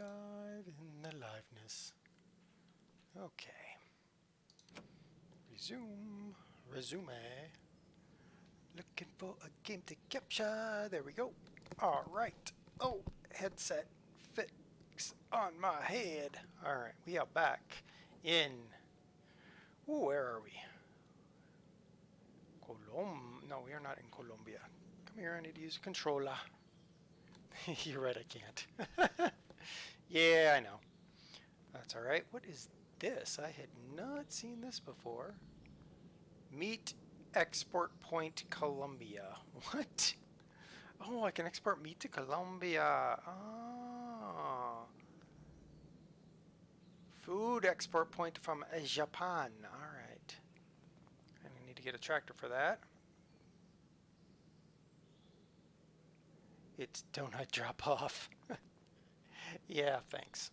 live in the liveness. Okay. Resume. Looking for a game to capture. There we go. Alright. Oh, headset fix on my head. Alright, we are back in... Ooh, where are we? No, we are not in Colombia. Come here, I need to use a controller. You're right, I can't. Yeah, I know. That's alright. What is this? I had not seen this before. Meat export point Colombia. What? Oh, I can export meat to Colombia. Oh. Food export point from Japan. Alright. And I need to get a tractor for that. It's donut drop off. Yeah, thanks.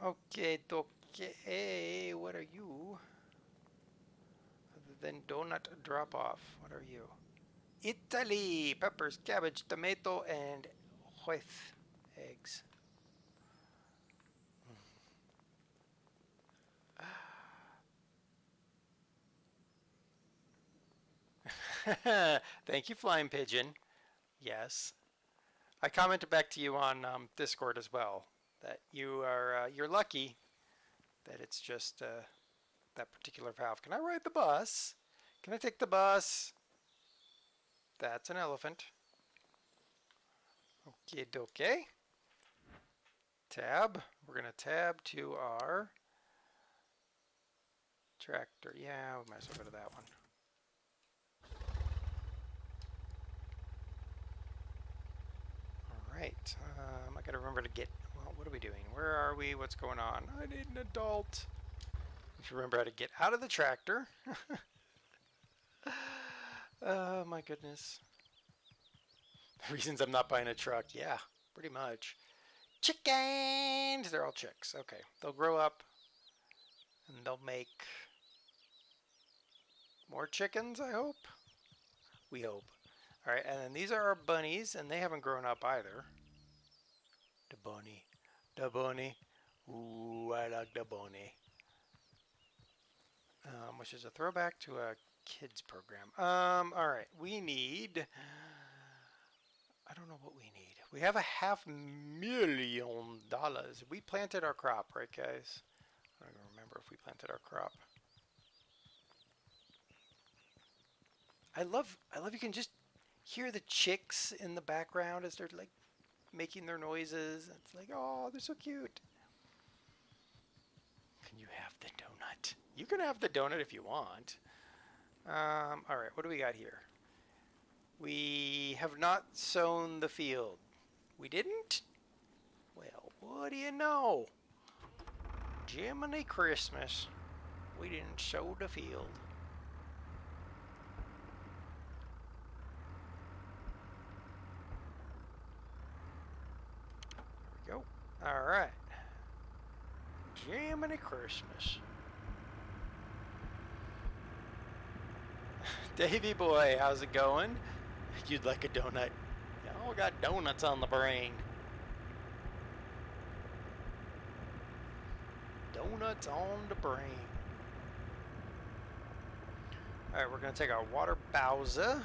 Okay, what are you? Other than donut drop off, what are you? Italy! Peppers, cabbage, tomato, and white eggs. Thank you, Flying Pigeon. Yes. I commented back to you on Discord as well that you're lucky that it's just that particular valve. Can I ride the bus? Can I take the bus? That's an elephant. Okay, dokie. Tab. We're gonna tab to our tractor. Yeah, we might as well go to that one. Alright, I gotta remember to get, well, what are we doing? Where are we? What's going on? I need an adult. We should remember how to get out of the tractor. Oh my goodness. The reasons I'm not buying a truck, yeah, pretty much. Chickens! They're all chicks. Okay, they'll grow up and they'll make more chickens, I hope. We hope. Alright, and then these are our bunnies, and they haven't grown up either. The bunny. The bunny. Ooh, I like the bunny. Which is a throwback to a kids program. Alright, we need... I don't know what we need. We have $500,000. We planted our crop, right, guys? I don't even remember if we planted our crop. I love you can just hear the chicks in the background as they're like making their noises. It's like, oh, they're so cute. Can you have the donut? You can have the donut if you want. Alright, what do we got here? We have not sown the field. We didn't? Well, what do you know? Jiminy Christmas. We didn't sow the field. There we go. Alright. Jiminy Christmas. Davey boy, how's it going? You'd like a donut. Y'all got donuts on the brain. Donuts on the brain. Alright, we're going to take our water Bowser.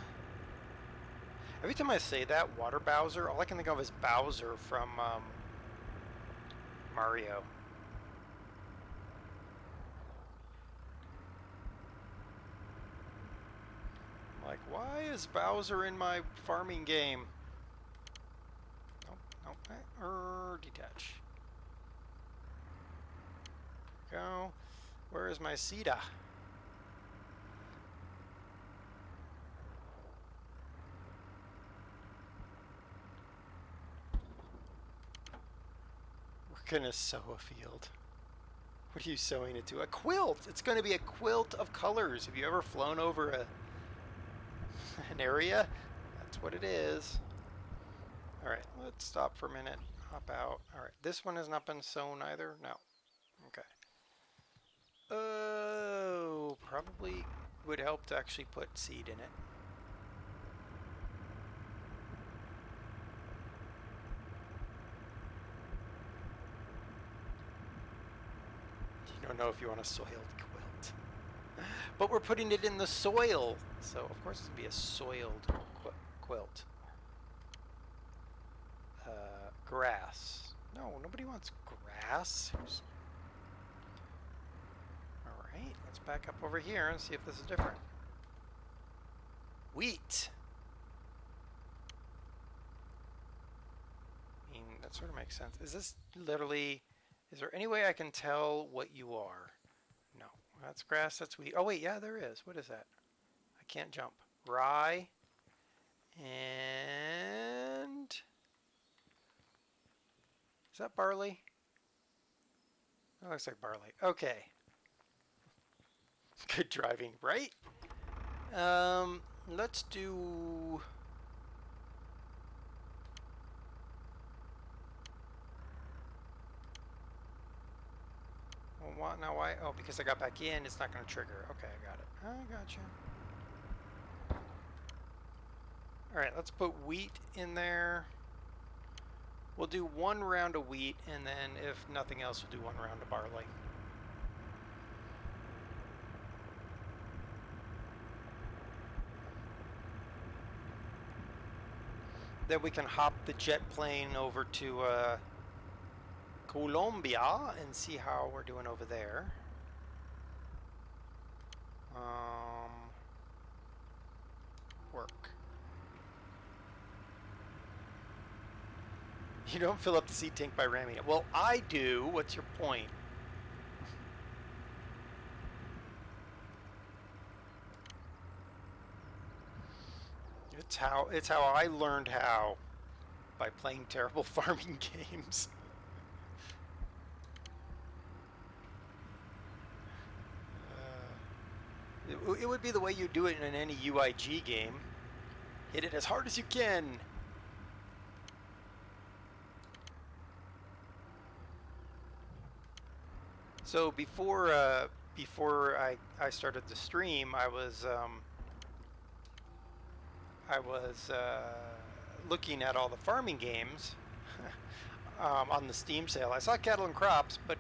Every time I say that, water Bowser, all I can think of is Bowser from Mario. I'm like, why is Bowser in my farming game? Nope. Detach. Go. Where is my Sita? We're gonna sow a field. What are you sewing it to? A quilt! It's gonna be a quilt of colors. Have you ever flown over an area? That's what it is. Alright, let's stop for a minute. Hop out. Alright, this one has not been sown either? No. Okay. Oh, probably would help to actually put seed in it. I don't know if you want a soiled quilt. But we're putting it in the soil. So, of course, it's going to be a soiled quilt. Grass. No, nobody wants grass. Alright, let's back up over here and see if this is different. Wheat. I mean, that sort of makes sense. Is this literally... Is there any way I can tell what you are? No. That's grass, that's wheat. Oh, wait, yeah, there is. What is that? I can't jump. Rye. And... Is that barley? That looks like barley. Okay. Good driving, right? Let's do... Well, what, now why? Oh, because I got back in, it's not going to trigger. Okay, I got it. I gotcha. Alright, let's put wheat in there. We'll do one round of wheat, and then if nothing else, we'll do one round of barley. Then we can hop the jet plane over to Colombia and see how we're doing over there. Work. You don't fill up the seed tank by ramming it. Well, I do. What's your point? It's how I learned how, by playing terrible farming games. It would be the way you do it in any UIG game. Hit it as hard as you can. So before I started the stream, I was looking at all the farming games on the Steam sale. I saw Cattle and Crops, but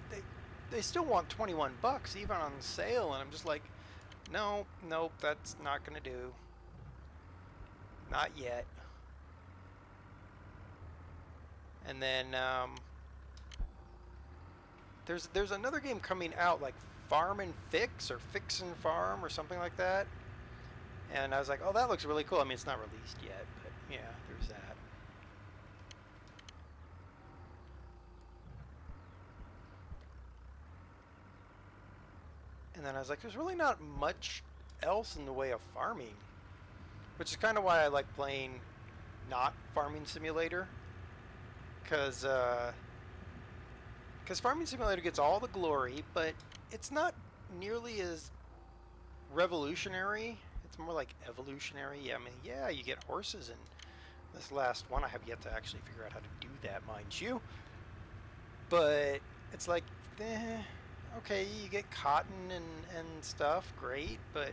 they still want 21 bucks even on sale, and I'm just like, no, nope, that's not gonna do. Not yet. And then there's another game coming out, like Farm and Fix or Fix and Farm or something like that. And I was like, oh, that looks really cool. I mean, it's not released yet, but yeah, there's that. And then I was like, there's really not much else in the way of farming, which is kind of why I like playing not Farming Simulator, because Farming Simulator gets all the glory, but it's not nearly as revolutionary. It's more like evolutionary. Yeah, I mean, yeah, you get horses in this last one. I have yet to actually figure out how to do that, mind you. But it's like, okay, you get cotton and stuff, great, but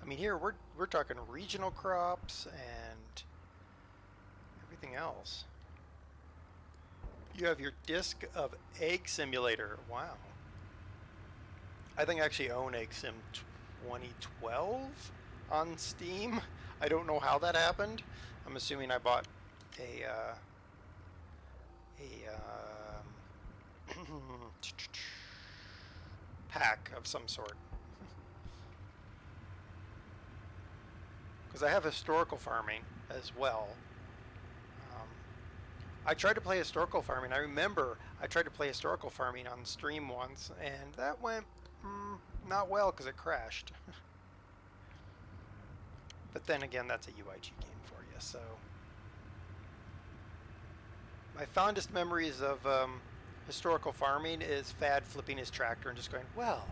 I mean, here we're talking regional crops and everything else. You have your disc of Egg Simulator. Wow. I think I actually own Egg Sim 2012 on Steam. I don't know how that happened. I'm assuming I bought a pack of some sort. Because I have historical farming as well. I tried to play historical farming. I remember I tried to play historical farming on stream once, and that went not well because it crashed. But then again, that's a UIG game for you, so. My fondest memories of historical farming is Fad flipping his tractor and just going, well,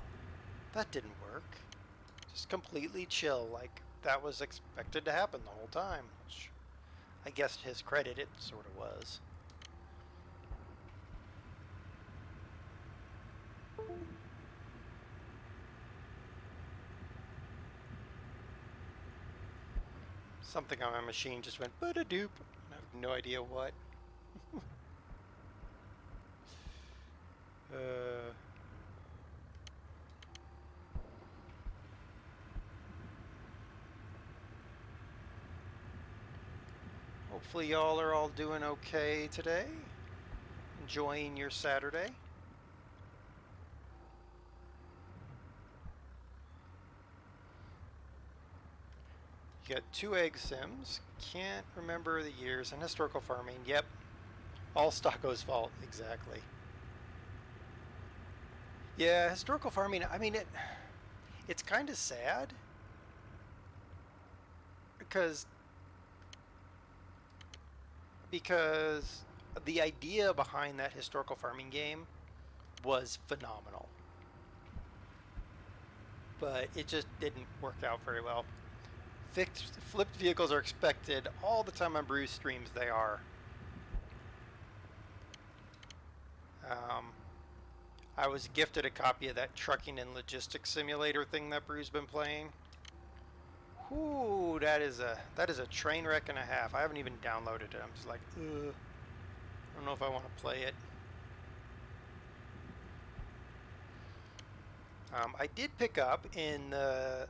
that didn't work. Just completely chill, like that was expected to happen the whole time, which I guess to his credit it sort of was. Something on my machine just went ba-da-doop. I have no idea what. Uh, Hopefully y'all are all doing okay today. Enjoying your Saturday. You got 2 egg sims. Can't remember the years. And historical farming. Yep. All Stocko's fault. Exactly. Yeah, historical farming. I mean, it's kind of sad because because the idea behind that historical farming game was phenomenal, but it just didn't work out very well. Flipped vehicles are expected all the time on Brew streams. They are. Um, I was gifted a copy of that trucking and logistics simulator thing that Brew's been playing. Whoo, that is a train wreck and a half. I haven't even downloaded it. I'm just like, ugh. I don't know if I want to play it. I did pick up in the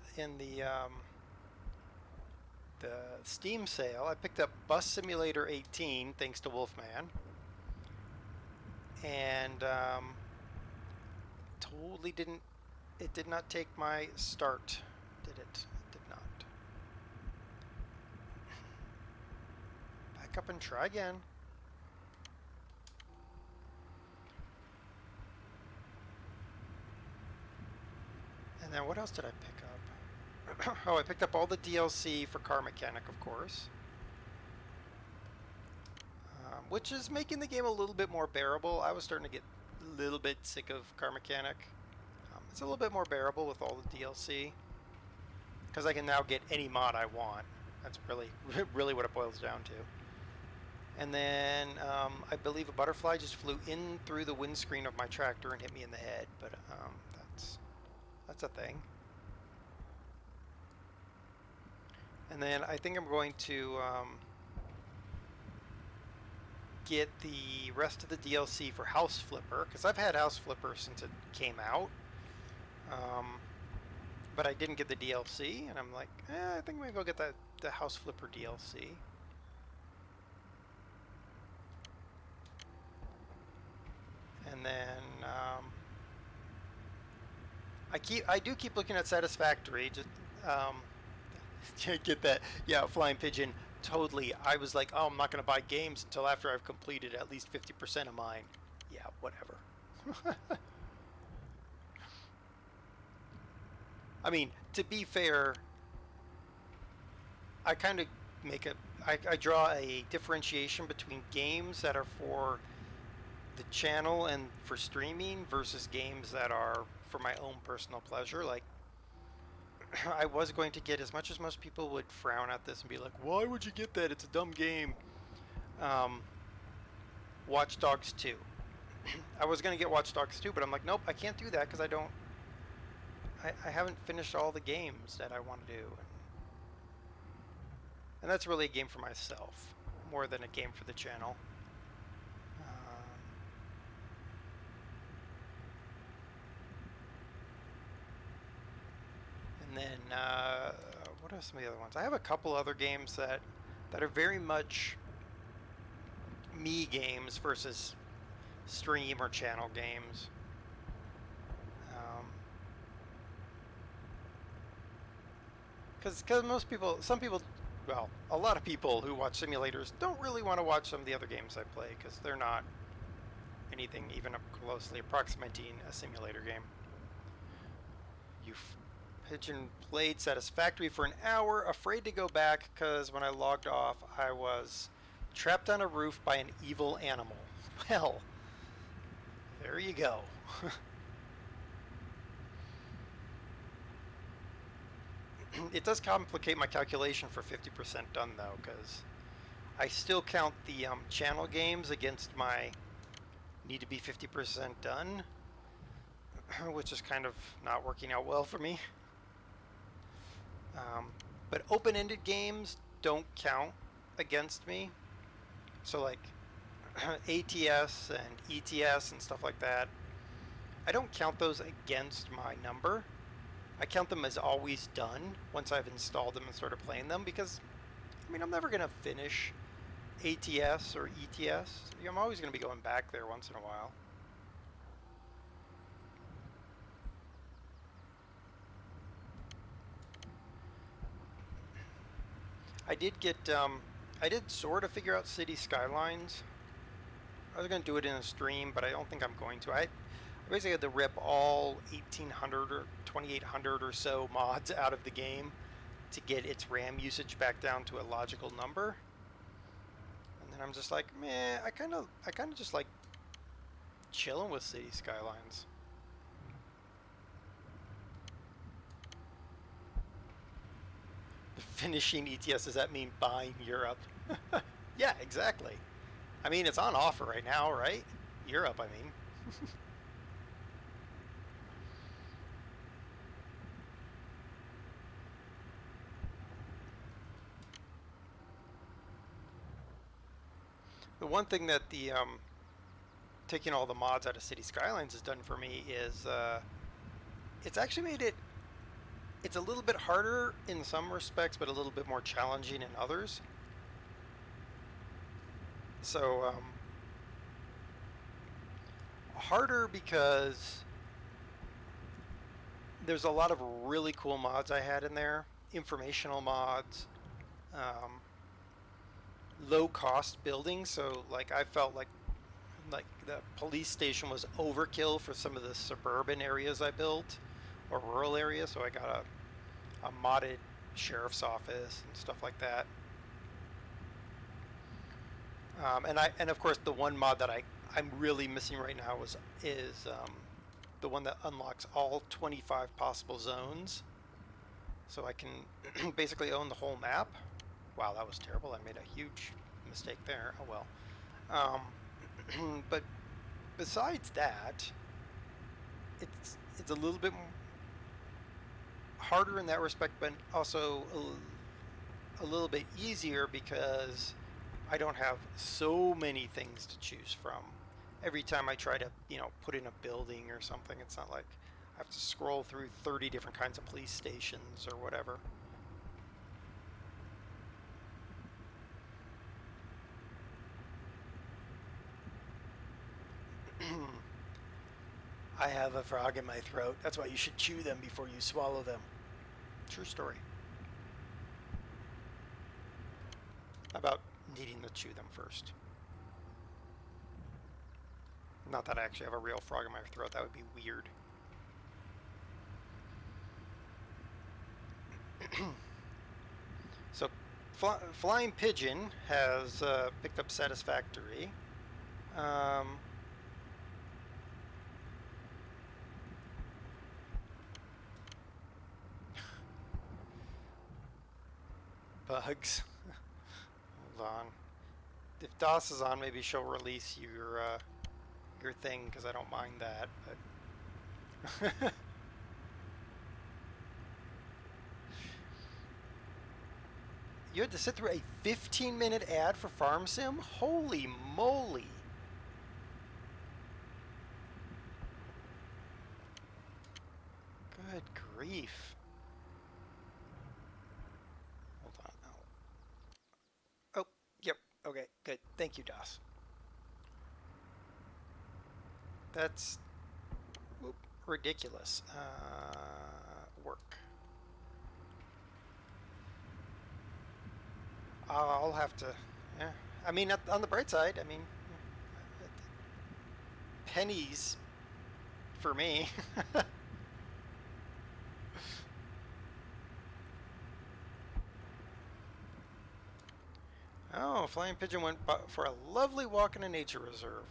Steam sale. I picked up Bus Simulator 18 thanks to Wolfman, and totally didn't. It did not take my start, did it? It did not. Back up and try again. And then what else did I pick up? Oh, I picked up all the DLC for Car Mechanic, of course. Which is making the game a little bit more bearable. I was starting to get a little bit sick of Car Mechanic. It's a little bit more bearable with all the DLC. Because I can now get any mod I want. That's really what it boils down to. And then I believe a butterfly just flew in through the windscreen of my tractor and hit me in the head. But that's a thing. And then I think I'm going to get the rest of the DLC for House Flipper, because I've had House Flipper since it came out. But I didn't get the DLC, and I'm like, I think maybe I'll get the House Flipper DLC. And then I do keep looking at Satisfactory. Just get that, yeah, Flying Pigeon. Totally. I was like, oh, I'm not going to buy games until after I've completed at least 50% of mine. Yeah, whatever. I mean, to be fair, I kind of I draw a differentiation between games that are for the channel and for streaming versus games that are for my own personal pleasure. Like, I was going to get, as much as most people would frown at this and be like, why would you get that? It's a dumb game. Watch Dogs 2. I was going to get Watch Dogs 2, but I'm like, nope, I can't do that because I haven't finished all the games that I want to do. And that's really a game for myself, more than a game for the channel. And then, what are some of the other ones? I have a couple other games that are very much me games versus stream or channel games. Because some people, well, a lot of people who watch simulators don't really want to watch some of the other games I play because they're not anything even closely approximating a simulator game. Pigeon played Satisfactory for an hour, afraid to go back because when I logged off, I was trapped on a roof by an evil animal. Well, there you go. It does complicate my calculation for 50% done though, because I still count the channel games against my need to be 50% done, which is kind of not working out well for me. But open-ended games don't count against me. So like ATS and ETS and stuff like that, I don't count those against my number. I count them as always done once I've installed them and started playing them because, I mean, I'm never going to finish ATS or ETS. I'm always going to be going back there once in a while. I did get, I did sort of figure out city skylines. I was going to do it in a stream, but I don't think I'm going to. I basically had to rip all 1800 or 2800 or so mods out of the game to get its RAM usage back down to a logical number. And then I'm just like, meh, I kind of just like chilling with city skylines. Finishing ETS, does that mean buying Europe? Yeah, exactly. I mean, it's on offer right now, right? Europe, I mean. The one thing that the taking all the mods out of City Skylines has done for me is it's actually made it. It's a little bit harder in some respects, but a little bit more challenging in others. So harder because there's a lot of really cool mods I had in there, informational mods, um, low cost buildings. So like I felt like the police station was overkill for some of the suburban areas I built or rural areas. So I got a modded sheriff's office and stuff like that. And of course the one mod that I'm really missing right now is the one that unlocks all 25 possible zones, so I can basically own the whole map. Wow, that was terrible. I made a huge mistake there. Oh well. But besides that, it's a little bit harder in that respect, but also a little bit easier because I don't have so many things to choose from. Every time I try to, put in a building or something, it's not like I have to scroll through 30 different kinds of police stations or whatever. I have a frog in my throat. That's why you should chew them before you swallow them. True story. About needing to chew them first. Not that I actually have a real frog in my throat. That would be weird. So, Flying Pigeon has picked up Satisfactory. Bugs. Hold on. If DOS is on, maybe she'll release your thing because I don't mind that. But you had to sit through a 15-minute ad for Farm Sim? Holy moly! Good grief. Hold on. Oh, yep. Okay, good. Thank you, DOS. That's ridiculous. Work. I'll have to. Yeah. I mean, on the bright side, I mean, pennies for me. Oh, Flying Pigeon went for a lovely walk in a nature reserve.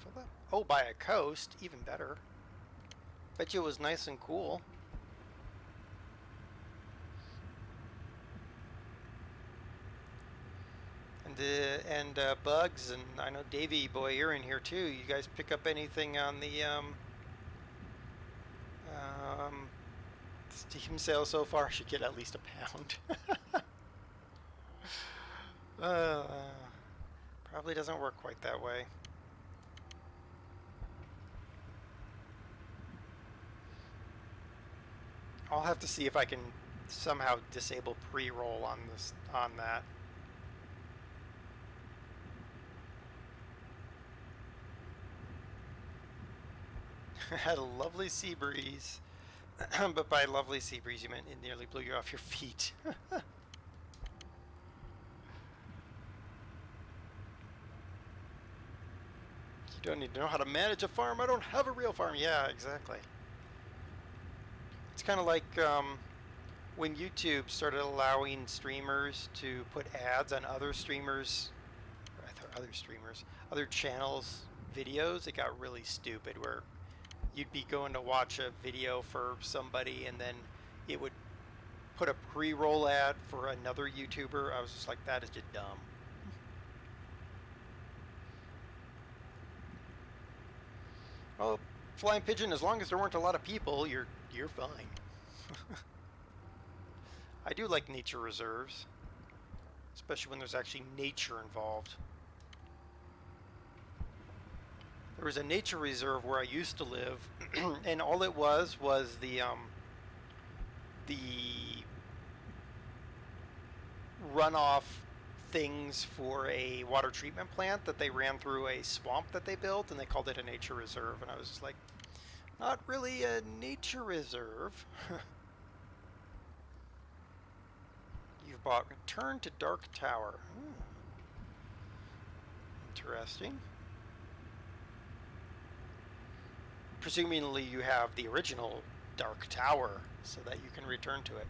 Oh, by a coast, even better. Bet you it was nice and cool. And Bugs, and I know Davey boy, you're in here too. You guys pick up anything on the Steam sale so far? I should get at least a pound. uh, Probably doesn't work quite that way. I'll have to see if I can somehow disable pre-roll on this on that. Had a lovely sea breeze, but by lovely sea breeze you meant it nearly blew you off your feet. You don't need to know how to manage a farm. I don't have a real farm. Yeah, exactly. It's kind of like when YouTube started allowing streamers to put ads on other streamers, other channels' videos. It got really stupid where you'd be going to watch a video for somebody and then it would put a pre-roll ad for another YouTuber. I was just like, that is just dumb. Well, flying pigeon, as long as there weren't a lot of people, you're fine. I do like nature reserves, especially when there's actually nature involved. There was a nature reserve where I used to live, and all it was the runoff things for a water treatment plant that they ran through a swamp that they built, and they called it a nature reserve. And I was just like, not really a nature reserve. You've bought Return to Dark Tower. Interesting. Presumably you have the original Dark Tower so that you can return to it.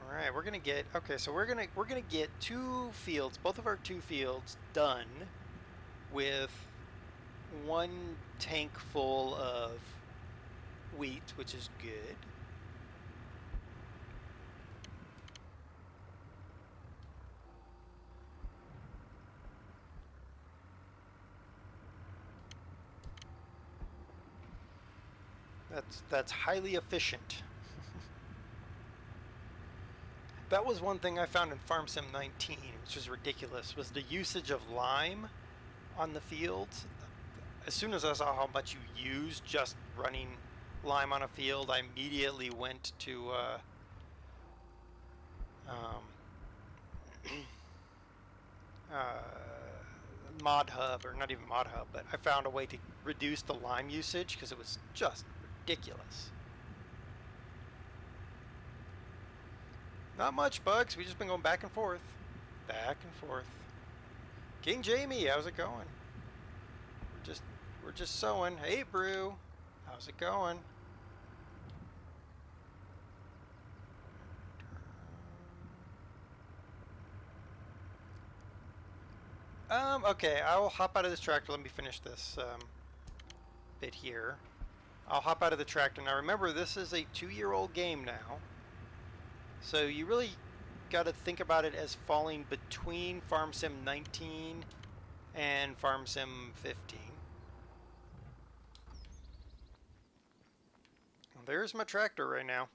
All right, we're gonna get so we're gonna get 2 fields, both of our 2 fields done with 1 tank full of wheat, which is good. That's highly efficient. That was one thing I found in Farm Sim 19, which was ridiculous, was the usage of lime on the fields. As soon as I saw how much you use just running lime on a field, I immediately went to Mod Hub, or not even Mod Hub, but I found a way to reduce the lime usage because it was just ridiculous. Not much, Bugs. We've just been going back and forth. Back and forth. King Jamie, how's it going? We're just sewing. Hey, Brew. How's it going? Okay, I'll hop out of this tractor. Let me finish this bit here. I'll hop out of the tractor. Now remember, this is a 2-year-old game now. So you really got to think about it as falling between Farm Sim 19 and Farm Sim 15. Well, there's my tractor right now.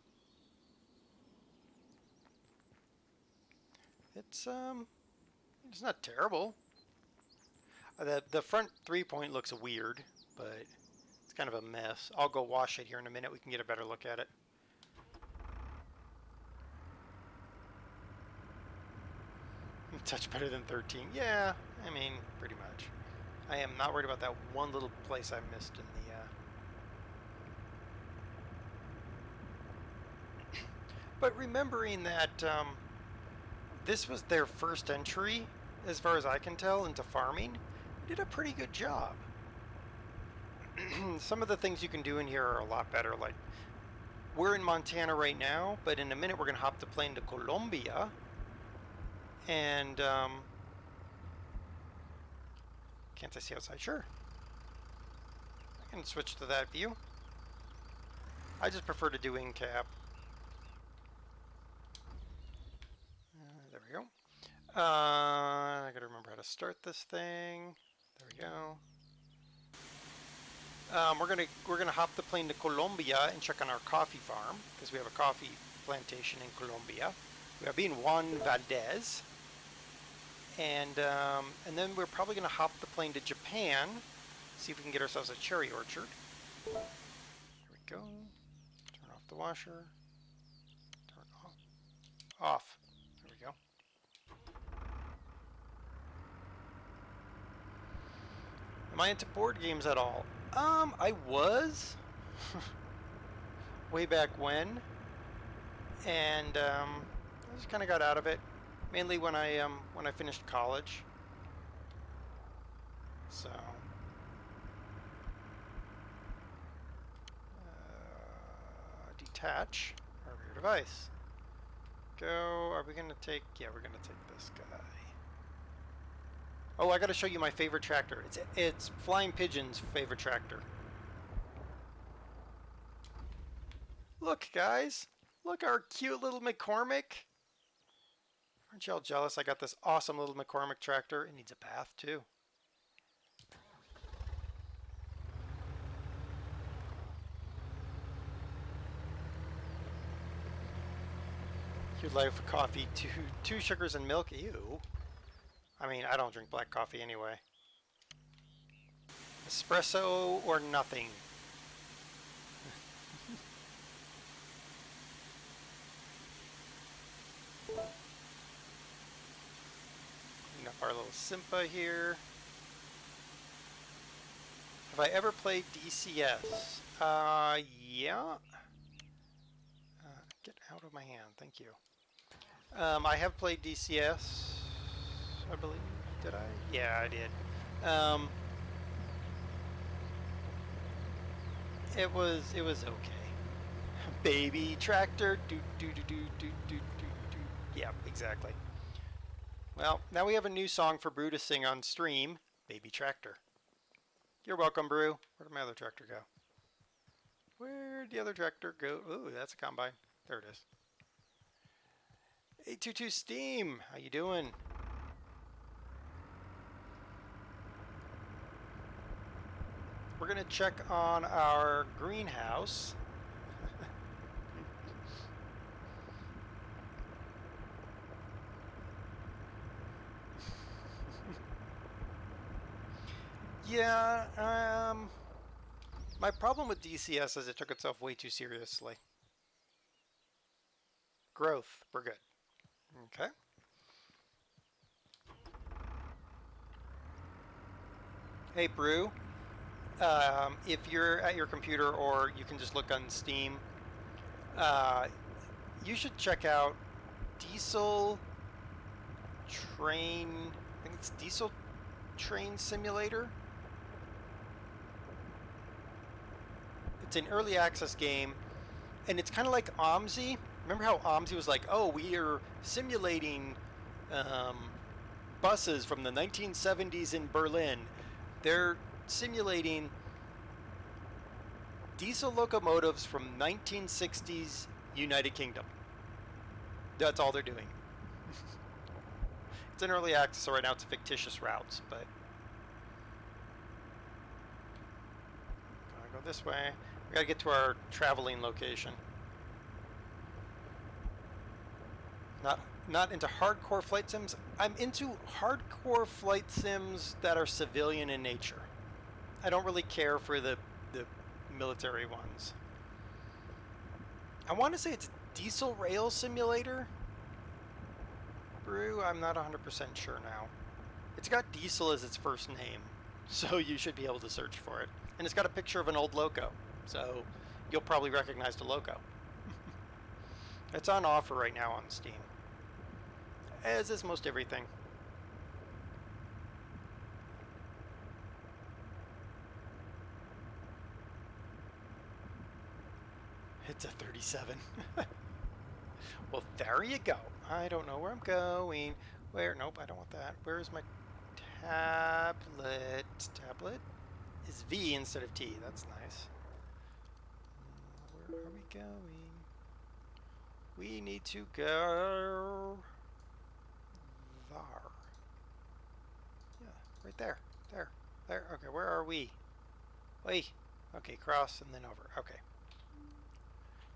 It's not terrible. The front 3-point looks weird, but it's kind of a mess. I'll go wash it here in a minute. We can get a better look at it. Touch better than 13. Yeah, I mean, pretty much. I am not worried about that one little place I missed in the... But remembering that this was their first entry, as far as I can tell, into farming, did a pretty good job. Some of the things you can do in here are a lot better. Like, we're in Montana right now, but in a minute we're going to hop the plane to Colombia. And, can't I see outside? Sure. I can switch to that view. I just prefer to do in-cab. There we go. I gotta remember how to start this thing. There we go. We're gonna hop the plane to Colombia and check on our coffee farm because we have a coffee plantation in Colombia. We are being Juan Valdez, and then we're probably gonna hop the plane to Japan, see if we can get ourselves a cherry orchard. Here we go. Turn off the washer. Turn off. Off. There we go. Am I into board games at all? I was way back and I just kind of got out of it, mainly when I finished college. So detach our rear device. Go. Are we gonna take? Yeah, we're gonna take this guy. Oh, I gotta show you my favorite tractor. It's Flying Pigeon's favorite tractor. Look, guys. Look, our cute little McCormick. Aren't y'all jealous? I got this awesome little McCormick tractor. It needs a bath, too. You'd like a coffee, two sugars and milk? Ew. I mean, I don't drink black coffee anyway. Espresso or nothing. Clean up our little Simpa here. Have I ever played DCS? Yeah. Get out of my hand, thank you. I have played DCS, I believe. Did I? Yeah, I did. It was okay. Baby tractor, do do do do do do do do. Yeah, exactly. Well, now we have a new song for Brew to sing on stream. Baby tractor. You're welcome, Brew. Where'd my other tractor go? Where'd the other tractor go? Ooh, that's a combine. There it is. 822 Steam, how you doing? We're gonna check on our greenhouse. Yeah, my problem with DCS is it took itself way too seriously. Growth, we're good. Okay. Hey, Brew. If you're at your computer or you can just look on Steam, you should check out Diesel Train. I think it's Diesel Train Simulator. It's an early access game, and it's kind of like OMSI. Remember how OMSI was like, oh, we are simulating buses from the 1970s in Berlin. They're simulating diesel locomotives from 1960s United Kingdom. That's all they're doing. It's an early access, so right now it's fictitious routes, but gotta go this way. We gotta get to our traveling location. Not into hardcore flight sims. I'm into hardcore flight sims that are civilian in nature. I don't really care for the military ones. I want to say it's Diesel Rail Simulator. Brew, I'm not 100% sure now. It's got Diesel as its first name, so you should be able to search for it. And it's got a picture of an old loco, so you'll probably recognize the loco. It's on offer right now on Steam, as is most everything. It's a 37. Well, there you go. I don't know where I'm going. Where? Nope, I don't want that. Where is my tablet? Tablet is V instead of T. That's nice. Where are we going? We need to go there. Yeah, right there. There. Okay, where are we? Wait. Okay, cross and then over. Okay.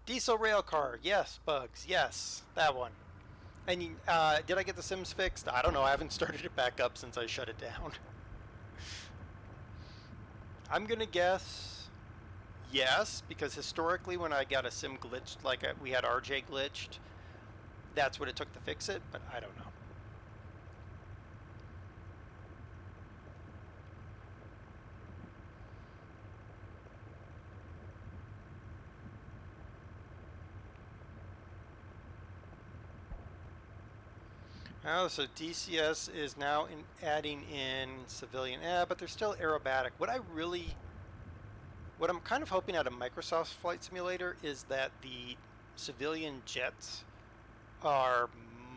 Diesel rail car. Yes, bugs. Yes, that one. And did I get the Sims fixed? I don't know. I haven't started it back up since I shut it down. I'm gonna guess yes, because historically when I got a Sim glitched, like we had RJ glitched, that's what it took to fix it, but I don't know. Oh, so DCS is now adding in civilian. Yeah, but they're still aerobatic. What I'm kind of hoping out of Microsoft's Flight Simulator is that the civilian jets are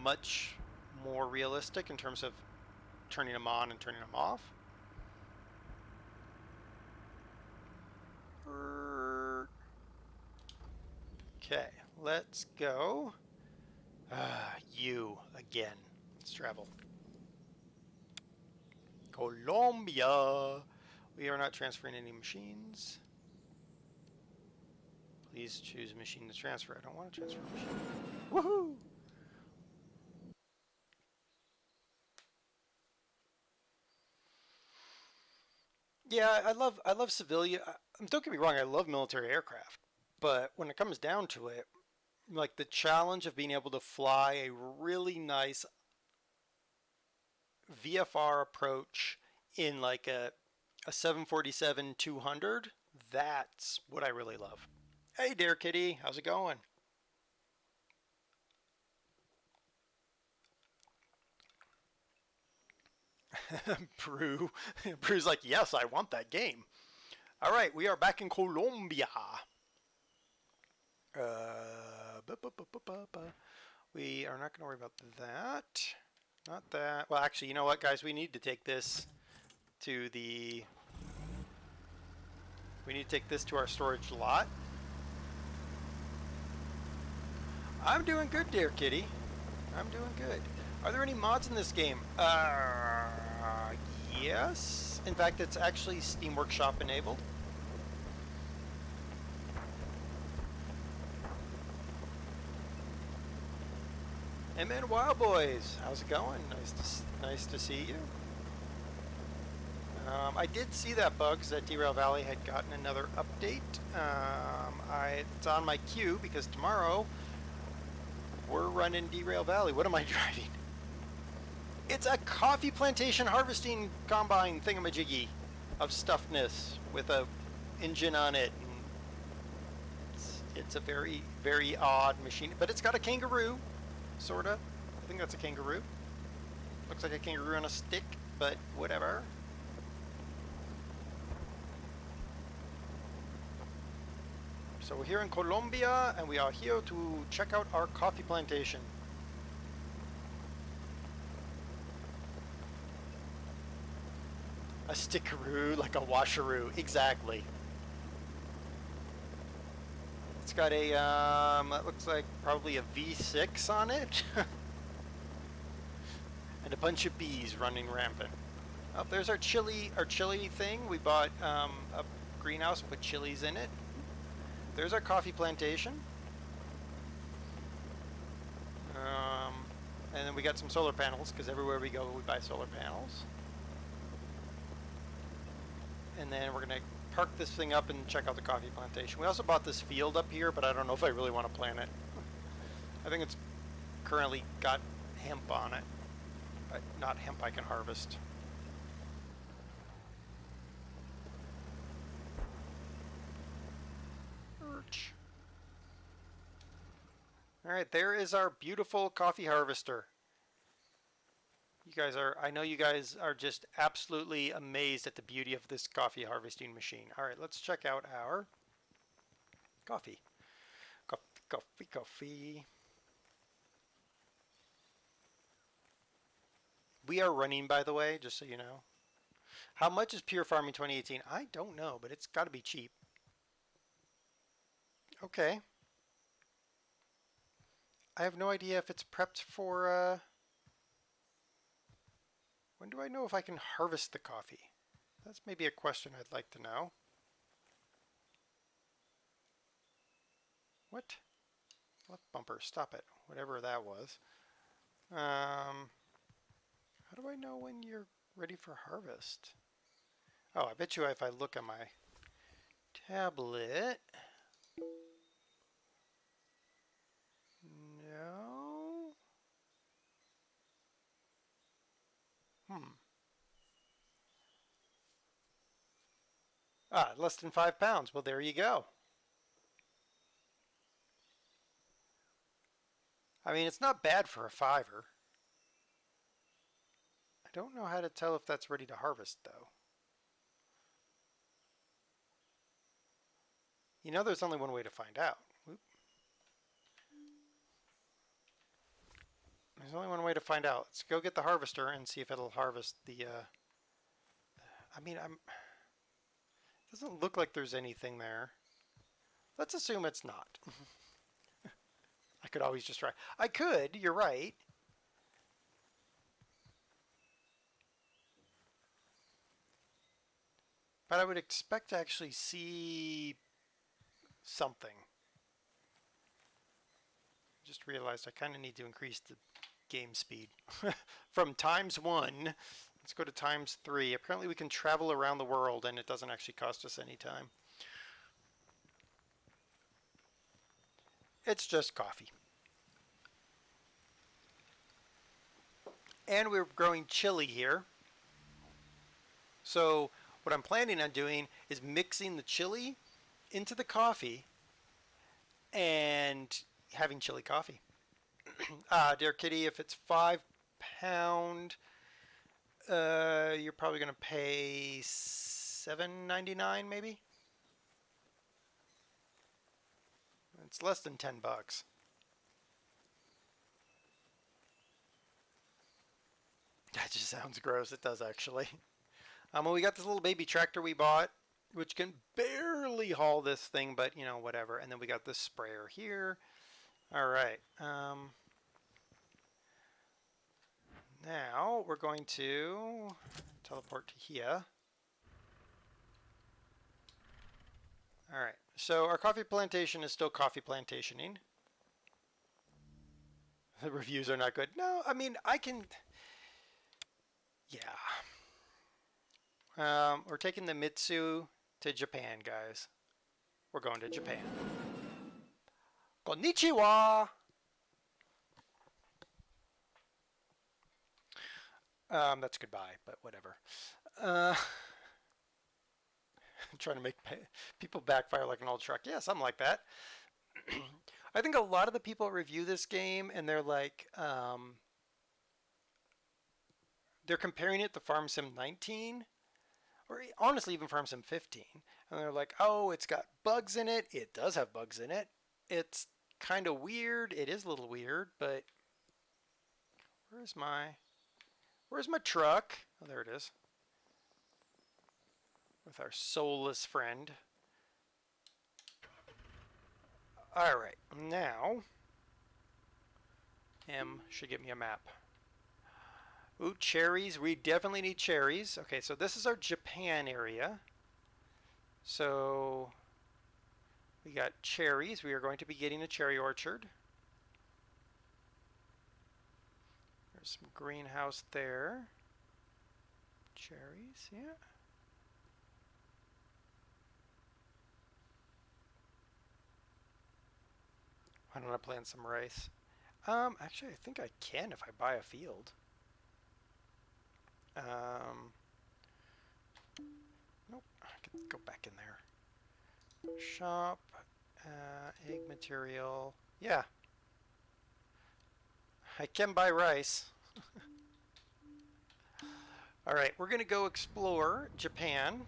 much more realistic in terms of turning them on and turning them off. Okay, let's go. You again. Let's travel. Colombia. We are not transferring any machines. Please choose machine to transfer. I don't want to transfer a machine. Woohoo! Yeah, I love civilian. Don't get me wrong, I love military aircraft, but when it comes down to it, like the challenge of being able to fly a really nice VFR approach in like a 747-200, that's what I really love. Hey, dear kitty, how's it going? Brew, Brew's like, yes, I want that game. All right, we are back in Colombia. We are not going to worry about that. Not that. Well, actually, you know what, guys? We need to take this to the. We need to take this to our storage lot. I'm doing good, dear kitty. I'm doing good. Are there any mods in this game? Yes. In fact, it's actually Steam Workshop enabled. Hey man, Wild Boys, how's it going? Nice to see you. I did see that bugs that Derail Valley had gotten another update. It's on my queue because tomorrow we're running Derail Valley. What am I driving? It's a coffee plantation harvesting combine thingamajiggy of stuffness with a engine on it. And it's a very, very odd machine, but it's got a kangaroo, sorta. I think that's a kangaroo. Looks like a kangaroo on a stick, but whatever. So we're here in Colombia, and we are here to check out our coffee plantation. A stickaroo, like a washeroo, exactly. It's got a, that looks like probably a V6 on it. And a bunch of bees running rampant. Oh, there's our chili thing. We bought a greenhouse, put chilies in it. There's our coffee plantation. And then we got some solar panels, because everywhere we go we buy solar panels. And then we're going to park this thing up and check out the coffee plantation. We also bought this field up here, but I don't know if I really want to plant it. I think it's currently got hemp on it, but not hemp I can harvest. All right, there is our beautiful coffee harvester. I know you guys are just absolutely amazed at the beauty of this coffee harvesting machine. All right, let's check out our coffee. Coffee. We are running, by the way, just so you know. How much is Pure Farming 2018? I don't know, but it's got to be cheap. Okay. I have no idea if it's prepped for, when do I know if I can harvest the coffee? That's maybe a question I'd like to know. What? Left bumper, stop it. Whatever that was. How do I know when you're ready for harvest? Oh, I bet you if I look at my tablet. No. Ah, less than 5 pounds. Well, there you go. I mean, it's not bad for a fiver. I don't know how to tell if that's ready to harvest, though. You know, there's only one way to find out. Oop. There's only one way to find out. Let's go get the harvester and see if it'll harvest the. I mean, doesn't look like there's anything there. Let's assume it's not. I could always just try. I could. You're right. But I would expect to actually see something. Just realized I kind of need to increase the game speed. From ×1, let's go to ×3. Apparently we can travel around the world and it doesn't actually cost us any time. It's just coffee. And we're growing chili here. So what I'm planning on doing is mixing the chili into the coffee and having chili coffee. Dear Kitty, if it's 5 pound, you're probably going to pay $7.99 maybe. It's less than $10. That just sounds gross. It does actually. Well, we got this little baby tractor we bought, which can barely haul this thing, but you know, whatever. And then we got this sprayer here. All right. Now we're going to teleport to here. All right. So our coffee plantation is still coffee plantationing. The reviews are not good. No, I mean, I can. Yeah. We're taking the Mitsu to Japan, guys. We're going to Japan. Konnichiwa! That's goodbye, but whatever. I'm trying to make people backfire like an old truck. Yeah, something like that. I think a lot of the people review this game and they're like, they're comparing it to Farm Sim 19, or honestly even Farm Sim 15, and they're like, oh, it's got bugs in it. It does have bugs in it. It's kind of weird. It is a little weird, but where's my truck? Oh, there it is. With our soulless friend. All right, now M should get me a map. Ooh, cherries. We definitely need cherries. Okay, so this is our Japan area. So we got cherries. We are going to be getting a cherry orchard. There's some greenhouse there. Cherries, yeah. Why don't I plant some rice? Actually, I think I can if I buy a field. Nope, I can go back in there. Shop, egg material. Yeah, I can buy rice. All right, we're gonna go explore Japan.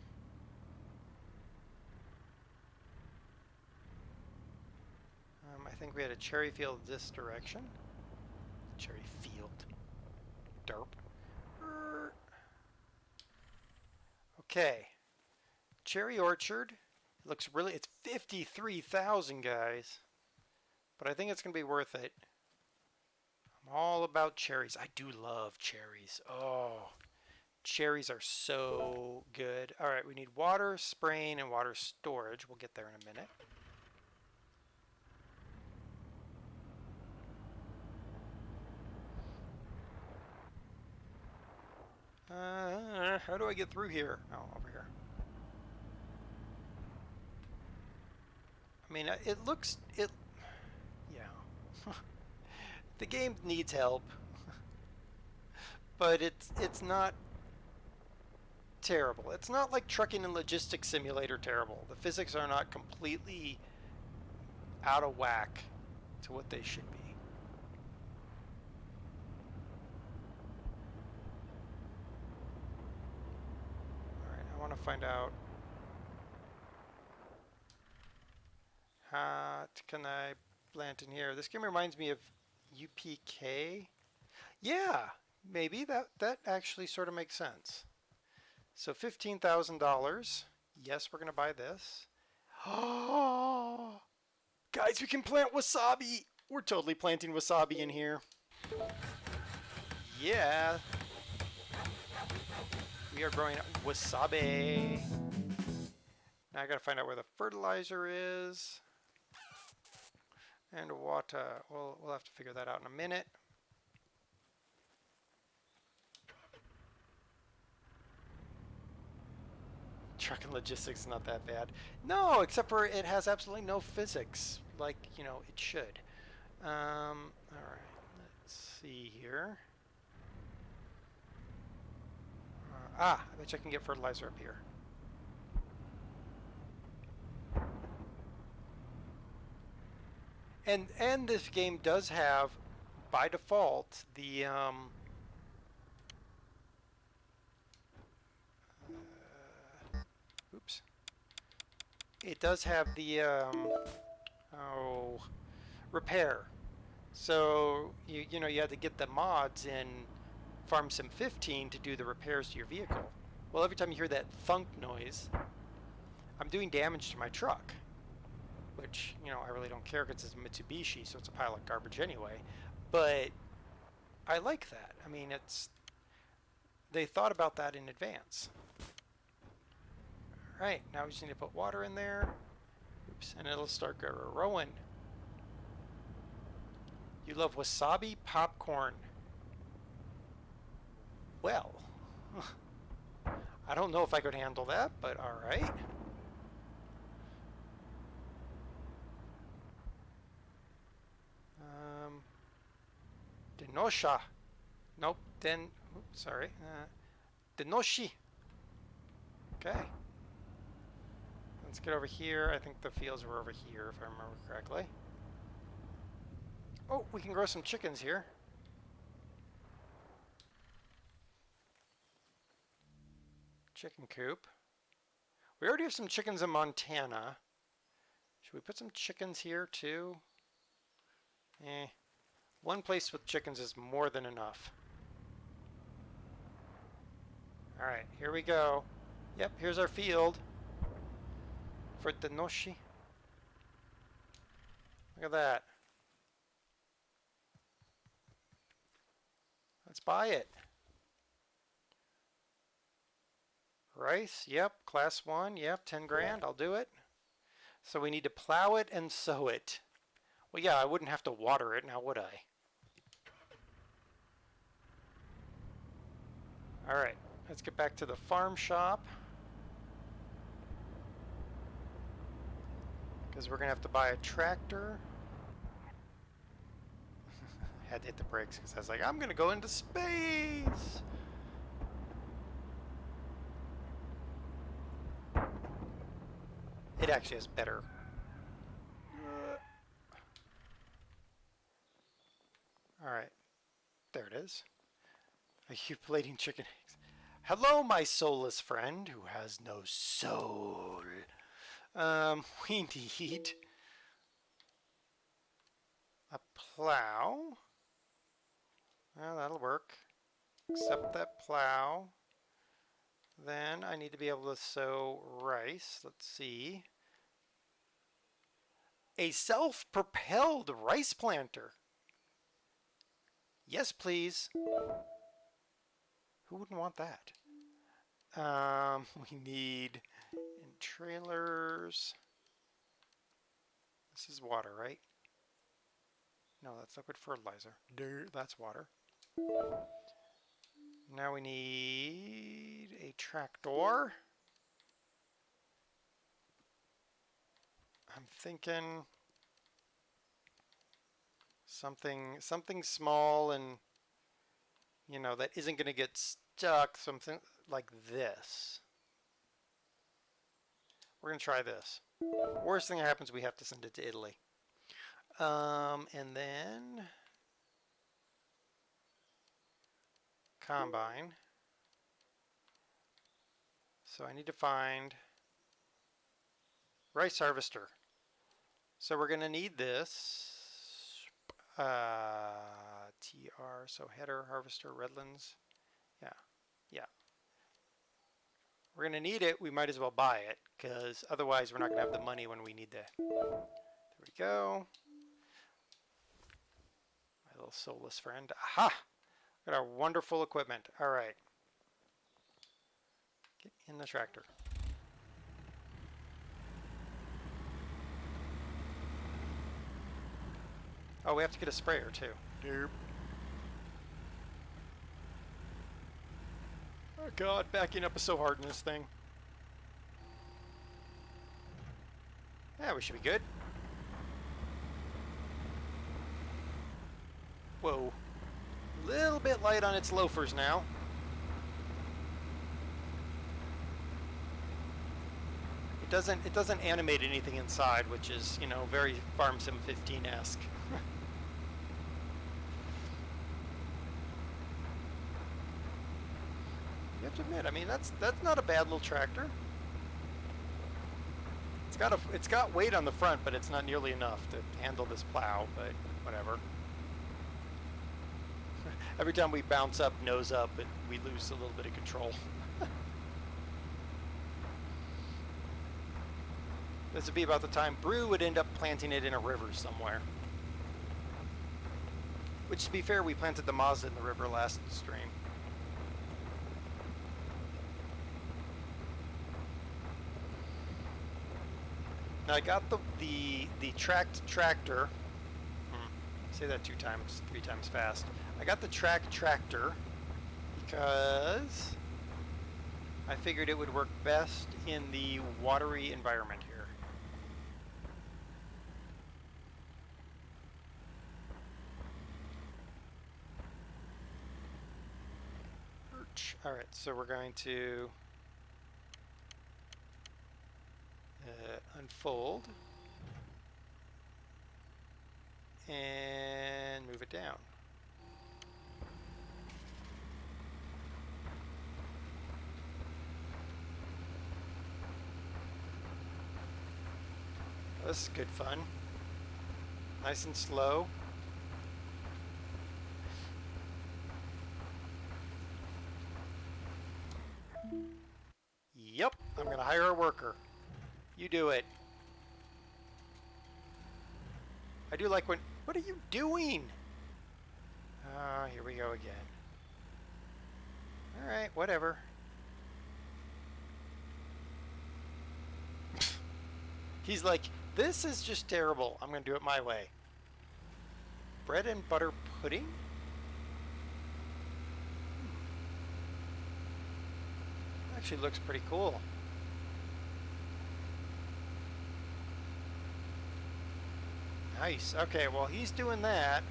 I think we had a cherry field this direction. Cherry field. Derp. Okay. Cherry orchard. It looks really, it's 53,000, guys. But I think it's going to be worth it. I'm all about cherries. I do love cherries. Oh, cherries are so good. All right, we need water spraying and water storage. We'll get there in a minute. How do I get through here? Oh, over here. I mean, yeah. The game needs help, but it's not terrible. It's not like Trucking and Logistics Simulator terrible. The physics are not completely out of whack to what they should be. Alright, I want to find out how can I plant in here. This game reminds me of UPK. Yeah, maybe that actually sort of makes sense. So $15,000. Yes, we're gonna buy this. Oh, guys, we can plant wasabi. We're totally planting wasabi in here. Yeah, we are growing wasabi. Now I gotta find out where the fertilizer is. And water. We'll have to figure that out in a minute. Truck and logistics is not that bad. No, except for it has absolutely no physics, like, you know, it should. All right, let's see here. I bet you I can get fertilizer up here. And this game does have, by default, the oops. It does have the repair. So you know you had to get the mods in Farm Sim 15 to do the repairs to your vehicle. Well, every time you hear that thunk noise, I'm doing damage to my truck, which, you know, I really don't care because it's a Mitsubishi, so it's a pile of garbage anyway. But I like that. I mean, they thought about that in advance. All right, now we just need to put water in there. Oops, and it'll start rowing. You love wasabi popcorn. Well, I don't know if I could handle that, but all right. Denosha. Nope. Sorry. Denoshi. Okay. Let's get over here. I think the fields were over here, if I remember correctly. Oh, we can grow some chickens here. Chicken coop. We already have some chickens in Montana. Should we put some chickens here too? One place with chickens is more than enough. Alright, here we go. Yep, here's our field for Denoshi. Look at that. Let's buy it. Rice, yep, class 1, yep, 10 grand, I'll do it. So we need to plow it and sow it. Well, yeah, I wouldn't have to water it now, would I? Alright, let's get back to the farm shop. Because we're going to have to buy a tractor. Had to hit the brakes because I was like, I'm going to go into space! It actually has better. Alright, there it is. Accumulating chicken eggs. Hello, my soulless friend who has no soul. We need a plow. Well, that'll work. Accept that plow. Then I need to be able to sow rice. Let's see. A self-propelled rice planter. Yes, please. Who wouldn't want that? We need in trailers. This is water, right? No, that's liquid fertilizer. That's water. Now we need a tractor. I'm thinking something small and, you know, that isn't going to get stuck, something like this. We're going to try this. Worst thing that happens, we have to send it to Italy. And then combine. So I need to find rice harvester. So we're going to need this. TR, so header, harvester, Redlands. Yeah. We're going to need it. We might as well buy it, because otherwise we're not going to have the money when we need the... There we go. My little soulless friend. Aha! Got our wonderful equipment. All right. Get in the tractor. Oh, we have to get a sprayer too. Nope. Oh god, backing up is so hard in this thing. Yeah, we should be good. Whoa. A little bit light on its loafers now. It doesn't animate anything inside, which is, you know, very Farm Sim 15-esque. You have to admit, I mean, that's not a bad little tractor. It's got weight on the front, but it's not nearly enough to handle this plow, but whatever. Every time we bounce up, nose up, we lose a little bit of control. This would be about the time Brew would end up planting it in a river somewhere. Which, to be fair, we planted the Mazda in the river last stream. Now I got the tracked tractor. Say that 3 times fast. I got the tracked tractor because I figured it would work best in the watery environment here. Alright, so we're going to unfold and move it down. This is good fun. Nice and slow. Yep, I'm gonna hire a worker. You do it. I do like when... What are you doing? Here we go again. Alright, whatever. He's like, this is just terrible. I'm gonna do it my way. Bread and butter pudding? Actually looks pretty cool. Nice. Okay, while he's doing that,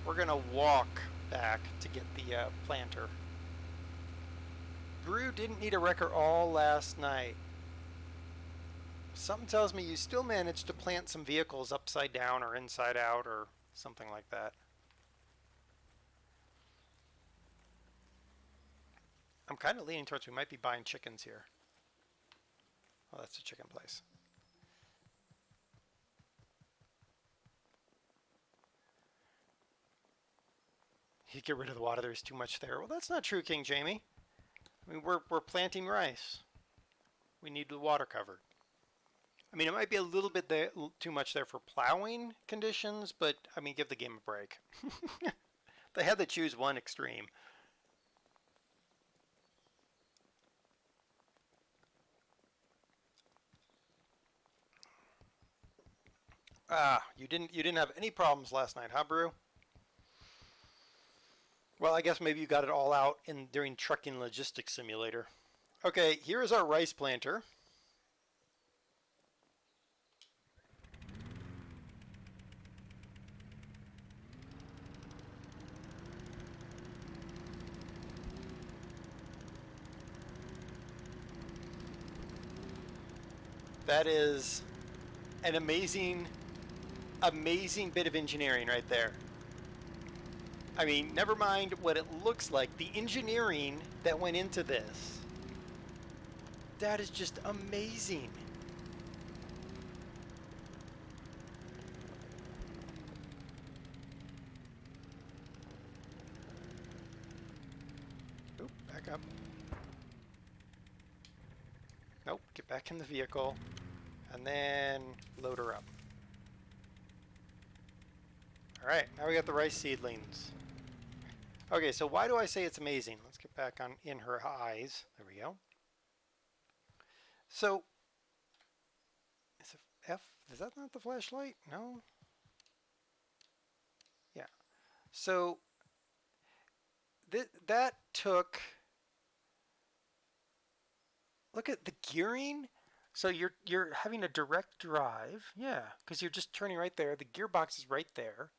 we're gonna walk back to get the planter. Brew didn't need a wrecker all last night. Something tells me you still managed to plant some vehicles upside down or inside out or something like that. I'm kind of leaning towards we might be buying chickens here. Oh, that's a chicken place. You get rid of the water, there's too much there. Well, that's not true, King Jamie. I mean, we're planting rice. We need the water covered. I mean, it might be a little bit there, too much there for plowing conditions, but, I mean, give the game a break. They had to choose one extreme. You didn't have any problems last night, huh, Brew? Well, I guess maybe you got it all out during Trucking Logistics Simulator. Okay, here is our rice planter. That is an amazing, amazing bit of engineering right there. I mean, never mind what it looks like, the engineering that went into this. That is just amazing. Oop, back up. Nope, get back in the vehicle. And then load her up. Alright, now we got the rice seedlings. Okay, so why do I say it's amazing? Let's get back on in her eyes. There we go. So, is it F? Is that not the flashlight? No? Yeah. So, that took... Look at the gearing. So you're having a direct drive. Yeah, because you're just turning right there. The gearbox is right there.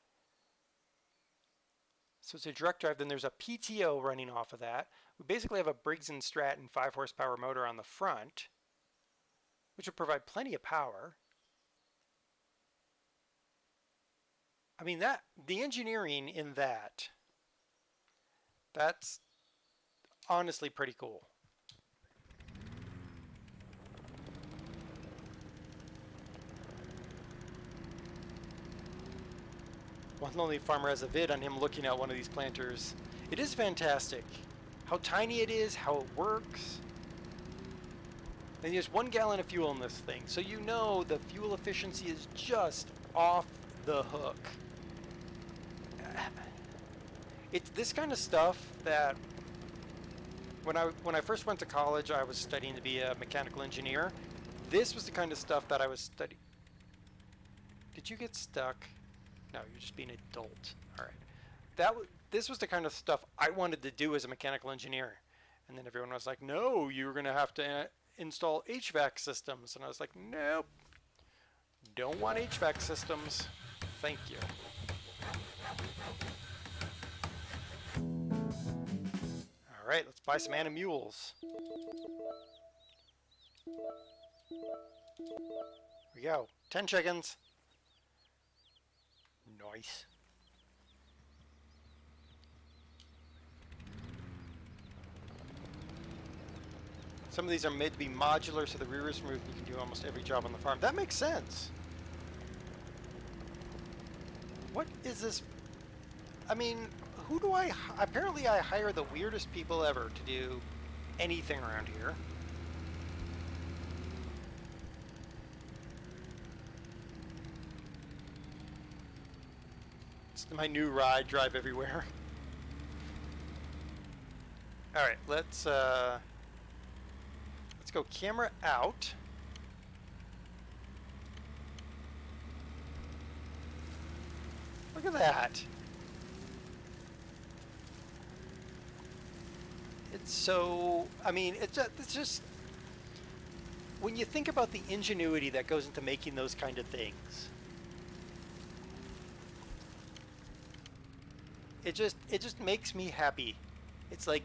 So it's a direct drive, then there's a PTO running off of that. We basically have a Briggs & Stratton 5 horsepower motor on the front, which will provide plenty of power. I mean, the engineering in that's honestly pretty cool. One Lonely Farmer has a vid on him looking at one of these planters. It is fantastic. How tiny it is, how it works. And there's 1 gallon of fuel in this thing, so you know the fuel efficiency is just off the hook. It's this kind of stuff that when I first went to college, I was studying to be a mechanical engineer. This was the kind of stuff that I was studying. Did you get stuck? No, you're just being an adult. All right. This was the kind of stuff I wanted to do as a mechanical engineer. And then everyone was like, no, you're going to have to install HVAC systems. And I was like, nope. Don't want HVAC systems. Thank you. All right, let's buy some animules. Here we go. 10 chickens. Nice. Some of these are made to be modular, so the rear is removed. You can do almost every job on the farm. That makes sense. What is this? I mean, who do I... Apparently I hire the weirdest people ever to do anything around here. It's my new ride, drive everywhere. Alright, let's go camera out. Look at that. It's so, I mean, it's just, when you think about the ingenuity that goes into making those kind of things, it just makes me happy. It's like,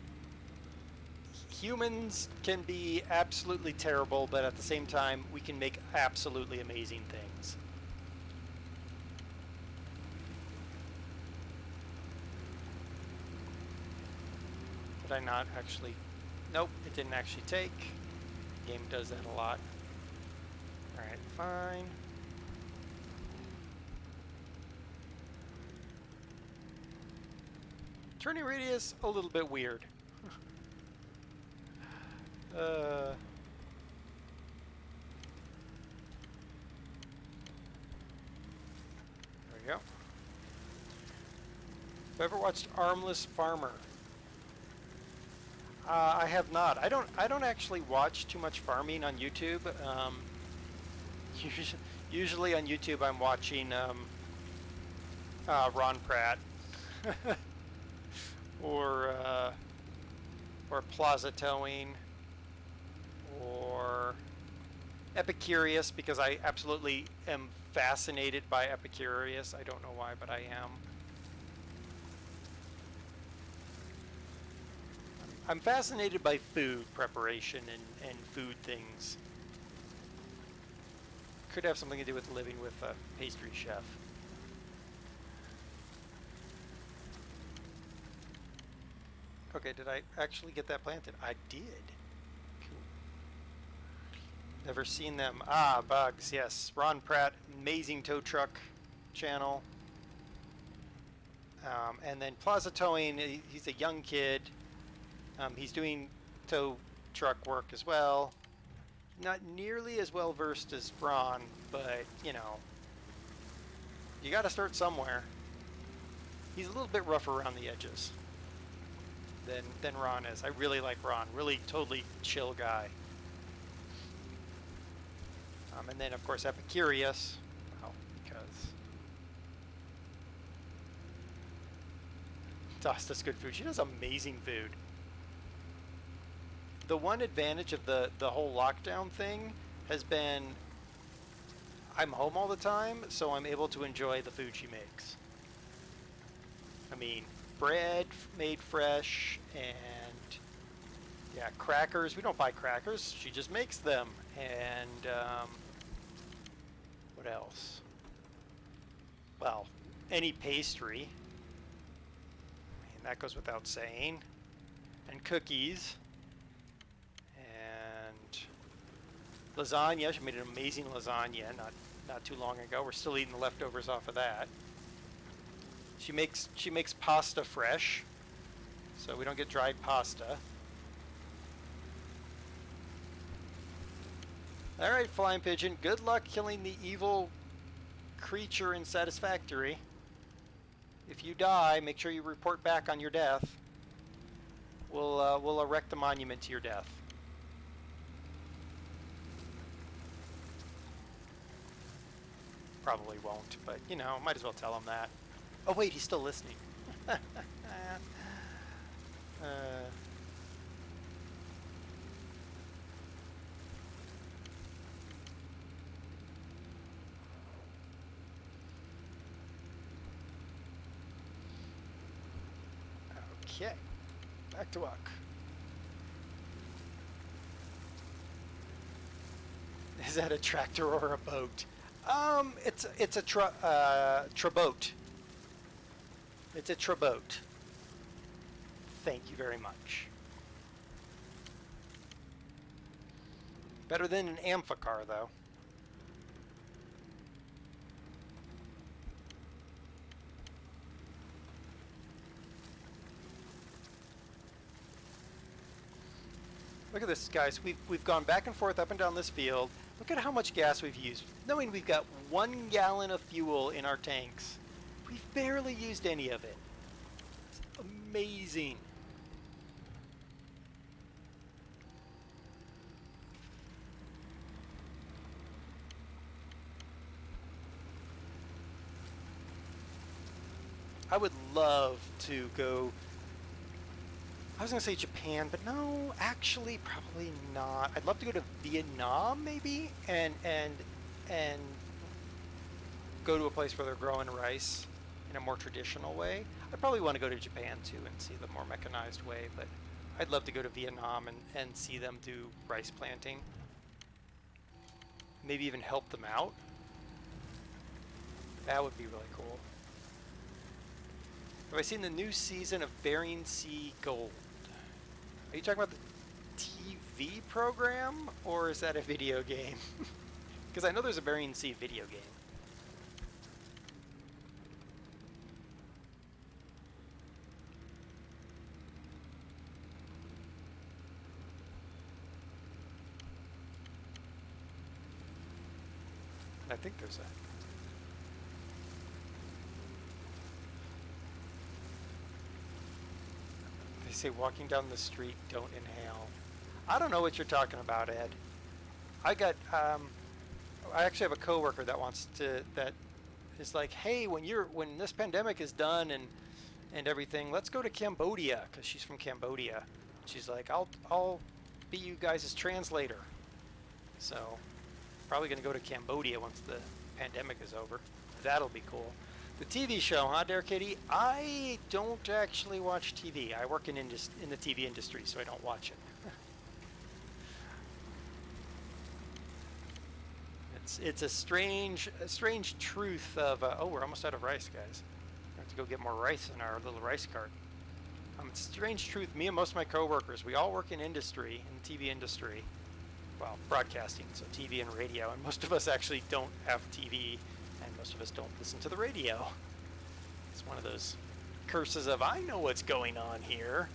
humans can be absolutely terrible, but at the same time, we can make absolutely amazing things. Did I not actually... Nope, it didn't actually take. The game does that a lot. Alright, fine. Turning radius, a little bit weird. There we go. Have you ever watched Armless Farmer? I have not. I don't actually watch too much farming on YouTube. Usually on YouTube I'm watching Ron Pratt or Plaza Towing. Epicurious, because I absolutely am fascinated by Epicurious. I don't know why, but I am. I'm fascinated by food preparation and food things. Could have something to do with living with a pastry chef. Okay, did I actually get that planted? I did. Cool. Never seen them. Ah, bugs, yes. Ron Pratt, amazing tow truck channel. And then Plaza Towing, he's a young kid. He's doing tow truck work as well. Not nearly as well versed as Ron, but you know, you got to start somewhere. He's a little bit rougher around the edges than Ron is. I really like Ron. Really, totally chill guy. And then of course Epicurious. Well, because Dasta's good food. She does amazing food. The one advantage of the whole lockdown thing has been I'm home all the time, so I'm able to enjoy the food she makes. I mean, bread made fresh, and yeah, crackers. We don't buy crackers. She just makes them. And what else? Well, any pastry. I mean, that goes without saying. And cookies. Lasagna. She made an amazing lasagna not too long ago. We're still eating the leftovers off of that. She makes pasta fresh, so we don't get dried pasta. All right, Flying Pigeon. Good luck killing the evil creature in Satisfactory. If you die, make sure you report back on your death. We'll erect the monument to your death. Probably won't, but you know, might as well tell him that. Oh wait, he's still listening. Okay, back to work. Is that a tractor or a boat? It's a trabote. It's a trabote. Thank you very much. Better than an amphicar, though. Look at this, guys. We've gone back and forth up and down this field. Look at how much gas we've used. Knowing we've got 1 gallon of fuel in our tanks. We've barely used any of it. It's amazing. I would love to go. I was going to say Japan, but no, actually probably not. I'd love to go to Vietnam maybe and go to a place where they're growing rice in a more traditional way. I'd probably want to go to Japan too and see the more mechanized way, but I'd love to go to Vietnam and see them do rice planting. Maybe even help them out. That would be really cool. Have I seen the new season of Bering Sea Gold? Are you talking about the TV program, or is that a video game? Because I know there's a Bering Sea video game. I think there's a... They say walking down the street, don't inhale. I don't know what you're talking about, Ed. I actually have a coworker that is like, hey, when this pandemic is done and everything, let's go to Cambodia, because she's from Cambodia. She's like, I'll be you guys' translator. So Probably going to go to Cambodia once the pandemic is over. That'll be cool. The TV show, huh, Dare Kitty? I don't actually watch TV. I work in the TV industry, so I don't watch it. It's a strange truth of oh, we're almost out of rice, guys. I have to go get more rice in our little rice cart. It's a strange truth. Me and most of my coworkers, we all work in industry, in the TV industry. Well, broadcasting, so TV and radio, and most of us actually don't have TV, and most of us don't listen to the radio. It's one of those curses of I know what's going on here.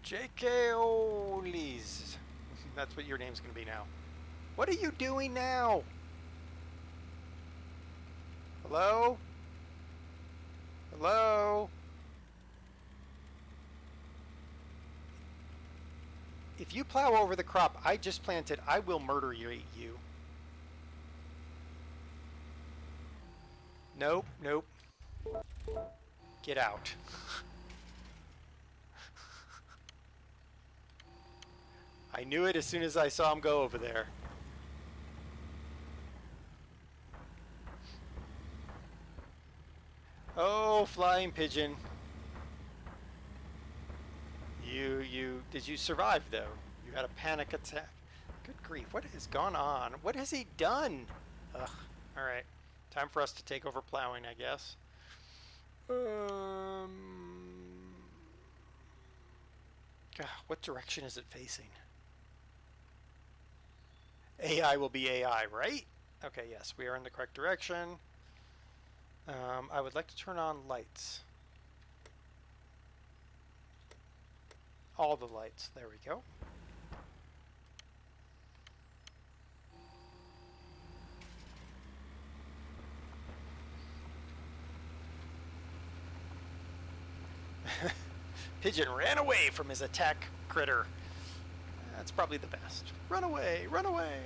J.K. Oles. That's what your name's going to be now. What are you doing now? Hello? Hello? If you plow over the crop I just planted, I will murder you. Nope, nope. Get out. I knew it as soon as I saw him go over there. Oh, flying pigeon. Did you survive though? You had a panic attack. Good grief, what has gone on? What has he done? Ugh, alright. Time for us to take over plowing, I guess. God, what direction is it facing? AI will be AI, right? Okay, yes, we are in the correct direction. I would like to turn on lights. All the lights. There we go. Pigeon ran away from his attack critter. That's probably the best. Run away! Run away!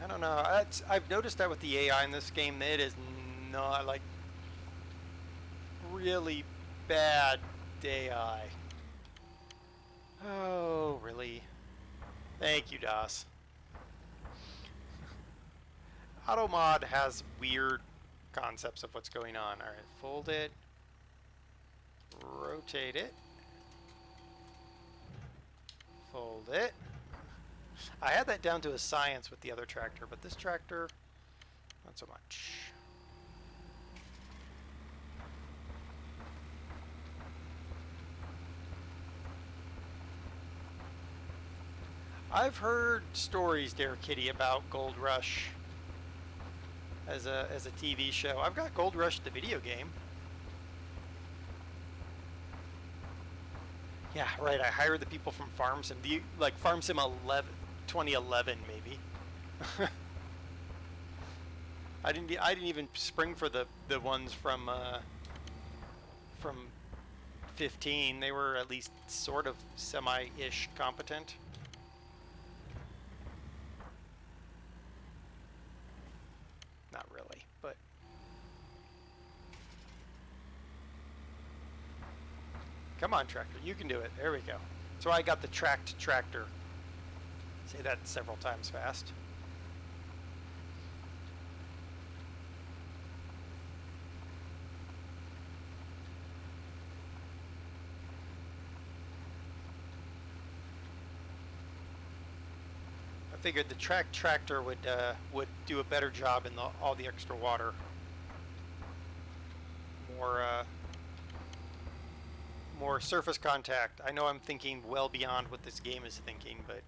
I don't know. I've noticed that with the AI in this game, it is not like really bad AI. Oh, really? Thank you, DOS. AutoMod has weird concepts of what's going on. Alright, fold it. Rotate it. Fold it. I had that down to a science with the other tractor, but this tractor, not so much. I've heard stories, Dare Kitty, about Gold Rush as a TV show. I've got Gold Rush, the video game. Yeah, right. I hired the people from Farm Sim, like Farm Sim 2011, maybe. I didn't even spring for the ones from 15. They were at least sort of semi-ish competent. Not really, but come on, tractor, you can do it. There we go. So I got the tracked tractor. Say that several times fast. I figured the tracked tractor would do a better job in all the extra water. More surface contact. I know I'm thinking well beyond what this game is thinking, but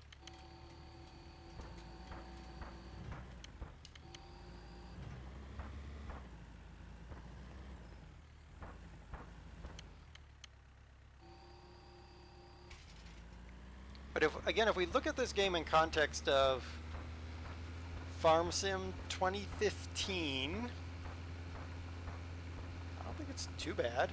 if we look at this game in context of Farm Sim 2015, I don't think it's too bad.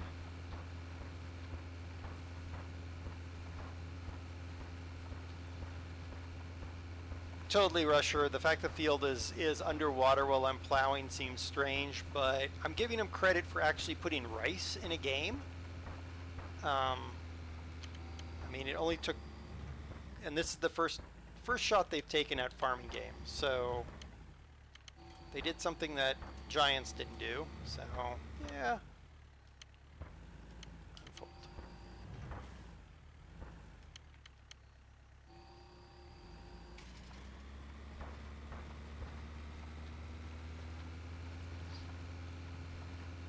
Totally, Rusher. The fact the field is underwater while I'm plowing seems strange, but I'm giving him credit for actually putting rice in a game. I mean, it only took, and this is the first shot they've taken at farming games, so they did something that Giants didn't do. So yeah, unfold.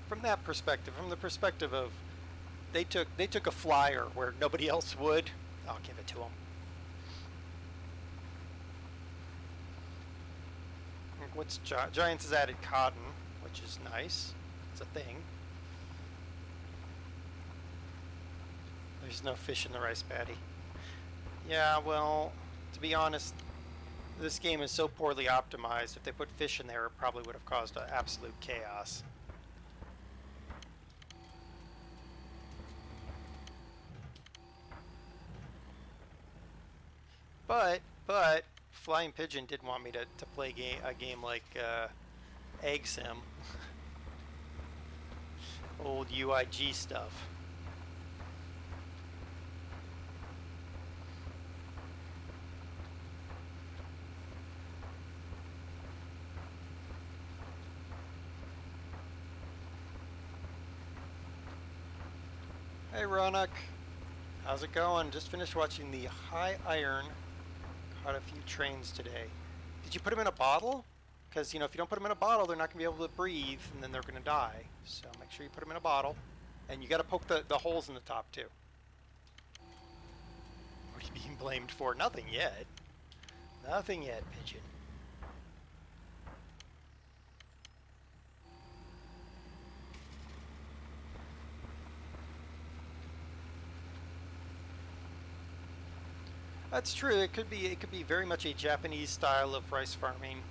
From that perspective, from the perspective of they took a flyer where nobody else would. I'll give it to them. What's Giants has added cotton, which is nice. It's a thing. There's no fish in the rice paddy. Yeah, well, to be honest, this game is so poorly optimized. If they put fish in there, it probably would have caused absolute chaos. But Flying Pigeon did want me to play a game like Egg Sim, old UIG stuff. Hey Ronak, how's it going? Just finished watching the High Iron. Caught a few trains today. Did you put them in a bottle? Because, you know, if you don't put them in a bottle, they're not going to be able to breathe, and then they're going to die. So make sure you put them in a bottle. And you got to poke the holes in the top, too. What are you being blamed for? Nothing yet. Nothing yet, Pigeon. That's true. It could be very much a Japanese style of rice farming.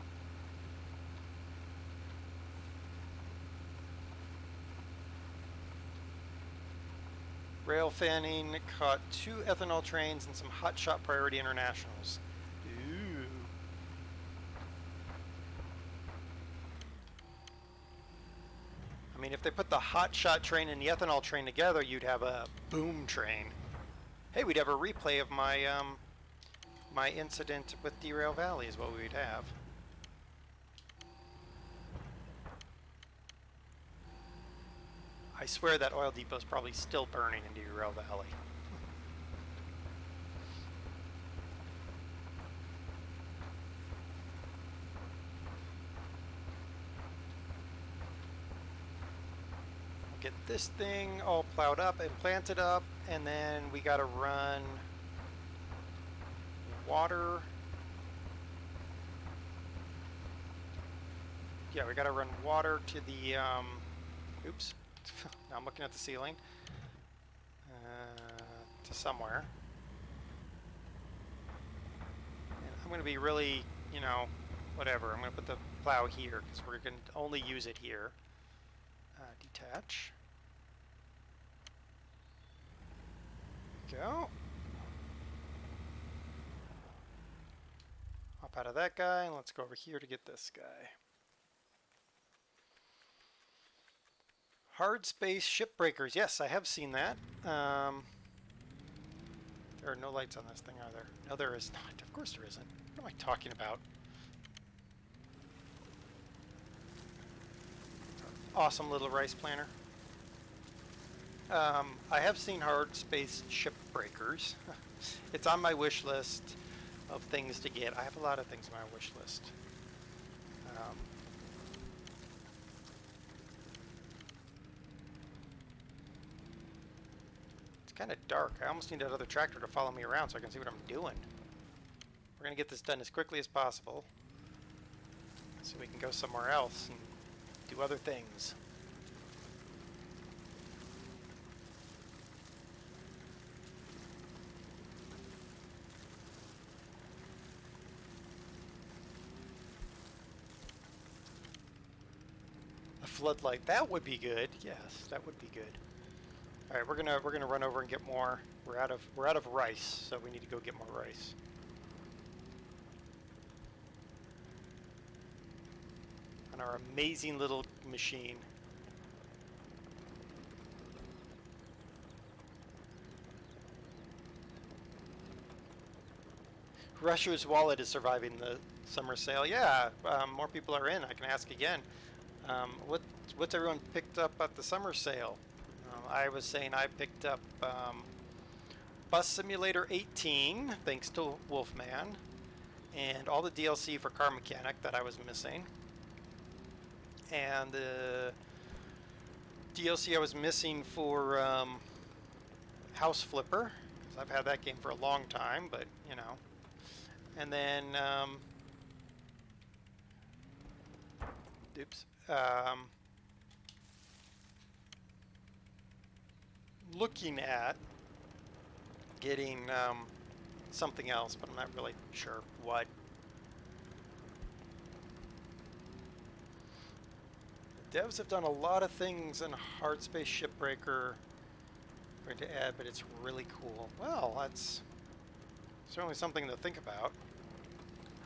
Rail fanning caught 2 ethanol trains and some hotshot priority internationals. Ooh. I mean, if they put the hotshot train and the ethanol train together, you'd have a boom train. Hey, we'd have a replay of my incident with Derail Valley is what we would have. I swear that oil depot is probably still burning in Derail Valley. Get this thing all plowed up and planted up, and then we gotta run water. Yeah, we gotta run water to the, oops, now I'm looking at the ceiling, to somewhere. And I'm gonna be really, you know, whatever, I'm gonna put the plow here, because we're gonna only use it here. Detach. Go. Hop out of that guy, and let's go over here to get this guy. Hard space shipbreakers. Yes, I have seen that. There are no lights on this thing, are there? No, there is not. Of course there isn't. What am I talking about? Awesome little rice planter. I have seen hard space shipbreakers. It's on my wish list of things to get. I have a lot of things on my wish list. It's kind of dark. I almost need that other tractor to follow me around so I can see what I'm doing. We're going to get this done as quickly as possible so we can go somewhere else and do other things. Floodlight, that would be good. Yes, that would be good. All right, we're gonna run over and get more. We're out of rice, so we need to go get more rice. on our amazing little machine. Rusher's Wallet is surviving the summer sale. Yeah, more people are in. I can ask again. What's everyone picked up at the summer sale? I was saying I picked up Bus Simulator 18, thanks to Wolfman, and all the DLC for Car Mechanic that I was missing. And the DLC I was missing for House Flipper, because I've had that game for a long time, but you know. And then, oops, looking at getting something else, but I'm not really sure what. The devs have done a lot of things in Hard Space Shipbreaker going to add, but it's really cool. Well, that's certainly something to think about.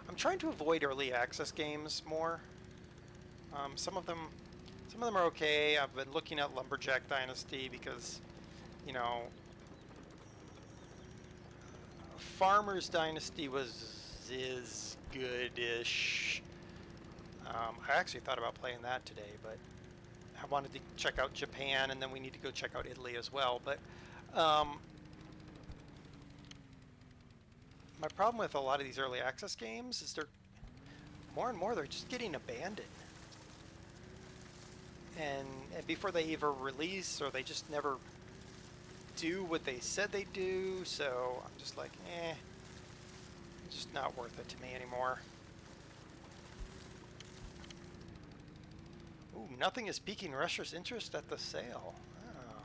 I'm trying to avoid early access games more. Some of them are okay. I've been looking at Lumberjack Dynasty because, you know, Farmer's Dynasty is good-ish. I actually thought about playing that today, but I wanted to check out Japan, and then we need to go check out Italy as well. But my problem with a lot of these early access games is they're more and more they're just getting abandoned. And before they either release, or they just never do what they said they do, so I'm just like, it's just not worth it to me anymore. Ooh, nothing is piquing Rusher's interest at the sale. Oh.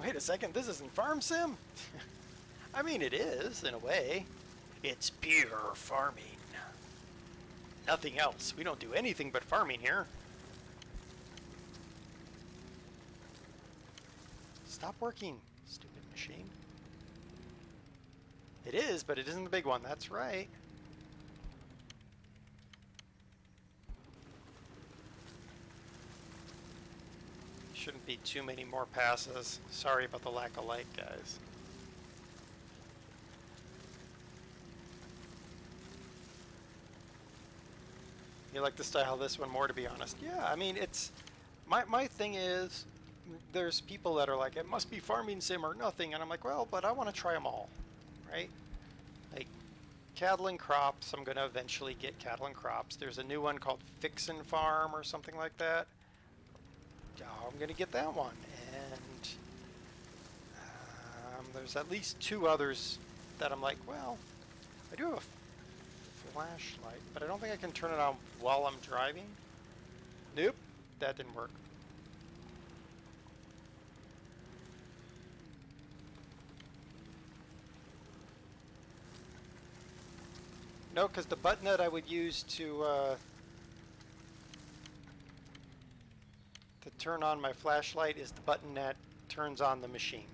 Wait a second, this isn't Farm Sim? I mean, it is, in a way. It's pure farming. Nothing else. We don't do anything but farming here. Stop working, stupid machine. It is, but it isn't the big one. That's right. Shouldn't be too many more passes. Sorry about the lack of light, guys. You like the style of this one more, to be honest. Yeah, I mean, it's... My thing is, there's people that are like, it must be farming sim or nothing, and I'm like, well, but I want to try them all, right? Like, cattle and crops, I'm going to eventually get cattle and crops. There's a new one called Fixin' Farm or something like that. Oh, I'm going to get that one. And there's at least two others that I'm like, well, I do have a flashlight, but I don't think I can turn it on while I'm driving. Nope, that didn't work. No, because the button that I would use to turn on my flashlight is the button that turns on the machine.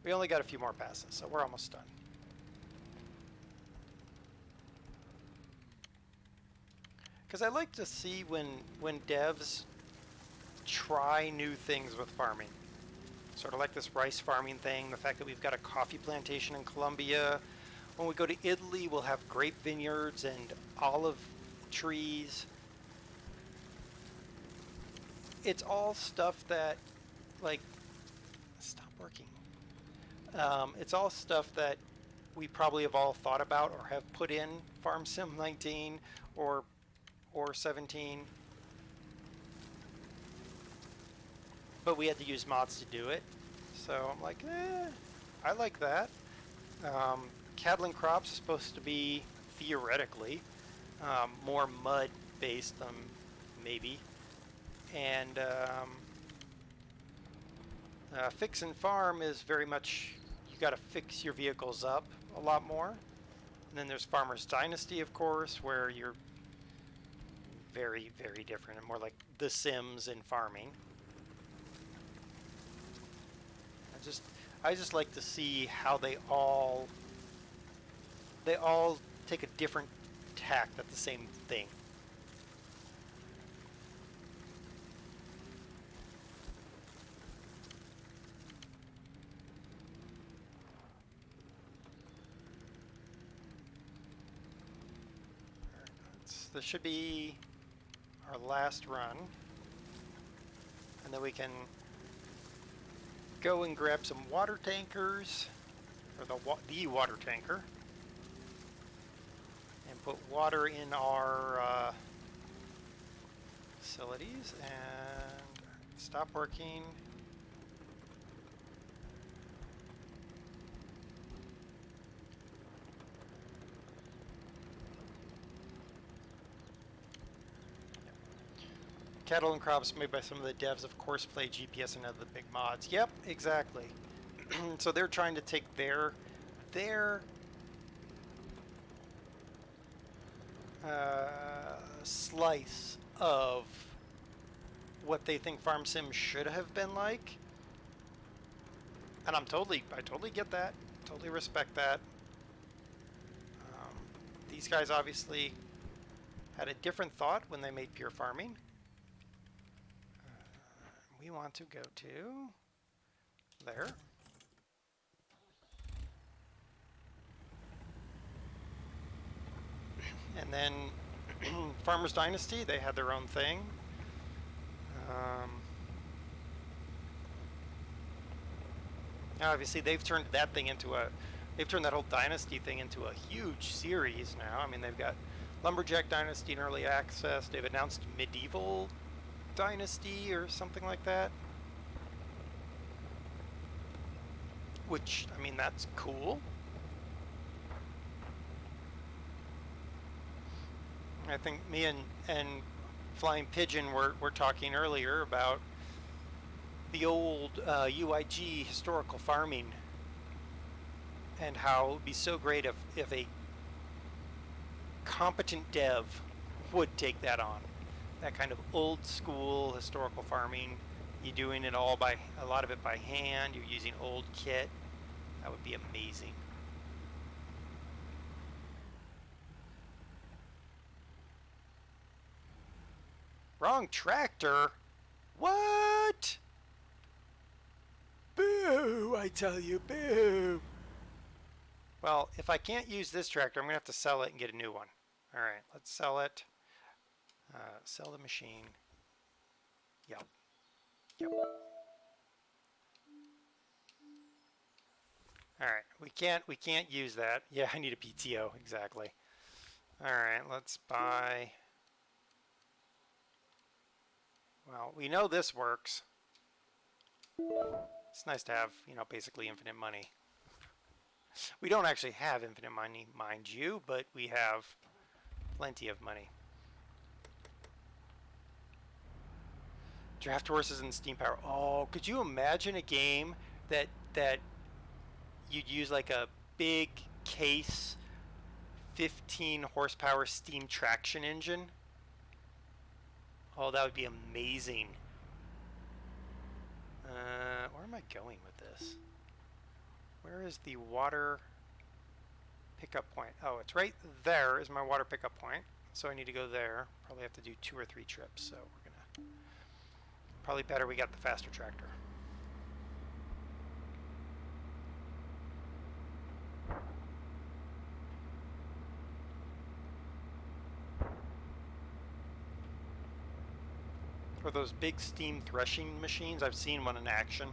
We only got a few more passes, so we're almost done. Because I like to see when devs try new things with farming. Sort of like this rice farming thing, the fact that we've got a coffee plantation in Colombia. When we go to Italy, we'll have grape vineyards and olive trees. It's all stuff that, like, stop working. It's all stuff that we probably have all thought about or have put in Farm Sim 19 or 17. But we had to use mods to do it. So I'm like, I like that. Cattle and crops is supposed to be, theoretically, more mud-based, maybe. And Fix and Farm is very much, you got to fix your vehicles up a lot more. And then there's Farmer's Dynasty, of course, where you're very, very different and more like The Sims in farming. I just like to see how they all take a different tact at the same thing. This should be our last run, and then we can go and grab some water tankers, or the water tanker, and put water in our facilities, and stop working. Cattle and crops made by some of the devs, of course, play GPS and other big mods. Yep, exactly. So they're trying to take their slice of what they think Farm Sim should have been like, and I totally get that, totally respect that. These guys obviously had a different thought when they made pure farming. We want to go to there. And then Farmers Dynasty, they had their own thing. Obviously, they've turned that whole Dynasty thing into a huge series now. I mean, they've got Lumberjack Dynasty in early access. They've announced Medieval Dynasty or something like that. Which, I mean, that's cool. I think me and Flying Pigeon were talking earlier about the old UIG historical farming and how it would be so great if a competent dev would take that on. That kind of old school historical farming. You're doing it all a lot of it by hand. You're using old kit. That would be amazing. Wrong tractor? What? Boo, I tell you, boo. Well, if I can't use this tractor, I'm going to have to sell it and get a new one. All right, let's sell it. Sell the machine. Yep. Yep. All right, we can't use that. Yeah, I need a PTO, exactly. All right, let's buy. Well, we know this works. It's nice to have, basically infinite money. We don't actually have infinite money, mind you, but we have plenty of money. Draft horses and steam power. Oh, could you imagine a game that you'd use like a big case 15 horsepower steam traction engine? Oh, that would be amazing. Where am I going with this? Where is the water pickup point? Oh, it's right there is my water pickup point. So I need to go there. Probably have to do 2 or 3 trips. So we're gonna probably better we got the faster tractor. Or those big steam threshing machines. I've seen one in action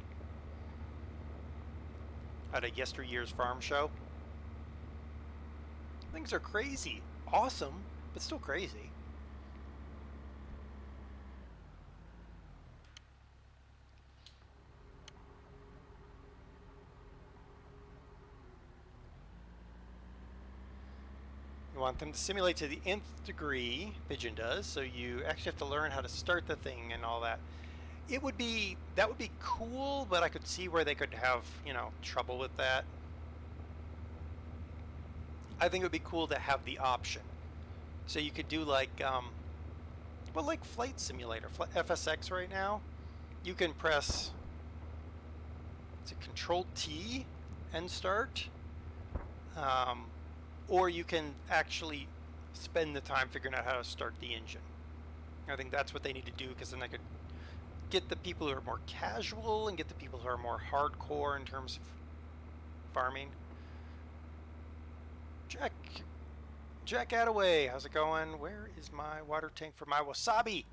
at a yesteryear's farm show. Things are crazy. Awesome, but still crazy. You want them to simulate to the nth degree, Pigeon does, so you actually have to learn how to start the thing and all that. That would be cool, but I could see where they could have, trouble with that. I think it would be cool to have the option. So you could do like, like Flight Simulator, FSX right now. You can press Is it Control T and start? Or you can actually spend the time figuring out how to start the engine. I think that's what they need to do, because then they could get the people who are more casual and get the people who are more hardcore in terms of farming. Jack Attaway, how's it going? Where is my water tank for my wasabi?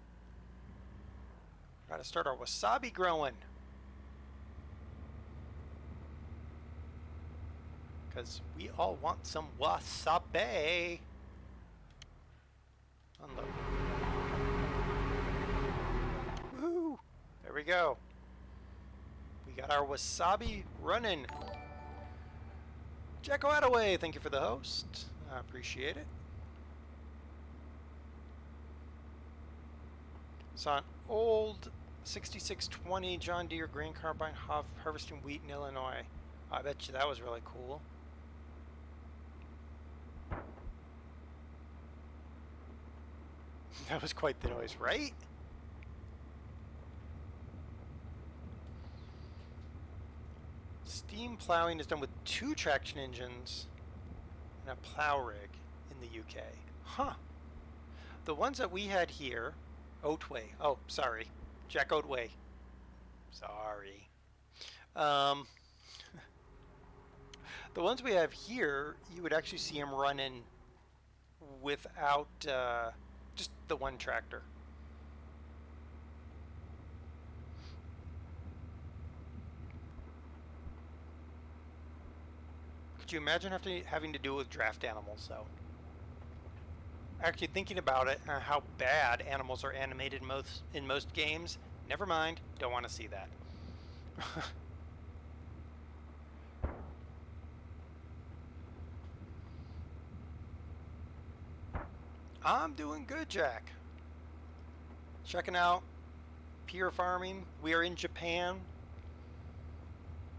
Gotta start our wasabi growing. Because we all want some wasabi. Unload. Woohoo! There we go. We got our wasabi running. Jacko Attaway, thank you for the host. I appreciate it. It's an old 6620 John Deere grain combine harvesting wheat in Illinois. I bet you that was really cool. That was quite the noise, right? Steam plowing is done with 2 traction engines and a plow rig in the UK. Huh. The ones that we had here, Oatway. Oh, sorry. Jack Oatway. Sorry. The ones we have here, you would actually see them running without just the one tractor. Could you imagine having to do with draft animals, though? Actually, thinking about it, how bad animals are animated in most games, never mind, don't want to see that. I'm doing good, Jack. Checking out peer farming. We are in Japan.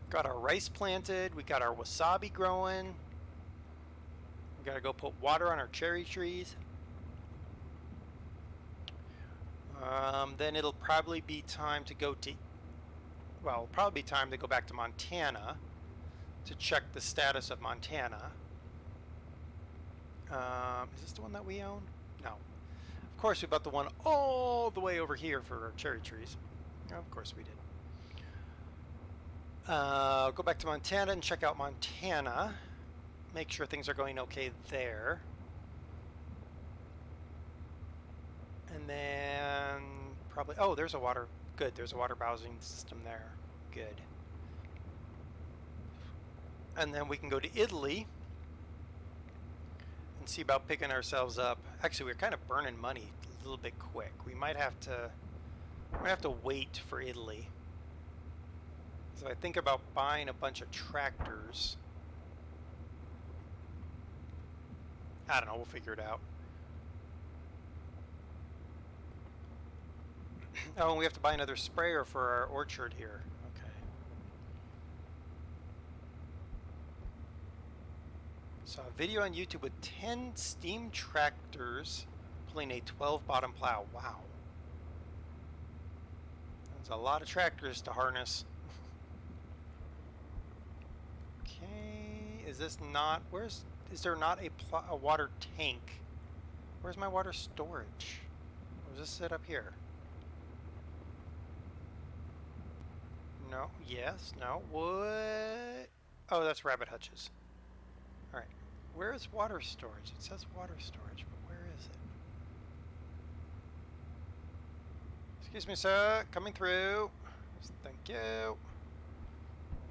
Got our rice planted. We got our wasabi growing. We gotta go put water on our cherry trees. Then it'll probably be time to go to, well, probably be time to go back to Montana to check the status of Montana. Is this the one that we own? No. Of course, we bought the one all the way over here for our cherry trees. Of course we did. Go back to Montana and check out Montana. Make sure things are going okay there. And then probably, oh, there's a water, good, there's a water bowsing system there. Good. And then we can go to Italy and see about picking ourselves up. Actually, we're kind of burning money a little bit quick. We might have to wait for Italy. So I think about buying a bunch of tractors. I don't know, we'll figure it out. Oh, and we have to buy another sprayer for our orchard here. Okay. Saw a video on YouTube with 10 steam tractors pulling a 12 bottom plow. Wow. That's a lot of tractors to harness. Okay, is this not, is there not a water tank? Where's my water storage? Or is this set up here? No, yes, no, what? Oh, that's rabbit hutches. Alright, where is water storage? It says water storage, but where is it? Excuse me, sir, coming through. Thank you.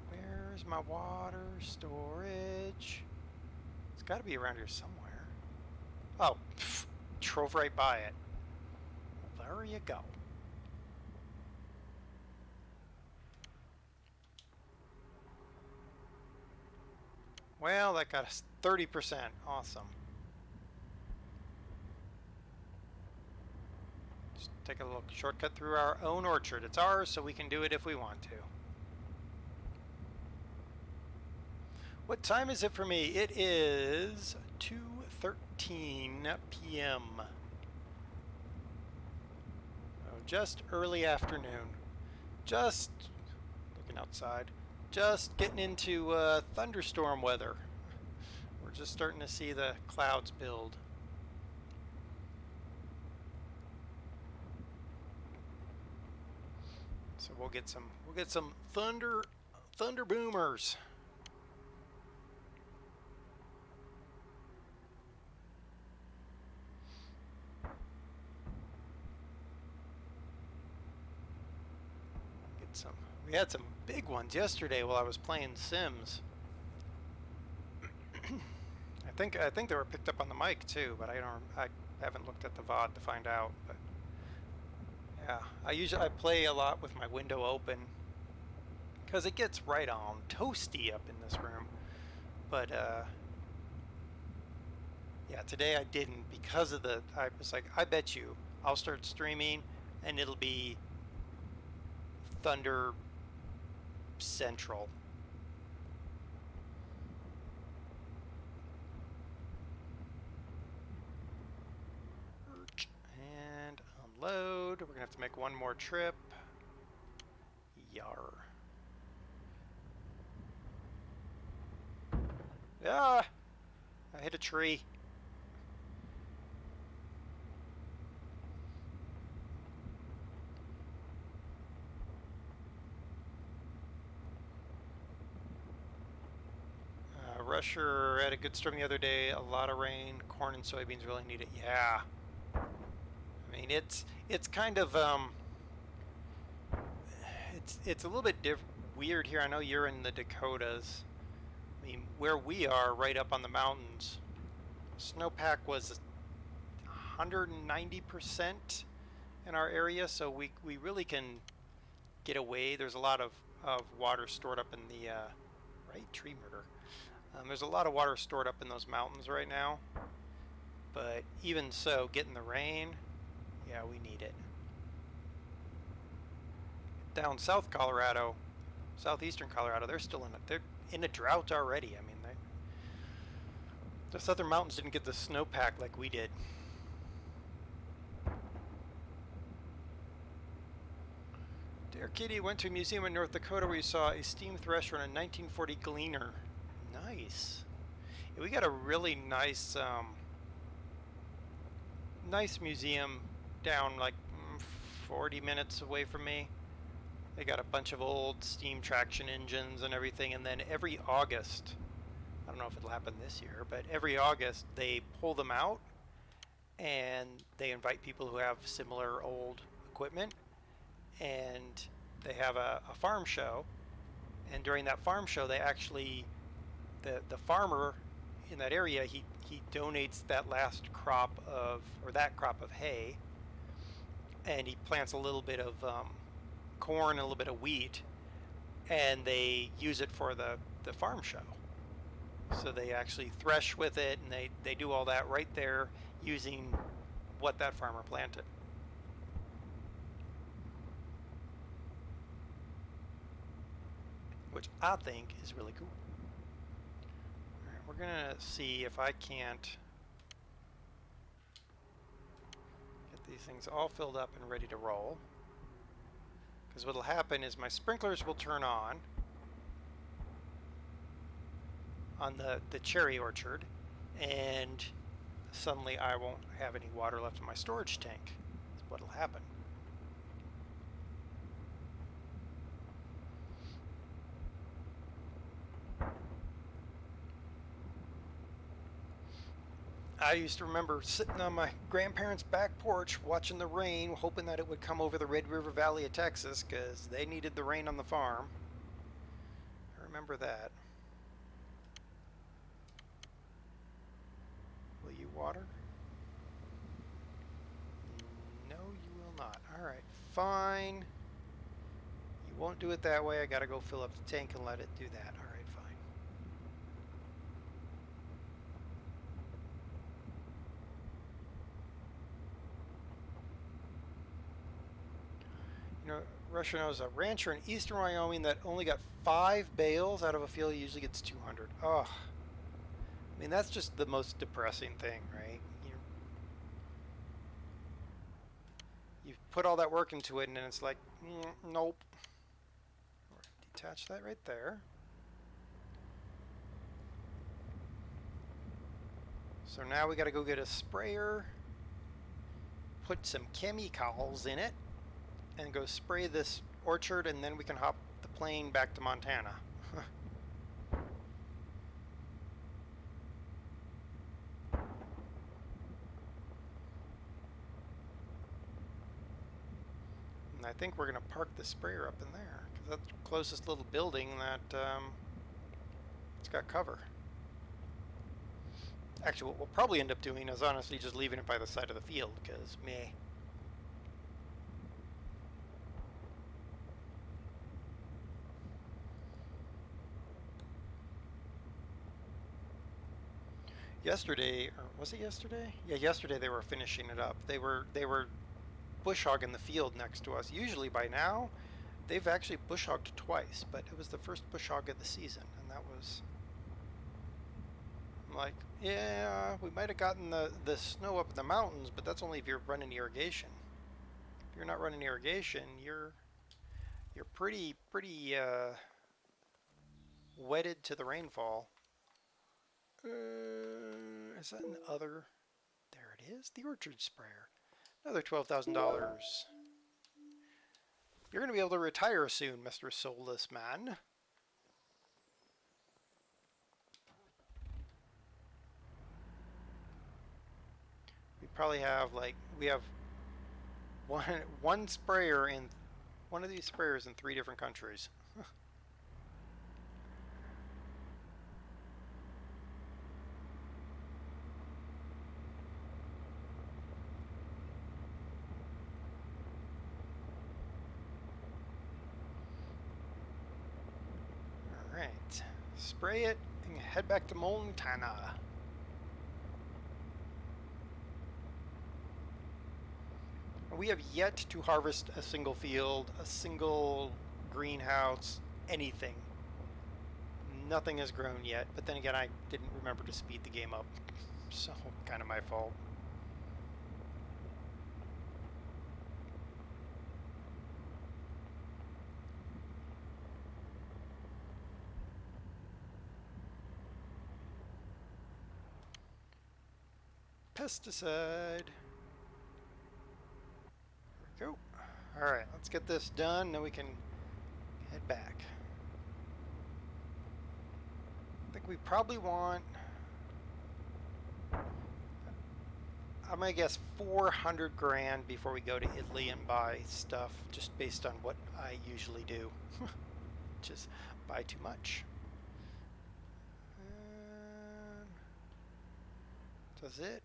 Where's my water storage? It's got to be around here somewhere. Oh, pff, drove right by it. Well, there you go. Well, that got us 30%. Awesome. Just take a little shortcut through our own orchard. It's ours, so we can do it if we want to. What time is it for me? It is 2:13 p.m. Oh, just early afternoon. Just looking outside. just getting into thunderstorm weather. We're just starting to see the clouds build. So we'll get some thunder boomers. We had some big ones yesterday while I was playing Sims. I think they were picked up on the mic too, but I haven't looked at the VOD to find out. But yeah, I play a lot with my window open because it gets right on toasty up in this room. But yeah, today I didn't because of I was like, I bet you I'll start streaming and it'll be Thunder Central. And unload. We're gonna have to make one more trip. Yar. Ah! I hit a tree. Rusher had a good storm the other day. A lot of rain. Corn and soybeans really need it. Yeah. I mean, it's kind of it's a little bit weird here. I know you're in the Dakotas. I mean, where we are, right up on the mountains, snowpack was 190% in our area, so we really can get away. There's a lot of water stored up in the right tree murder. There's a lot of water stored up in those mountains right now, but even so, getting the rain, yeah, we need it. Down South Colorado, southeastern Colorado, they're still they're in a drought already. I mean, the southern mountains didn't get the snowpack like we did. Dear Kitty went to a museum in North Dakota where you saw a steam thresher and a 1940 Gleaner. Nice. Yeah, we got a really nice nice museum down like 40 minutes away from me. They got a bunch of old steam traction engines and everything, and then every August, I don't know if it'll happen this year, but every August they pull them out and they invite people who have similar old equipment, and they have a farm show, and during that farm show they actually the farmer in that area, he donates that last crop of, or that crop of hay, and he plants a little bit of corn and a little bit of wheat, and they use it for the farm show. So they actually thresh with it, and they do all that right there using what that farmer planted. Which I think is really cool. Alright, we're gonna see if I can't get these things all filled up and ready to roll. Because what'll happen is my sprinklers will turn on the cherry orchard, and suddenly I won't have any water left in my storage tank. That's what'll happen. I used to remember sitting on my grandparents' back porch watching the rain, hoping that it would come over the Red River Valley of Texas because they needed the rain on the farm. I remember that. Will you water? No, you will not. Alright, fine. You won't do it that way. I gotta go fill up the tank and let it do that. Alright, fine. You know, Russia knows a rancher in eastern Wyoming that only got 5 bales out of a field. He usually gets 200. Ugh. I mean, that's just the most depressing thing, right? You put all that work into it, and then it's like, nope. attach that right there. So now we got to go get a sprayer, put some chemicals in it, and go spray this orchard, and then we can hop the plane back to Montana. And I think we're going to park the sprayer up in there, because that's the closest little building that it's got cover. Actually, what we'll probably end up doing is honestly just leaving it by the side of the field, because meh. Yesterday, or was it yesterday? Yeah, yesterday they were finishing it up. They were bush hogging the field next to us. Usually by now, they've actually bush hogged twice, but it was the first bush hog of the season, and that was, I'm like, yeah, we might have gotten the snow up in the mountains, but that's only if you're running irrigation. If you're not running irrigation, you're pretty wedded to the rainfall. Is that an other? There it is, the orchard sprayer. Another $12,000. You're going to be able to retire soon, Mr. Soulless Man. We probably have we have one sprayer in one of these sprayers in 3 different countries. Alright, spray it and head back to Montana. We have yet to harvest a single field, a single greenhouse, anything. Nothing has grown yet, but then again I didn't remember to speed the game up, so kind of my fault. Pesticide. There we go. Alright, let's get this done, then we can head back. I think we probably want, I'm gonna guess 400 grand before we go to Italy and buy stuff, just based on what I usually do. Just buy too much. Does it?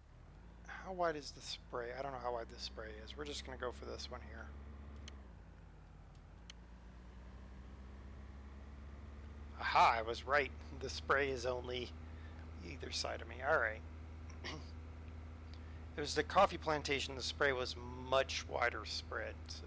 How wide is the spray? I don't know how wide this spray is. We're just gonna go for this one here. Aha, I was right. The spray is only either side of me. Alright. It was the coffee plantation, the spray was much wider spread, so.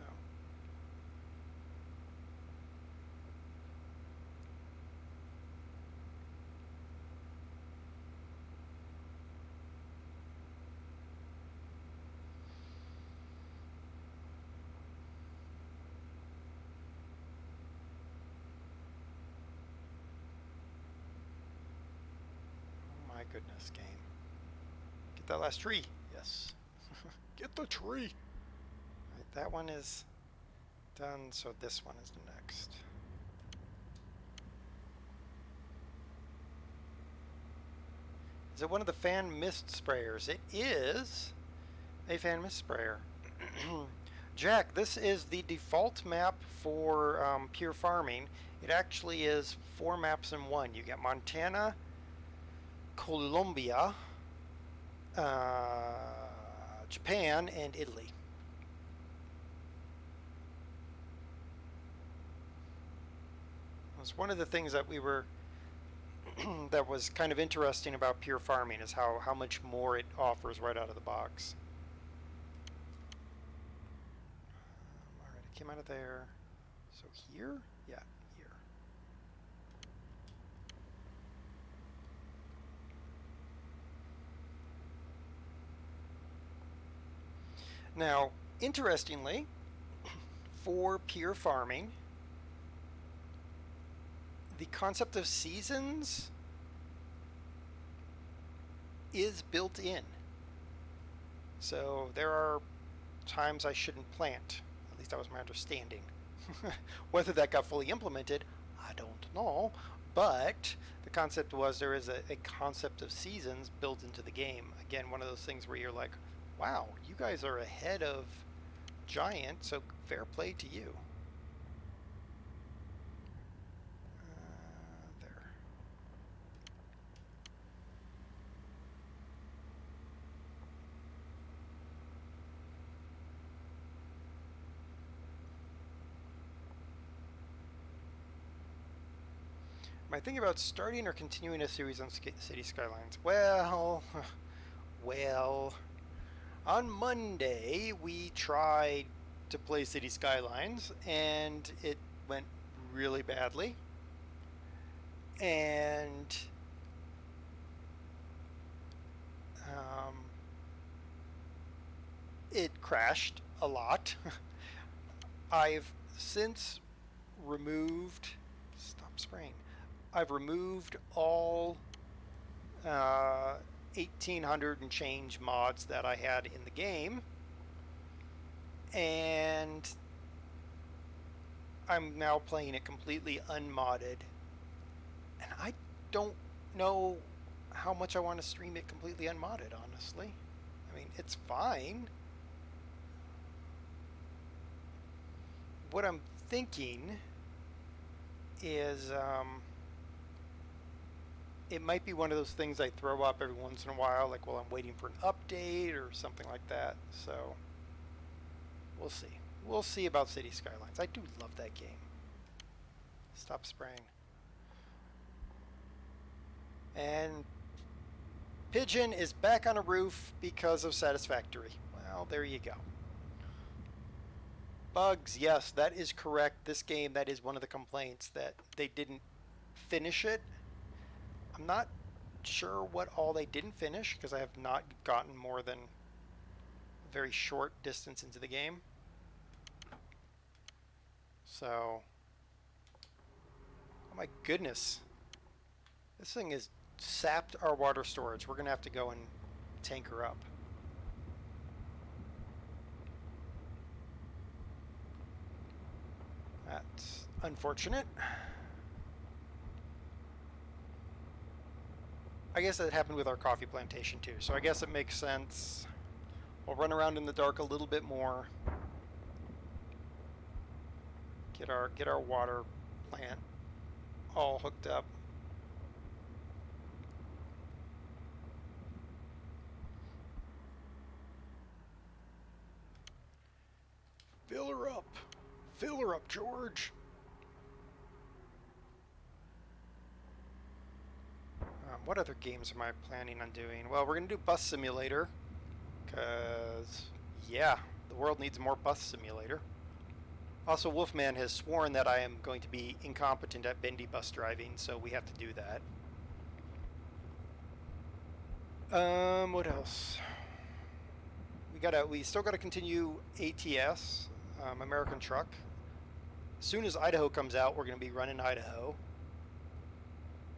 Oh my goodness, game. Get that last tree. Yes. Get the tree. Right, that one is done, so this one is the next. Is it one of the fan mist sprayers? It is a fan mist sprayer. Jack, this is the default map for pure farming. It actually is 4 maps in one. You get Montana, Colombia, Japan, and Italy. It's one of the things that we were that was kind of interesting about pure farming is how much more it offers right out of the box. Alright, it came out of there. So here? Yeah, here. Now, interestingly, for pure farming, the concept of seasons is built in. So there are times I shouldn't plant. At least that was my understanding. Whether that got fully implemented, I don't know. But the concept was there is a concept of seasons built into the game. Again, one of those things where you're like, wow, you guys are ahead of Giant, so fair play to you. There. Am I thinking about starting or continuing a series on City Skylines? Well, well, on Monday we tried to play City Skylines and it went really badly. And it crashed a lot. I've since removed. Stop spraying. I've removed all 1,800 and change mods that I had in the game, and I'm now playing it completely unmodded. And I don't know how much I want to stream it completely unmodded, honestly. I mean, it's fine. What I'm thinking is it might be one of those things I throw up every once in a while, like while I'm waiting for an update or something like that. So we'll see. We'll see about City Skylines. I do love that game. Stop spraying. And Pigeon is back on a roof because of Satisfactory. Well, there you go. Bugs, yes, that is correct. This game, that is one of the complaints, that they didn't finish it. I'm not sure what all they didn't finish because I have not gotten more than a very short distance into the game. So, oh my goodness. This thing has sapped our water storage. We're going to have to go and tanker up. That's unfortunate. I guess that happened with our coffee plantation too, so I guess it makes sense. We'll run around in the dark a little bit more. Get our water plant all hooked up. Fill her up. Fill her up, George. What other games am I planning on doing? Well, we're going to do Bus Simulator. Because, yeah, the world needs more Bus Simulator. Also, Wolfman has sworn that I am going to be incompetent at bendy bus driving, so we have to do that. What else? We still gotta continue ATS, American Truck. As soon as Idaho comes out, we're gonna be running Idaho.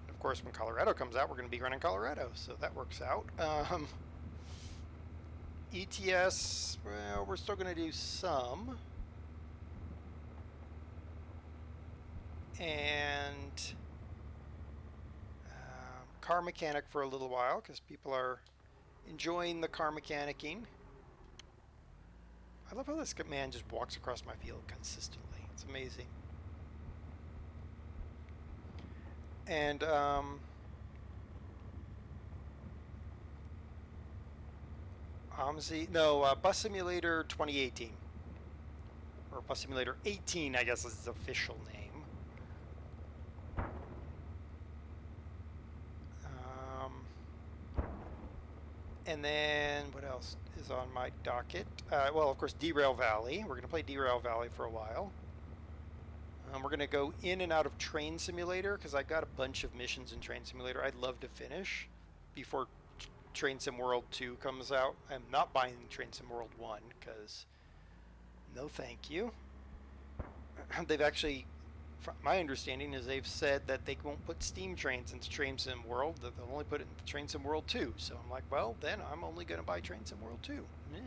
Of course, when Colorado comes out, we're gonna be running Colorado, so that works out. ETS, well, we're still gonna do some. And car mechanic for a little while because people are enjoying the car mechanicking. I love how this man just walks across my field consistently. It's amazing. And Bus Simulator 2018. Or Bus Simulator 18, I guess is its official name. And then what else is on my docket? Well, of course, Derail Valley. We're going to play Derail Valley for a while. We're going to go in and out of Train Simulator because I got a bunch of missions in Train Simulator I'd love to finish before Train Sim World 2 comes out. I'm not buying Train Sim World 1 because no thank you. They've actually My understanding is they've said that they won't put steam trains into Train Sim World, that they'll only put it into Train Sim World 2. So I'm like, well, then I'm only going to buy Train Sim World 2. Meh.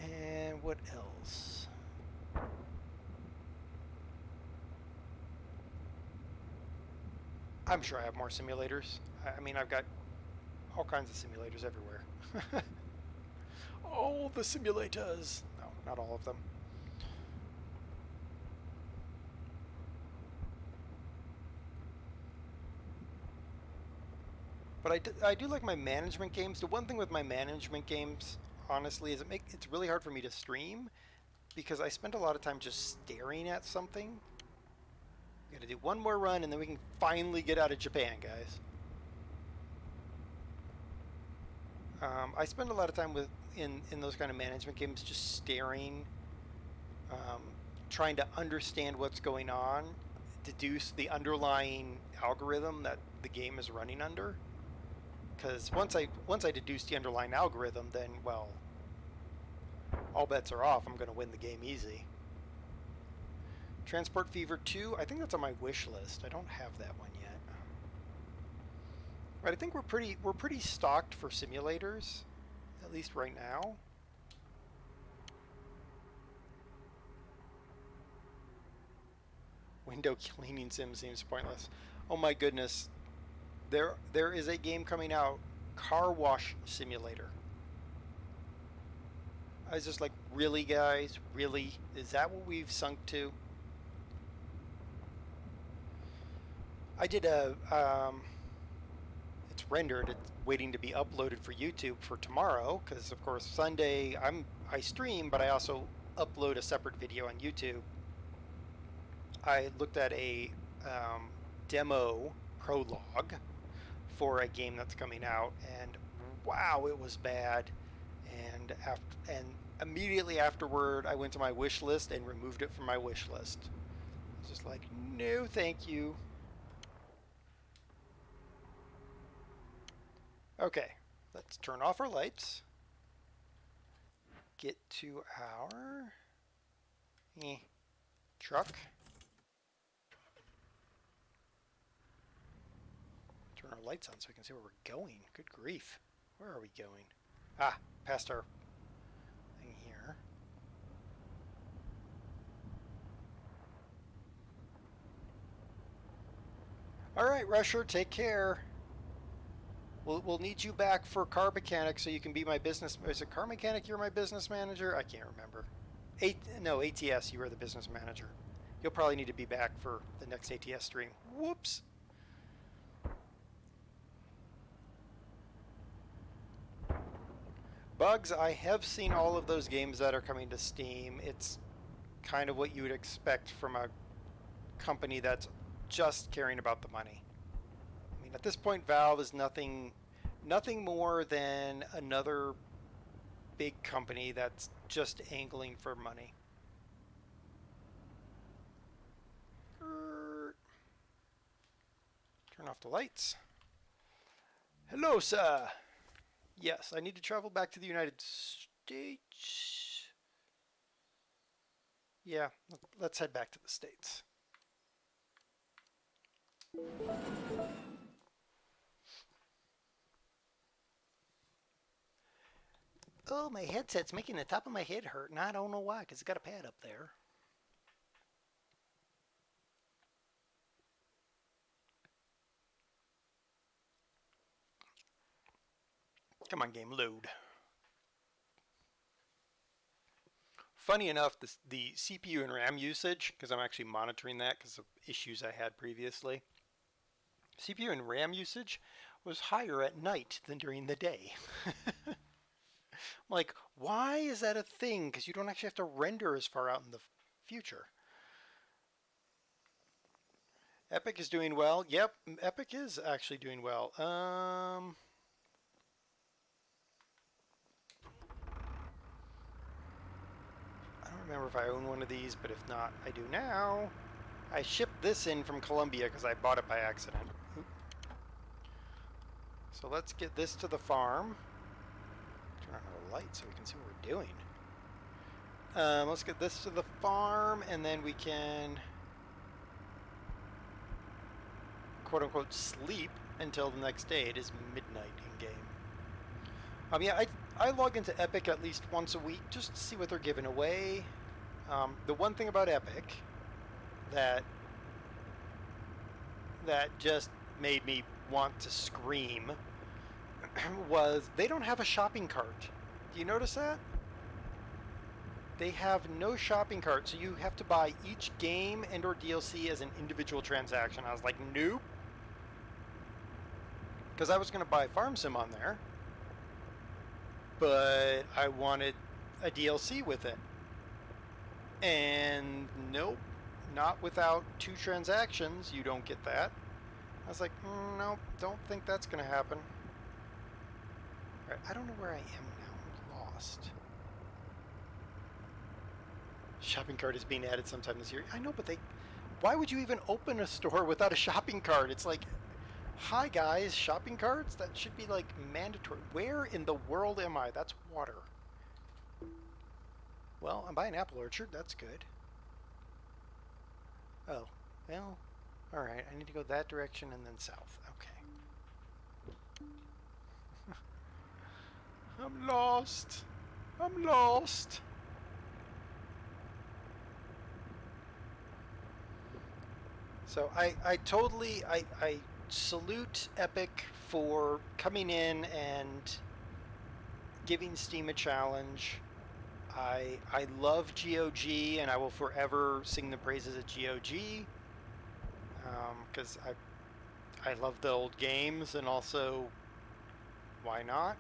And what else? I'm sure I have more simulators. I mean, I've got all kinds of simulators everywhere. All the simulators. No, not all of them. But I do like my management games. The one thing with my management games, honestly, is it's really hard for me to stream because I spend a lot of time just staring at something. We gotta do one more run and then we can finally get out of Japan, guys. I spend a lot of time in those kind of management games just staring, um, trying to understand what's going on, deduce the underlying algorithm that the game is running under. Because once I deduce the underlying algorithm, then well, all bets are off. I'm going to win the game easy. Transport Fever 2, I think that's on my wish list. I don't have that one yet. Right, I think we're pretty stocked for simulators, at least right now. Window cleaning sim seems pointless. Oh my goodness. There is a game coming out, Car Wash Simulator. I was just like, really, guys? Really? Is that what we've sunk to? I did it's rendered. It's waiting to be uploaded for YouTube for tomorrow, because of course Sunday I stream, but I also upload a separate video on YouTube. I looked at a demo prologue for a game that's coming out, and wow, it was bad. And immediately afterward, I went to my wish list and removed it from my wish list. It's just like, no, thank you. Okay, let's turn off our lights. Get to our truck. Turn our lights on so we can see where we're going. Good grief. Where are we going? Ah, past our thing here. All right, Rusher, take care. We'll need you back for car mechanic so you can be my business. Is it car mechanic? You're my business manager. I can't remember. No, ATS. You are the business manager. You'll probably need to be back for the next ATS stream. Whoops. Bugs. I have seen all of those games that are coming to Steam. It's kind of what you would expect from a company that's just caring about the money. I mean, at this point, Valve is nothing more than another big company that's just angling for money. Turn off the lights. Hello, sir. Yes, I need to travel back to the United States. Yeah, let's head back to the States. Oh, my headset's making the top of my head hurt, and I don't know why, because it's got a pad up there. Come on, game, load. Funny enough, the CPU and RAM usage, because I'm actually monitoring that because of issues I had previously, CPU and RAM usage was higher at night than during the day. I'm like, why is that a thing? Because you don't actually have to render as far out in the future. Epic is doing well. Yep, Epic is actually doing well. I don't remember if I own one of these, but if not, I do now. I shipped this in from Colombia because I bought it by accident. Oop. So let's get this to the farm. Turn on our lights so we can see what we're doing. Let's get this to the farm, and then we can quote-unquote sleep until the next day. It is midnight in-game. Yeah, I log into Epic at least once a week just to see what they're giving away. The one thing about Epic that just made me want to scream was they don't have a shopping cart. Do you notice that? They have no shopping cart, so you have to buy each game and or DLC as an individual transaction. I was like, nope. Because I was going to buy Farm Sim on there, but I wanted a DLC with it. And nope, not without 2 transactions, you don't get that. I was like, nope, don't think that's going to happen. Alright, I don't know where I am now. I'm lost. Shopping cart is being added sometime this year. I know, but why would you even open a store without a shopping cart? It's like, hi guys, shopping carts? That should be like mandatory. Where in the world am I? That's water. Well, I'm by an apple orchard. That's good. Oh, well, alright. I need to go that direction and then south. Okay. I'm lost. I'm lost. So I totally I salute Epic for coming in and giving Steam a challenge. I love GOG, and I will forever sing the praises of GOG because I love the old games, and also why not?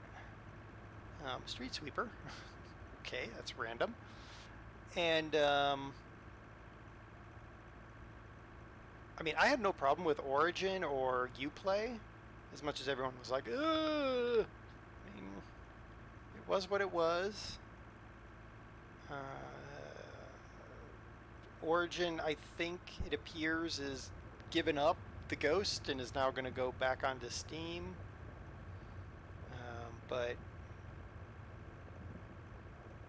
Street Sweeper. Okay, that's random. And I mean, I had no problem with Origin or Uplay, as much as everyone was like, ugh. I mean, it was what it was. Origin, I think it appears, is given up the Ghost and is now going to go back onto Steam. But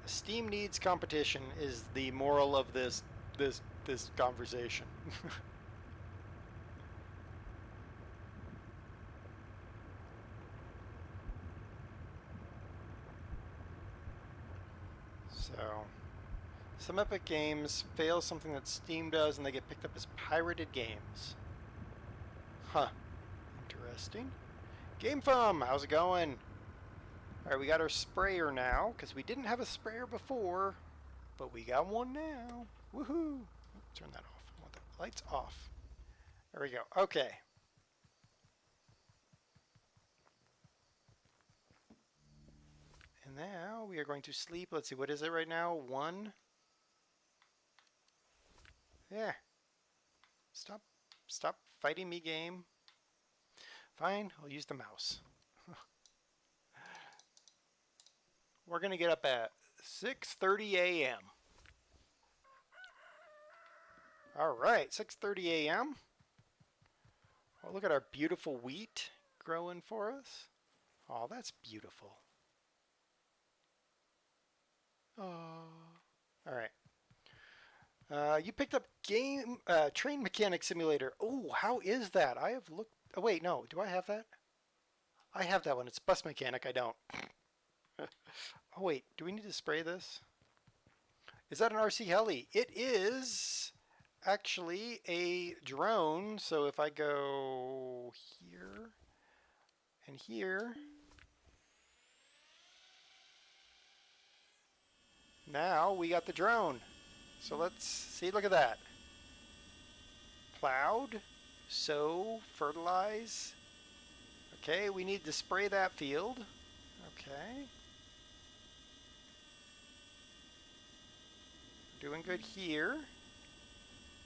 Steam needs competition is the moral of this conversation. So, some Epic games fail something that Steam does and they get picked up as pirated games. Huh. Interesting. Game Fum, how's it going? Alright, we got our sprayer now, because we didn't have a sprayer before, but we got one now. Woohoo! Turn that off. I want the lights off. There we go. Okay. And now we are going to sleep. Let's see, what is it right now? 1. Yeah. Stop fighting me, game. Fine, I'll use the mouse. We're going to get up at 6:30 a.m. All right, 6:30 a.m. Oh, look at our beautiful wheat growing for us. Oh, that's beautiful. Oh. All right. You picked up Train Mechanic Simulator. Oh, how is that? I have looked. Oh, wait, no. Do I have that? I have that one. It's Bus Mechanic. I don't. Oh, wait. Do we need to spray this? Is that an RC heli? It is actually a drone. So if I go here and here, now we got the drone. So let's see, look at that. Plowed, sow, fertilize. Okay, we need to spray that field. Okay. Doing good here.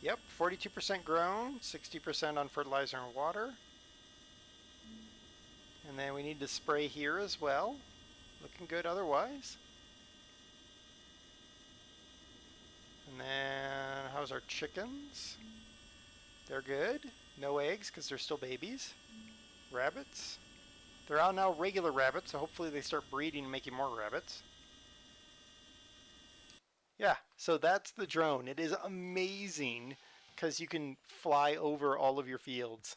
Yep, 42% grown, 60% on fertilizer and water. And then we need to spray here as well. Looking good otherwise. And then how's our chickens? They're good. No eggs because they're still babies. Rabbits. They're out now regular rabbits, so hopefully they start breeding and making more rabbits. Yeah, so that's the drone. It is amazing because you can fly over all of your fields.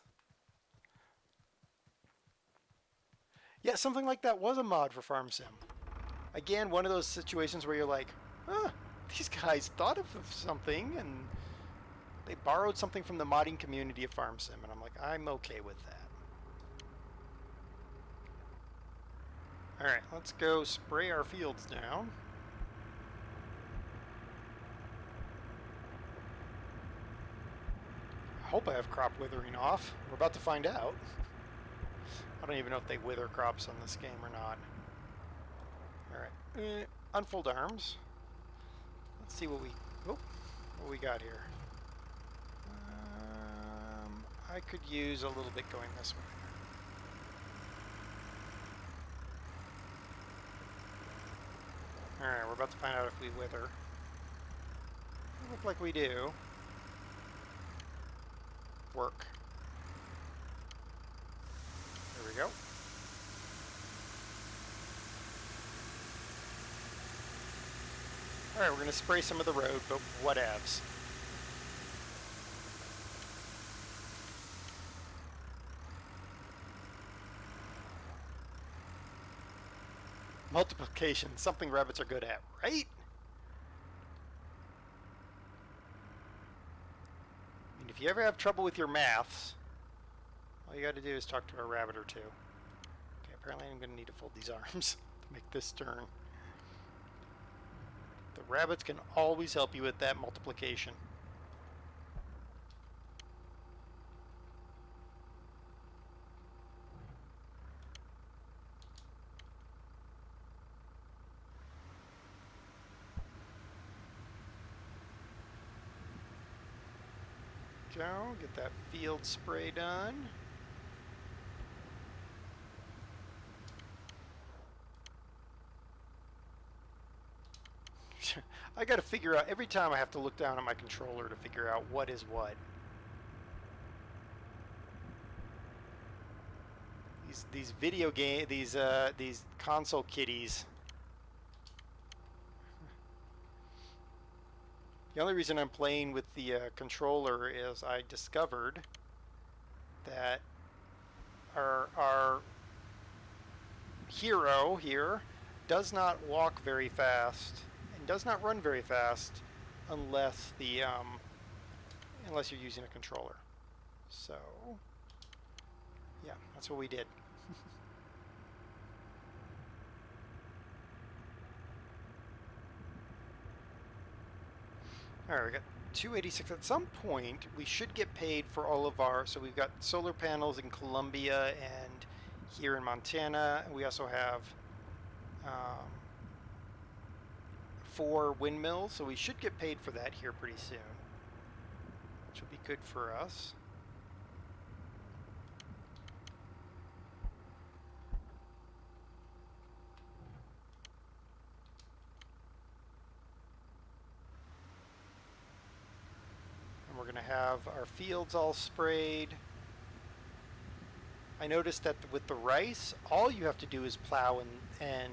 Yeah, something like that was a mod for Farm Sim. Again, one of those situations where you're like, huh, these guys thought of something and they borrowed something from the modding community of Farm Sim, and I'm like, I'm okay with that. Alright, let's go spray our fields down. I hope I have crop withering off. We're about to find out. I don't even know if they wither crops on this game or not. Alright, unfold arms. Let's see what we got here. I could use a little bit going this way. Alright, we're about to find out if we wither. It look like we do. Work. There we go. Alright, we're going to spray some of the road, but whatevs. Multiplication, something rabbits are good at, right? I mean, if you ever have trouble with your maths, all you got to do is talk to a rabbit or two. Okay, apparently I'm going to need to fold these arms to make this turn. The rabbits can always help you with that multiplication. Go, get that field spray done. I got to figure out, every time I have to look down at my controller to figure out what is what. These video game, these console kiddies. The only reason I'm playing with the controller is I discovered that our hero here does not walk very fast and does not run very fast unless the unless you're using a controller. So yeah, that's what we did. Alright, we got 286. At some point, we should get paid for all of our... So we've got solar panels in Colombia and here in Montana. And we also have 4 windmills. So we should get paid for that here pretty soon, which will be good for us. We're going to have our fields all sprayed. I noticed that with the rice, all you have to do is plow and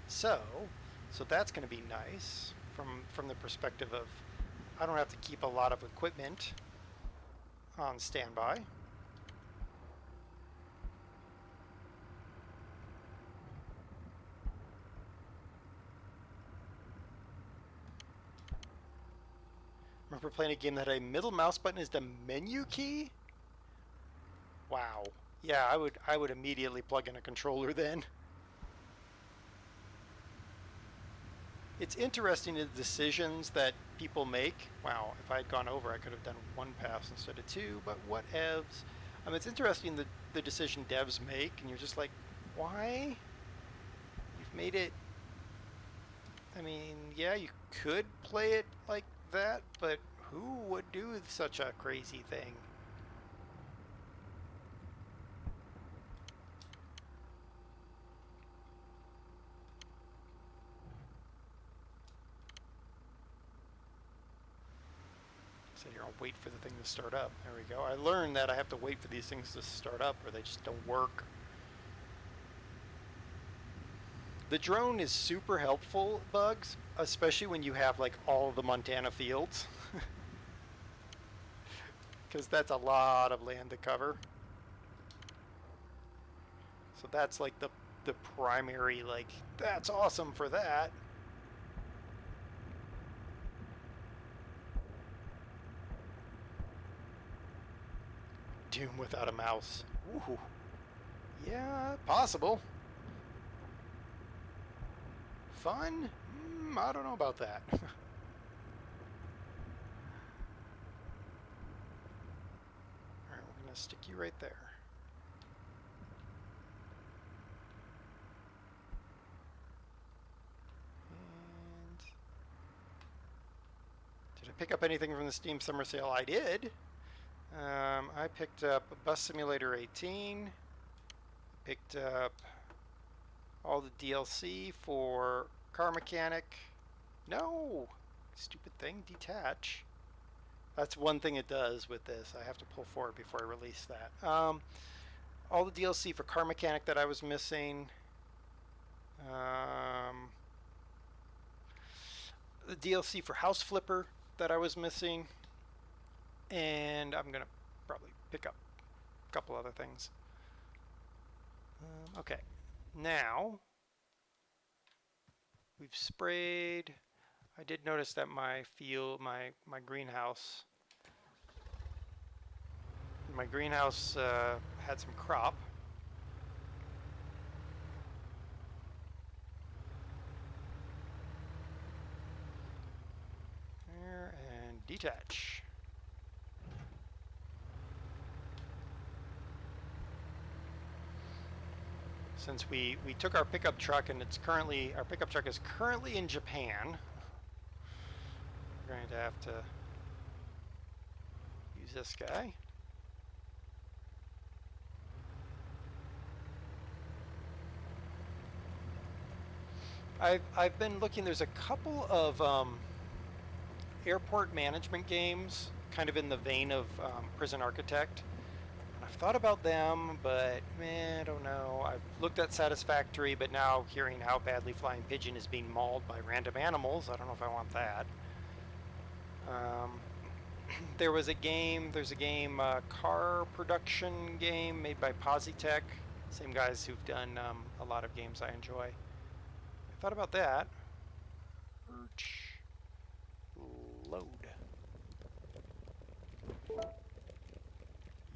sow. So that's going to be nice from the perspective of I don't have to keep a lot of equipment on standby. Remember playing a game that a middle mouse button is the menu key? Wow. Yeah, I would immediately plug in a controller then. It's interesting the decisions that people make. Wow, if I had gone over, I could have done 1 pass instead of 2, but whatevs. I mean, it's interesting the decision devs make, and you're just like, why? You've made it... I mean, yeah, you could play it like that, but who would do such a crazy thing? So here, I'll wait for the thing to start up. There we go. I learned that I have to wait for these things to start up or they just don't work. The drone is super helpful, Bugs, especially when you have like all the Montana fields, because that's a lot of land to cover. So that's like the primary, like, that's awesome for that. Doom without a mouse. Ooh. Yeah, possible. Fun? I don't know about that. Alright, we're going to stick you right there. And did I pick up anything from the Steam Summer Sale? I did. I picked up Bus Simulator 18. Picked up all the DLC for Car Mechanic. No! Stupid thing, detach. That's one thing it does with this. I have to pull forward before I release that. All the DLC for Car Mechanic that I was missing. The DLC for House Flipper that I was missing. And I'm going to probably pick up a couple other things. Okay, now we've sprayed. I did notice that my greenhouse had some crop. There, and detach. Since we took our pickup truck and our pickup truck is currently in Japan, we're going to have to use this guy. I've been looking. There's a couple of airport management games, kind of in the vein of Prison Architect. I've thought about them, but I don't know. I've looked at Satisfactory, but now hearing how badly Flying Pigeon is being mauled by random animals, I don't know if I want that. There's a game, car production game made by Positech, same guys who've done a lot of games I enjoy. I thought about that. Load.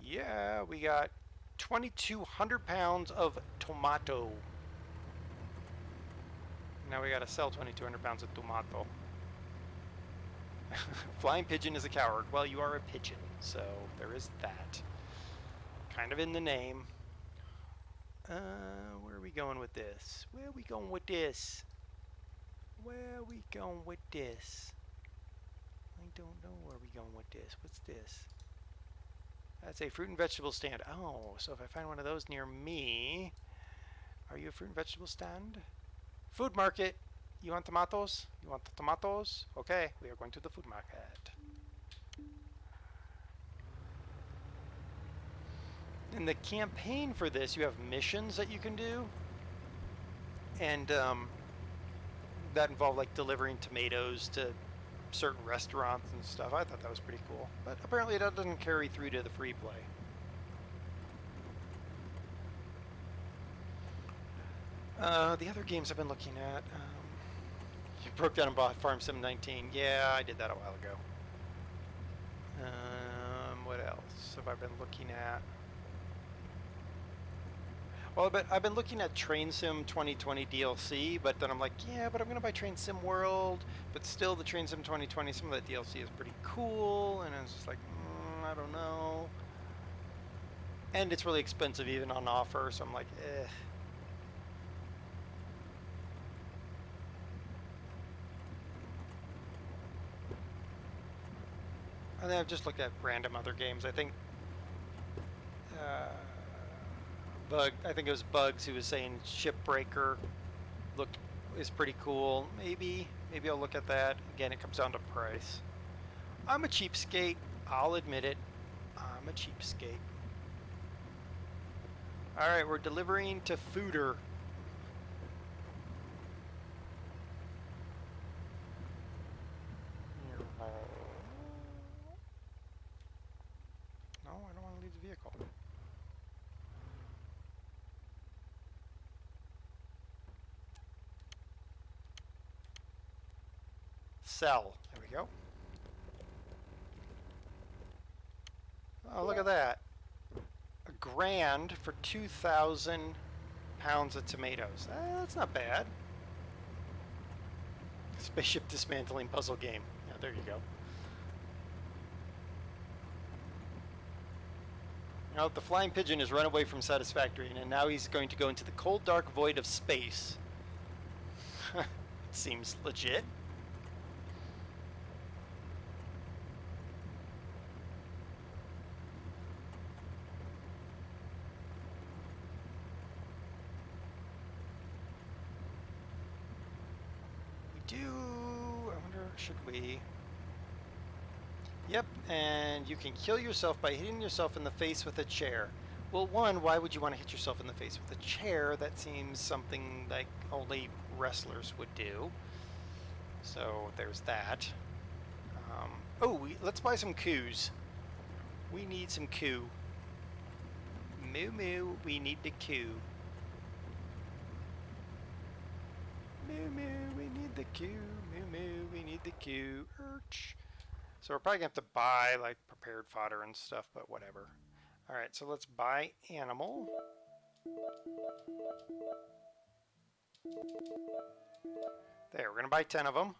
Yeah, we got 2,200 pounds of tomato. Now we gotta sell 2,200 pounds of tomato. Flying Pigeon is a coward. Well, you are a pigeon, so there is that. Kind of in the name. Where are we going with this? Where are we going with this? Where are we going with this? I don't know where we're going with this. What's this? That's a fruit and vegetable stand. Oh, so if I find one of those near me... Are you a fruit and vegetable stand? Food market. You want tomatoes? You want the tomatoes? Okay, we are going to the food market. In the campaign for this, you have missions that you can do. And that involve like delivering tomatoes to certain restaurants and stuff. I thought that was pretty cool. But apparently that doesn't carry through to the free play. The other games I've been looking at, you broke down and bought Farm Sim 19. Yeah, I did that a while ago. What else have I been looking at? Well, I've been looking at Train Sim 2020 DLC, but then I'm like, yeah, but I'm going to buy Train Sim World. But still, the Train Sim 2020, some of that DLC is pretty cool. And it's just like, I don't know. And it's really expensive even on offer, so I'm like, eh. And then I've just looked at random other games. I think I think it was Bugs who was saying Shipbreaker is pretty cool. Maybe I'll look at that. Again, it comes down to price. I'm a cheapskate. I'll admit it. I'm a cheapskate. All right, we're delivering to Fooder. Sell. There we go. Oh, look at that. $1,000 for 2,000 pounds of tomatoes. That's not bad. Spaceship dismantling puzzle game. Yeah, there you go. Now the flying pigeon has run away from Satisfactory, and now he's going to go into the cold, dark void of space. Seems legit. Should we? Yep, and you can kill yourself by hitting yourself in the face with a chair. Well, one, why would you want to hit yourself in the face with a chair? That seems something like only wrestlers would do. So there's that. Let's buy some coos. We need some coo. Moo moo, we need the coo. Moo moo, we need the coo. Moo moo, we need the coo. Urch. So we're probably going to have to buy like prepared fodder and stuff, but whatever. Alright, so let's buy animal. There, we're going to buy 10 of them.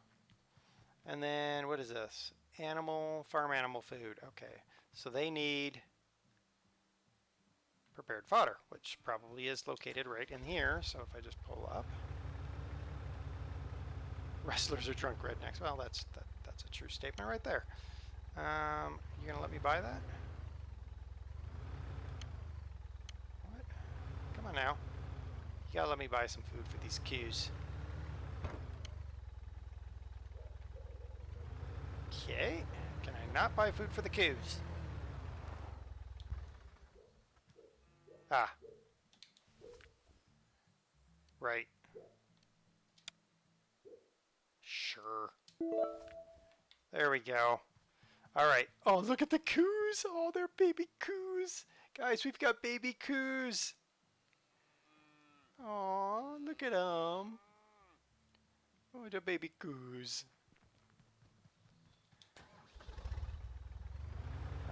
And then, what is this? Farm animal food. Okay, so they need prepared fodder, which probably is located right in here. So if I just pull up. Wrestlers are drunk rednecks. Well, that's a true statement right there. You gonna let me buy that? What? Come on now. You gotta let me buy some food for these coos. Okay. Can I not buy food for the coos? Ah. Right. Sure. There we go. Alright. Oh, look at the coos! Oh, they're baby coos! Guys, we've got baby coos! Aw, look at them! Oh, the baby coos.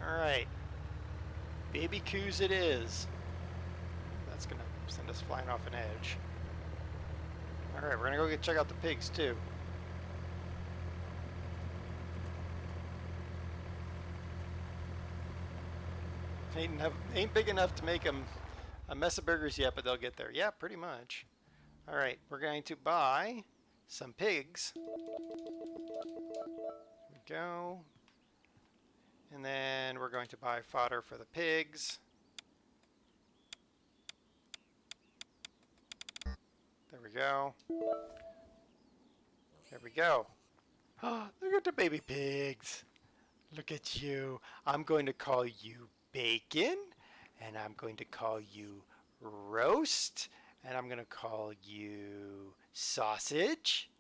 Alright. Baby coos it is. That's gonna send us flying off an edge. Alright, we're gonna go check out the pigs too. Ain't big enough to make them a mess of burgers yet, but they'll get there. Yeah, pretty much. Alright, we're going to buy some pigs. There we go. And then we're going to buy fodder for the pigs. There we go. There we go. Oh, look at the baby pigs. Look at you. I'm going to call you Bacon, and I'm going to call you Roast, and I'm going to call you Sausage.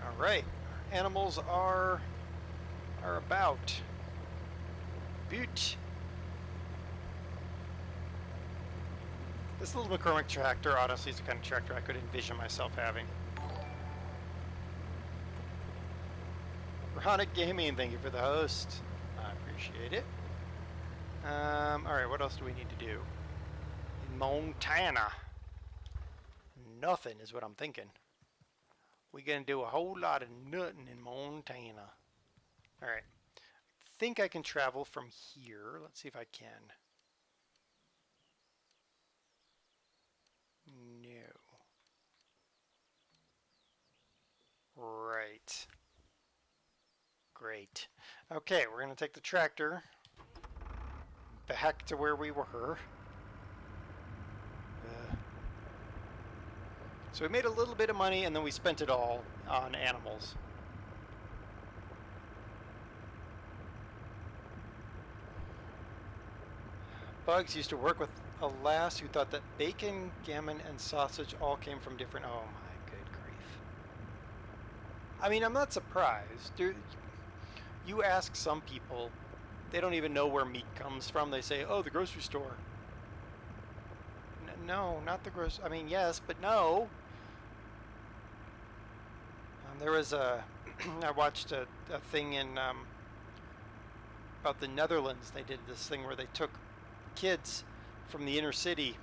All right, our animals are about. Boot. This little McCormick tractor, honestly, is the kind of tractor I could envision myself having. Ronic Gaming, thank you for the host. I appreciate it. Alright, what else do we need to do? In Montana. Nothing is what I'm thinking. We're going to do a whole lot of nothing in Montana. Alright. I think I can travel from here. Let's see if I can. No. Right. Great. Okay, we're going to take the tractor back to where we were. So we made a little bit of money and then we spent it all on animals. Bugs used to work with a lass who thought that bacon, gammon, and sausage all came from different... Oh my good grief. I mean, I'm not surprised. You ask some people, they don't even know where meat comes from. They say, oh, the grocery store. No, not the gross. I mean, yes, but no. There was a. I watched a thing in about the Netherlands. They did this thing where they took kids from the inner city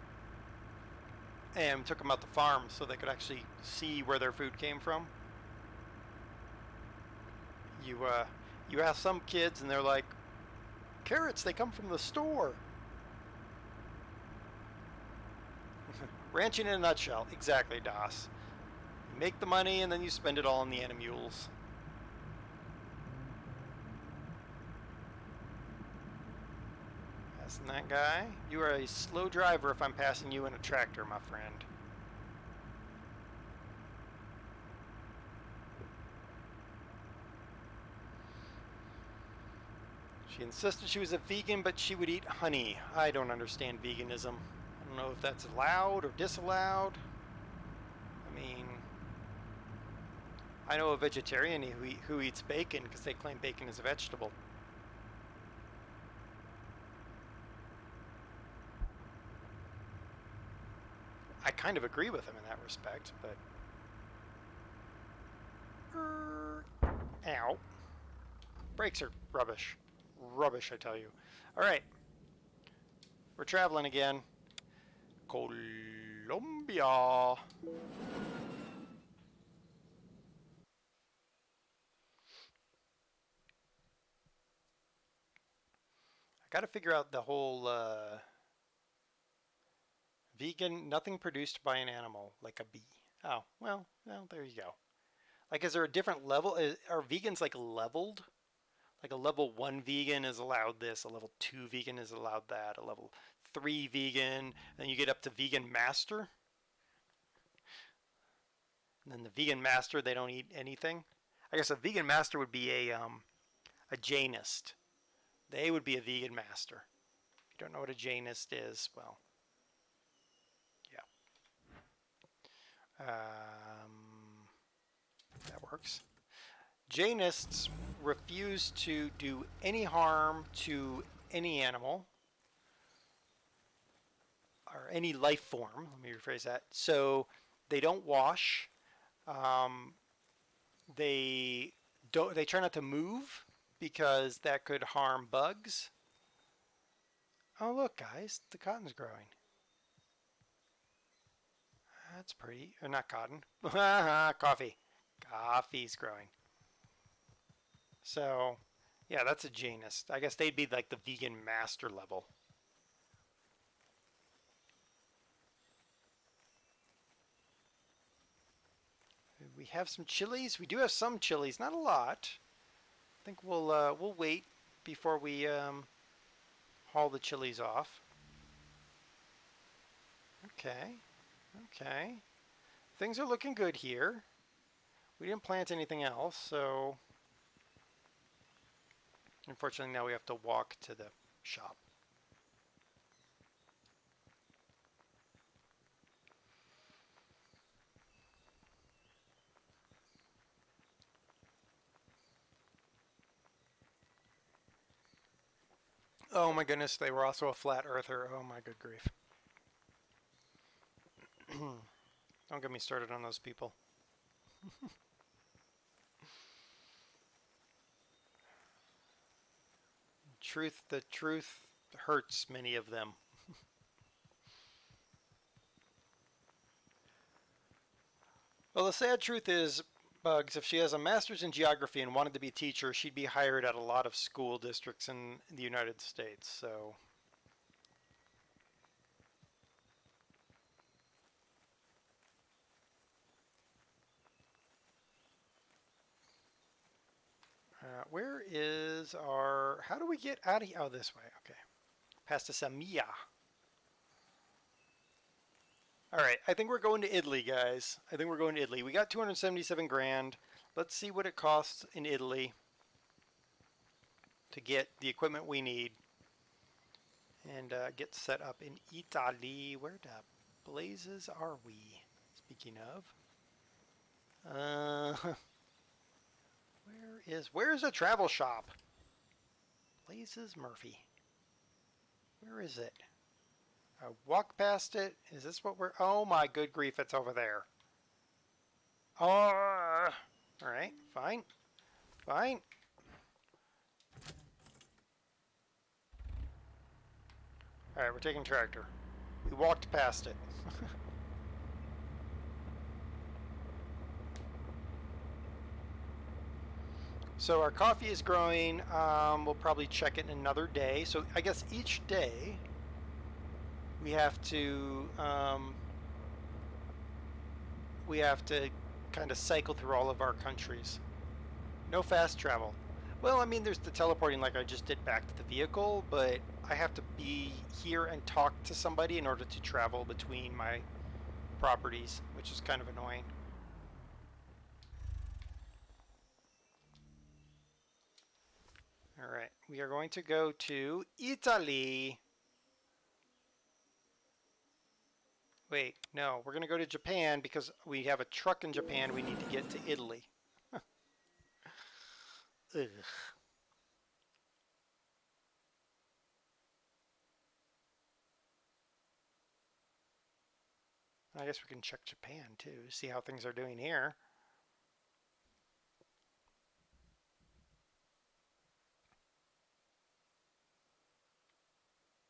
and took them out the farm so they could actually see where their food came from. You ask some kids and they're like, carrots, they come from the store. Ranching in a nutshell. Exactly, Das. You make the money and then you spend it all on the animules. Passing that guy. You are a slow driver if I'm passing you in a tractor, my friend. She insisted she was a vegan, but she would eat honey. I don't understand veganism. I don't know if that's allowed or disallowed. I mean, I know a vegetarian who eats bacon because they claim bacon is a vegetable. I kind of agree with him in that respect, but... Ow. Brakes are rubbish. Rubbish, I tell you. Alright. We're traveling again. Colombia. I gotta figure out the whole vegan, nothing produced by an animal, like a bee. Oh, well, there you go. Like, is there a different level? Are vegans like leveled? Like a level 1 vegan is allowed this, a level 2 vegan is allowed that, a level 3 vegan, then you get up to vegan master. And then the vegan master, they don't eat anything. I guess a vegan master would be a Jainist. They would be a vegan master. If you don't know what a Jainist is, well, yeah. That works. Jainists refuse to do any harm to any animal or any life form. Let me rephrase that. So they don't wash. Um, they don't. They try not to move because that could harm bugs. Oh look, guys, the cotton's growing. That's pretty. Or not cotton. Coffee. Coffee's growing. So, yeah, that's a Jainist. I guess they'd be like the vegan master level. We have some chilies. We do have some chilies, not a lot. I think we'll wait before we haul the chilies off. Okay, okay. Things are looking good here. We didn't plant anything else, so unfortunately now we have to walk to the shop. Oh my goodness, they were also a flat earther. Oh my good grief. Don't get me started on those people. The truth hurts many of them. Well, the sad truth is, Bugs, if she has a master's in geography and wanted to be a teacher, she'd be hired at a lot of school districts in the United States, so... where is our... How do we get out of here? Oh, this way. Okay. Past Samia. Alright, I think we're going to Italy, guys. I think we're going to Italy. We got 277 grand. Let's see what it costs in Italy to get the equipment we need and get set up in Italy. Where the blazes are we? Speaking of. Where's a travel shop? Blazes Murphy. Where is it? I walk past it. Is this what we're... Oh my good grief, it's over there. Oh, all right, fine, fine. All right, we're taking tractor. We walked past it. So our coffee is growing. We'll probably check it in another day. So I guess each day we have to kind of cycle through all of our countries. No fast travel. Well, I mean, there's the teleporting like I just did back to the vehicle, but I have to be here and talk to somebody in order to travel between my properties, which is kind of annoying. All right, we are going to go to Italy. Wait, no, we're going to go to Japan because we have a truck in Japan. We need to get to Italy. Ugh. I guess we can check Japan too, see how things are doing here.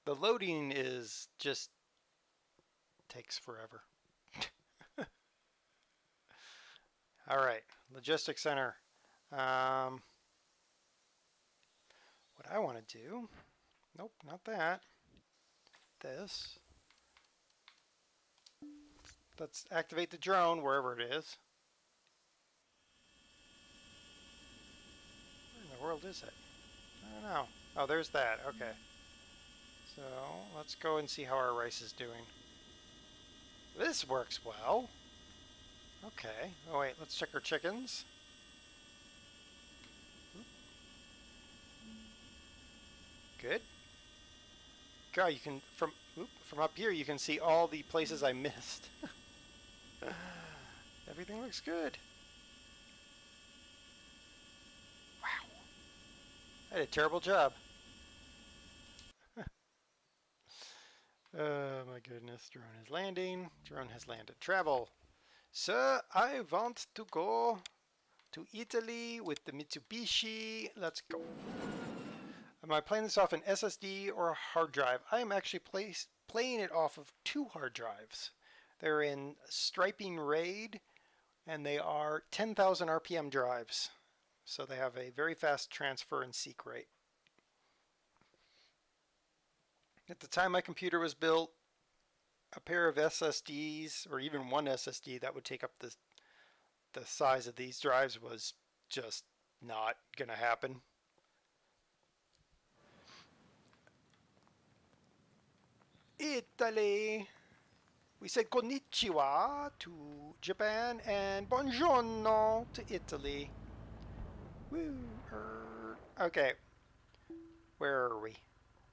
The loading is just takes forever. All right, logistics center. What I want to do, nope, not that. This. Let's activate the drone wherever it is. Where in the world is it? I don't know. Oh, there's that. Okay. So let's go and see how our rice is doing. This works well. Okay. Oh wait, let's check our chickens. Good. God, you can from up here you can see all the places I missed. Everything looks good. Wow. I did a terrible job. Oh my goodness. Drone is landing. Drone has landed. Travel. Sir, I want to go to Italy with the Mitsubishi. Let's go. Am I playing this off an SSD or a hard drive? I am actually playing it off of 2 hard drives. They're in Striping RAID and they are 10,000 RPM drives. So they have a very fast transfer and seek rate. At the time my computer was built, a pair of SSDs, or even one SSD that would take up the size of these drives, was just not going to happen. Italy! We said konnichiwa to Japan and buongiorno to Italy. Woo! Okay. Where are we?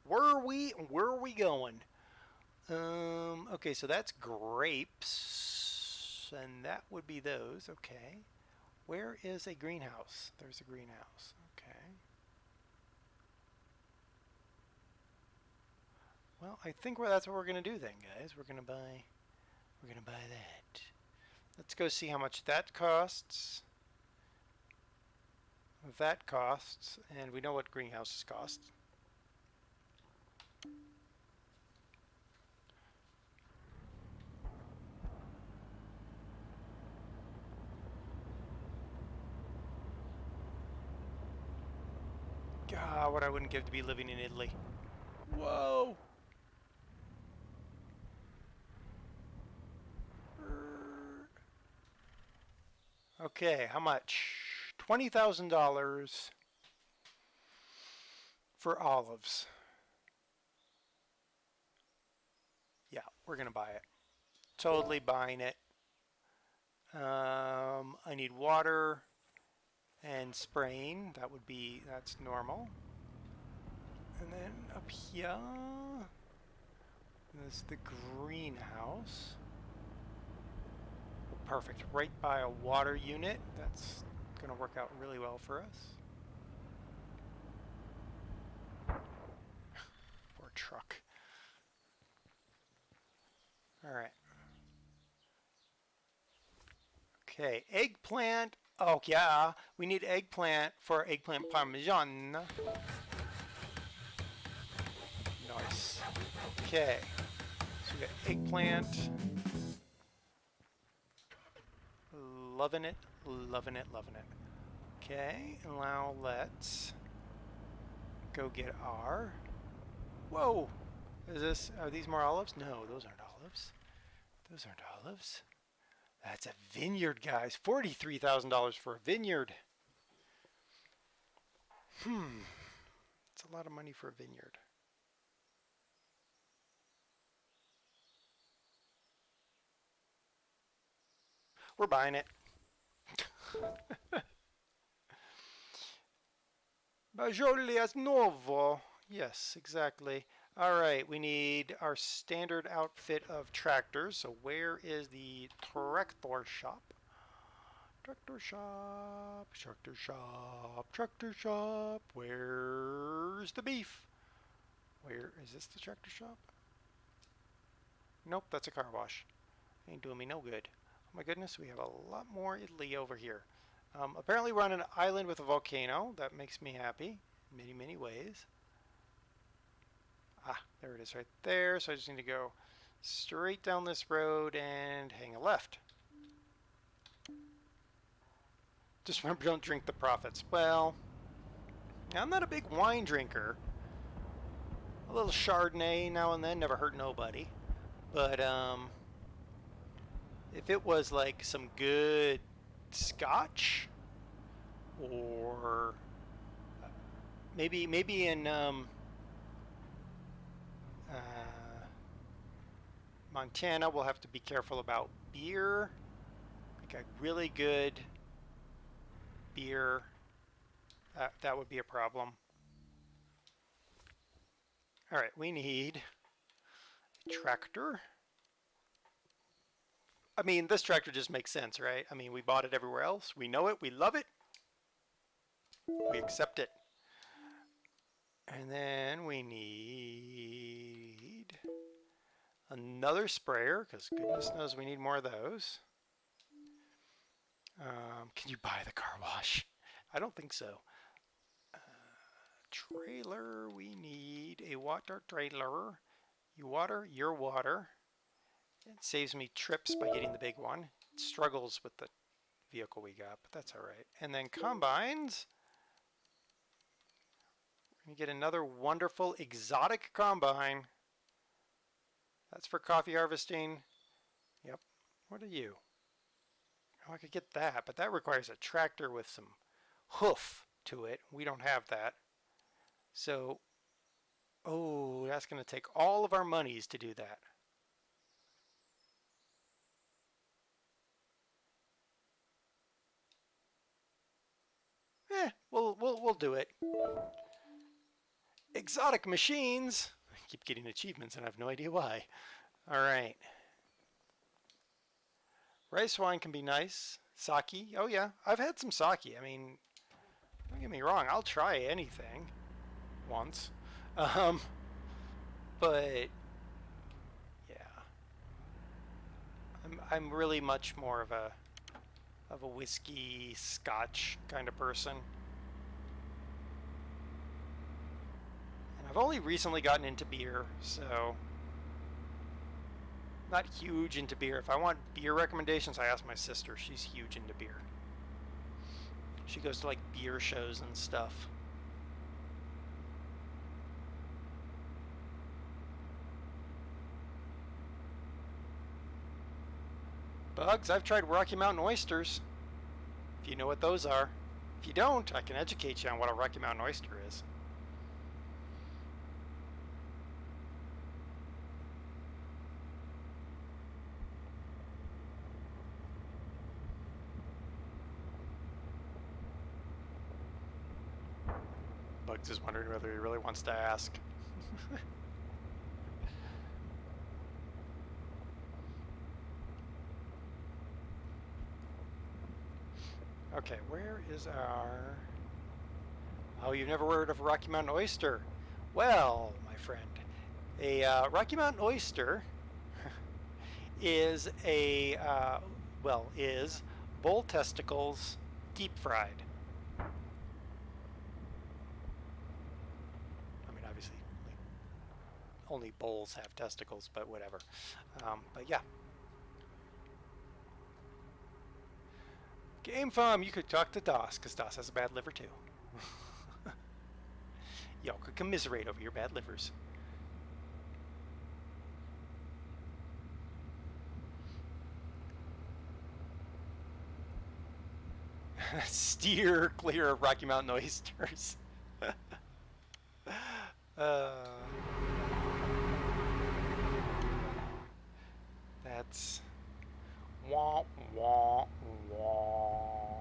Where are we going? Okay, so that's grapes, and that would be those. Okay. Where is a greenhouse? There's a greenhouse. Okay. Well, I think that's what we're gonna do then, guys. We're gonna buy that. Let's go see how much that costs. That costs, and we know what greenhouses cost. God, what I wouldn't give to be living in Italy. Whoa! Okay, how much? $20,000 for olives. Yeah, we're gonna buy it. Totally buying it. I need water and spraying. That's normal. And then up here, there's the greenhouse. Perfect, right by a water unit. That's gonna work out really well for us. Poor truck. All right. Okay, eggplant. Oh yeah, we need eggplant for eggplant parmesan. Nice. Okay, so we got eggplant. Loving it, loving it, loving it. Okay, and now let's go get our. Whoa! Are these more olives? No, those aren't olives. Those aren't olives. That's a vineyard, guys. $43,000 for a vineyard. It's a lot of money for a vineyard. We're buying it. Bajolias Novo. Yes, exactly. All right, we need our standard outfit of tractors. So where is the tractor shop? Tractor shop, tractor shop, tractor shop. Where's the beef? Where is this the tractor shop? Nope, that's a car wash. Ain't doing me no good. Oh my goodness, we have a lot more Italy over here. Apparently we're on an island with a volcano. That makes me happy in many, many ways. Ah, there it is right there. So I just need to go straight down this road and hang a left. Just remember, don't drink the profits. Well, I'm not a big wine drinker. A little Chardonnay now and then never hurt nobody. But if it was like some good Scotch, or maybe in Montana, we'll have to be careful about beer. Like a really good beer, that would be a problem. All right, we need a tractor. I mean, this tractor just makes sense, right? I mean, we bought it everywhere else. We know it. We love it. We accept it. And then we need another sprayer, because goodness knows we need more of those. Can you buy the car wash? I don't think so. Trailer, we need a water trailer. You water, your water. It saves me trips by getting the big one. It struggles with the vehicle we got, but that's all right. And then combines. We're going to get another wonderful exotic combine. That's for coffee harvesting. Yep. What are you? Oh, I could get that, but that requires a tractor with some hoof to it. We don't have that. So, oh, that's going to take all of our monies to do that. We'll do it. Exotic machines. I keep getting achievements and I have no idea why. All right. Rice wine can be nice. Sake. Oh yeah, I've had some sake. I mean, don't get me wrong. I'll try anything once. But yeah, I'm really much more of a whiskey, Scotch kind of person. And I've only recently gotten into beer, so not huge into beer. If I want beer recommendations, I ask my sister. She's huge into beer. She goes to like beer shows and stuff. Bugs, I've tried Rocky Mountain oysters. If you know what those are. If you don't, I can educate you on what a Rocky Mountain oyster is. Bugs is wondering whether he really wants to ask. Okay, where is our... Oh, you've never heard of Rocky Mountain oyster? Well, my friend, a Rocky Mountain oyster is a, well, is bull testicles deep fried. I mean, obviously, like, only bulls have testicles, but whatever. But yeah. Game Farm, you could talk to DOS, because DOS has a bad liver too. Y'all could commiserate over your bad livers. Steer clear of Rocky Mountain oysters. uh, that's wah wah wah.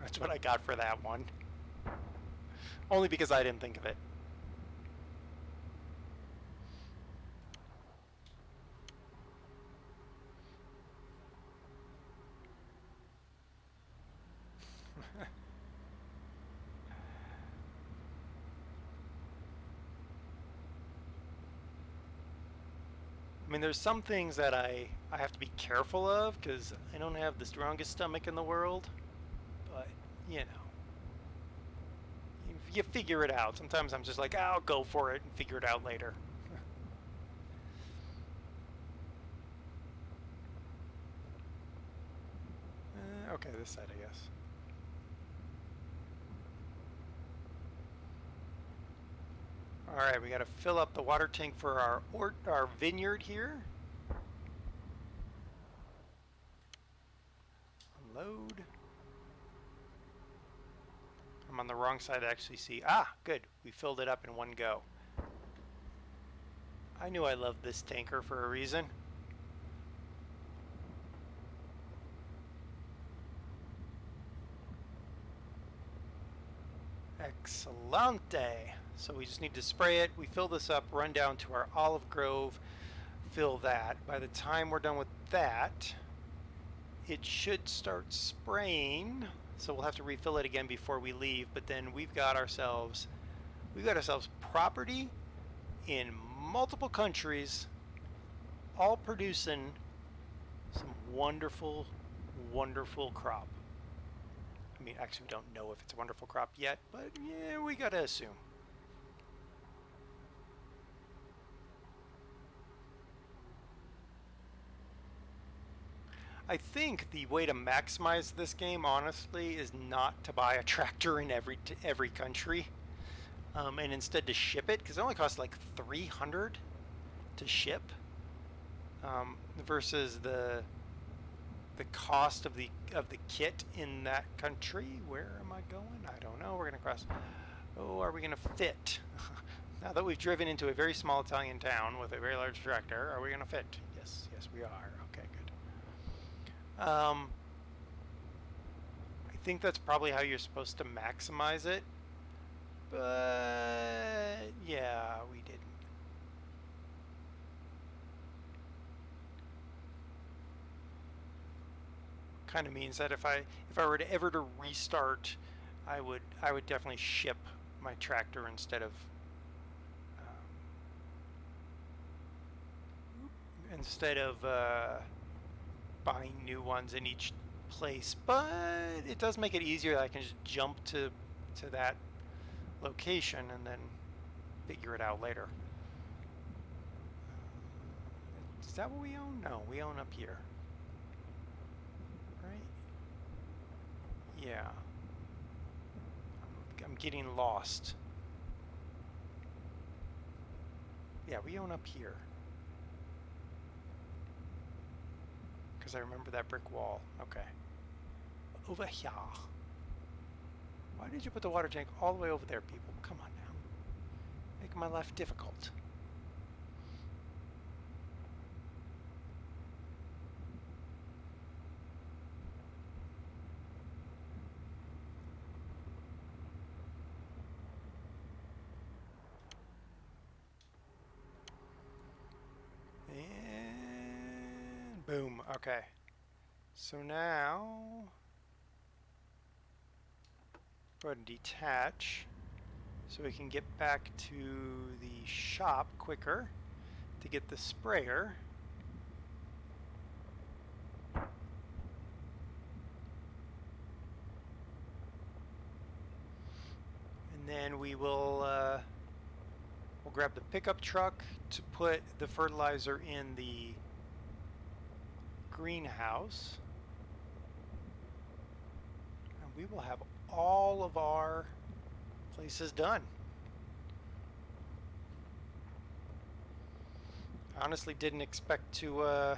That's what I got for that one. Only because I didn't think of it. I mean, there's some things that I have to be careful of because I don't have the strongest stomach in the world. But, you know, you figure it out. Sometimes I'm just like, I'll go for it and figure it out later. Okay, this side, I guess. All right, we got to fill up the water tank for our vineyard here. Unload. I'm on the wrong side to actually see. Ah, good. We filled it up in one go. I knew I loved this tanker for a reason. Excellente. So we just need to spray it. We fill this up, run down to our olive grove, fill that. By the time we're done with that, it should start spraying. So we'll have to refill it again before we leave. But then we've got ourselves property in multiple countries, all producing some wonderful, wonderful crop. I mean, actually, we don't know if it's a wonderful crop yet, but yeah, we gotta assume. I think the way to maximize this game, honestly, is not to buy a tractor in every country, and instead to ship it, because it only costs like 300 to ship, versus the cost of the kit in that country. Where am I going? I don't know. We're gonna cross. Oh, are we gonna fit? Now that we've driven into a very small Italian town with a very large tractor, are we gonna fit? Yes, yes, we are. Okay, good. I think that's probably how you're supposed to maximize it, but yeah, we didn't. Kind of means that if I were to ever to restart, I would definitely ship my tractor instead of buying new ones in each place. But it does make it easier. I can just jump to that location and then figure it out later. Is that what we own? No, we own up here. Right? Yeah. I'm getting lost. Yeah, we own up here. Because I remember that brick wall. Okay. Over here. Why did you put the water tank all the way over there, people? Come on now. Making my life difficult. And boom. Okay. So now, go ahead and detach so we can get back to the shop quicker to get the sprayer. we will we'll grab the pickup truck to put the fertilizer in the greenhouse. And we will have all of our places done. I honestly didn't expect to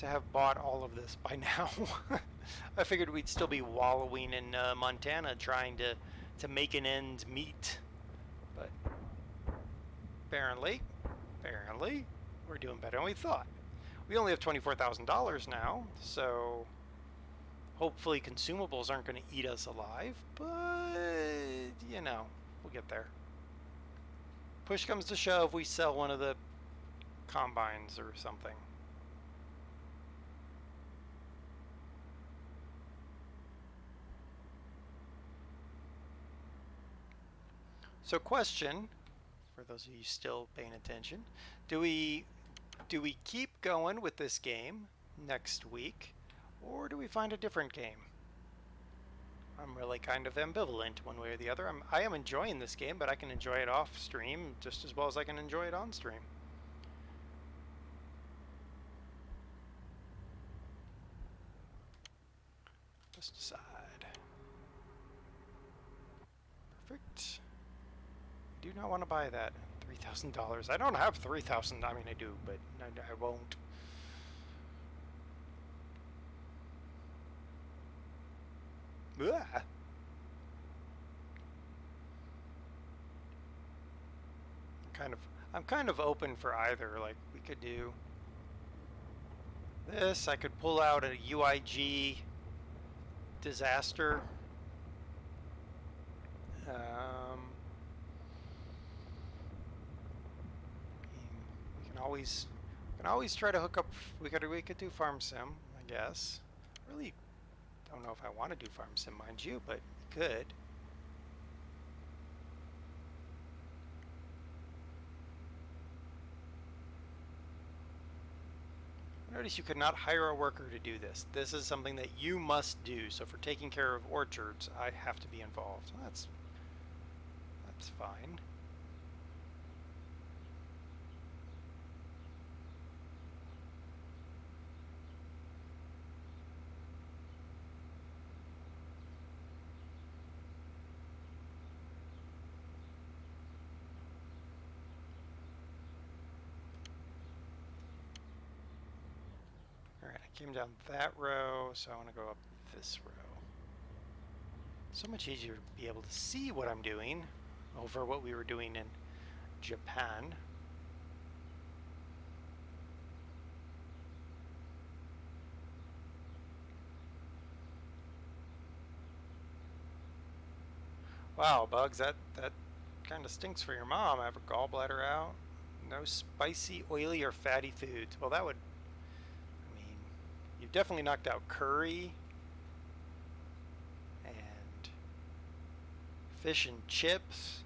have bought all of this by now. I figured we'd still be wallowing in Montana trying to make an end meet. But apparently, we're doing better than we thought. We only have $24,000 now, so hopefully consumables aren't going to eat us alive, but, you know, we'll get there. Push comes to shove, we sell one of the combines or something. So question, for those of you still paying attention, do we keep going with this game next week, or do we find a different game? I'm really kind of ambivalent one way or the other. I am enjoying this game, but I can enjoy it off stream just as well as I can enjoy it on stream. Pesticide. Perfect. I do not want to buy that. $3,000. I don't have $3,000. I mean, I do, but I won't. Blah. I'm kind of open for either. Like, we could do this. I could pull out a UIG disaster. We can always try to hook up. We could do farm sim, I guess. Really don't know if I want to do farm sim, mind you, but we could. Notice you could not hire a worker to do this. This is something that you must do. So for taking care of orchards, I have to be involved. That's fine. Came down that row, so I want to go up this row. So much easier to be able to see what I'm doing over what we were doing in Japan. Wow, Bugs, that kind of stinks for your mom. I have a gallbladder out. No spicy, oily, or fatty foods. Well, that would... You've definitely knocked out curry and fish and chips.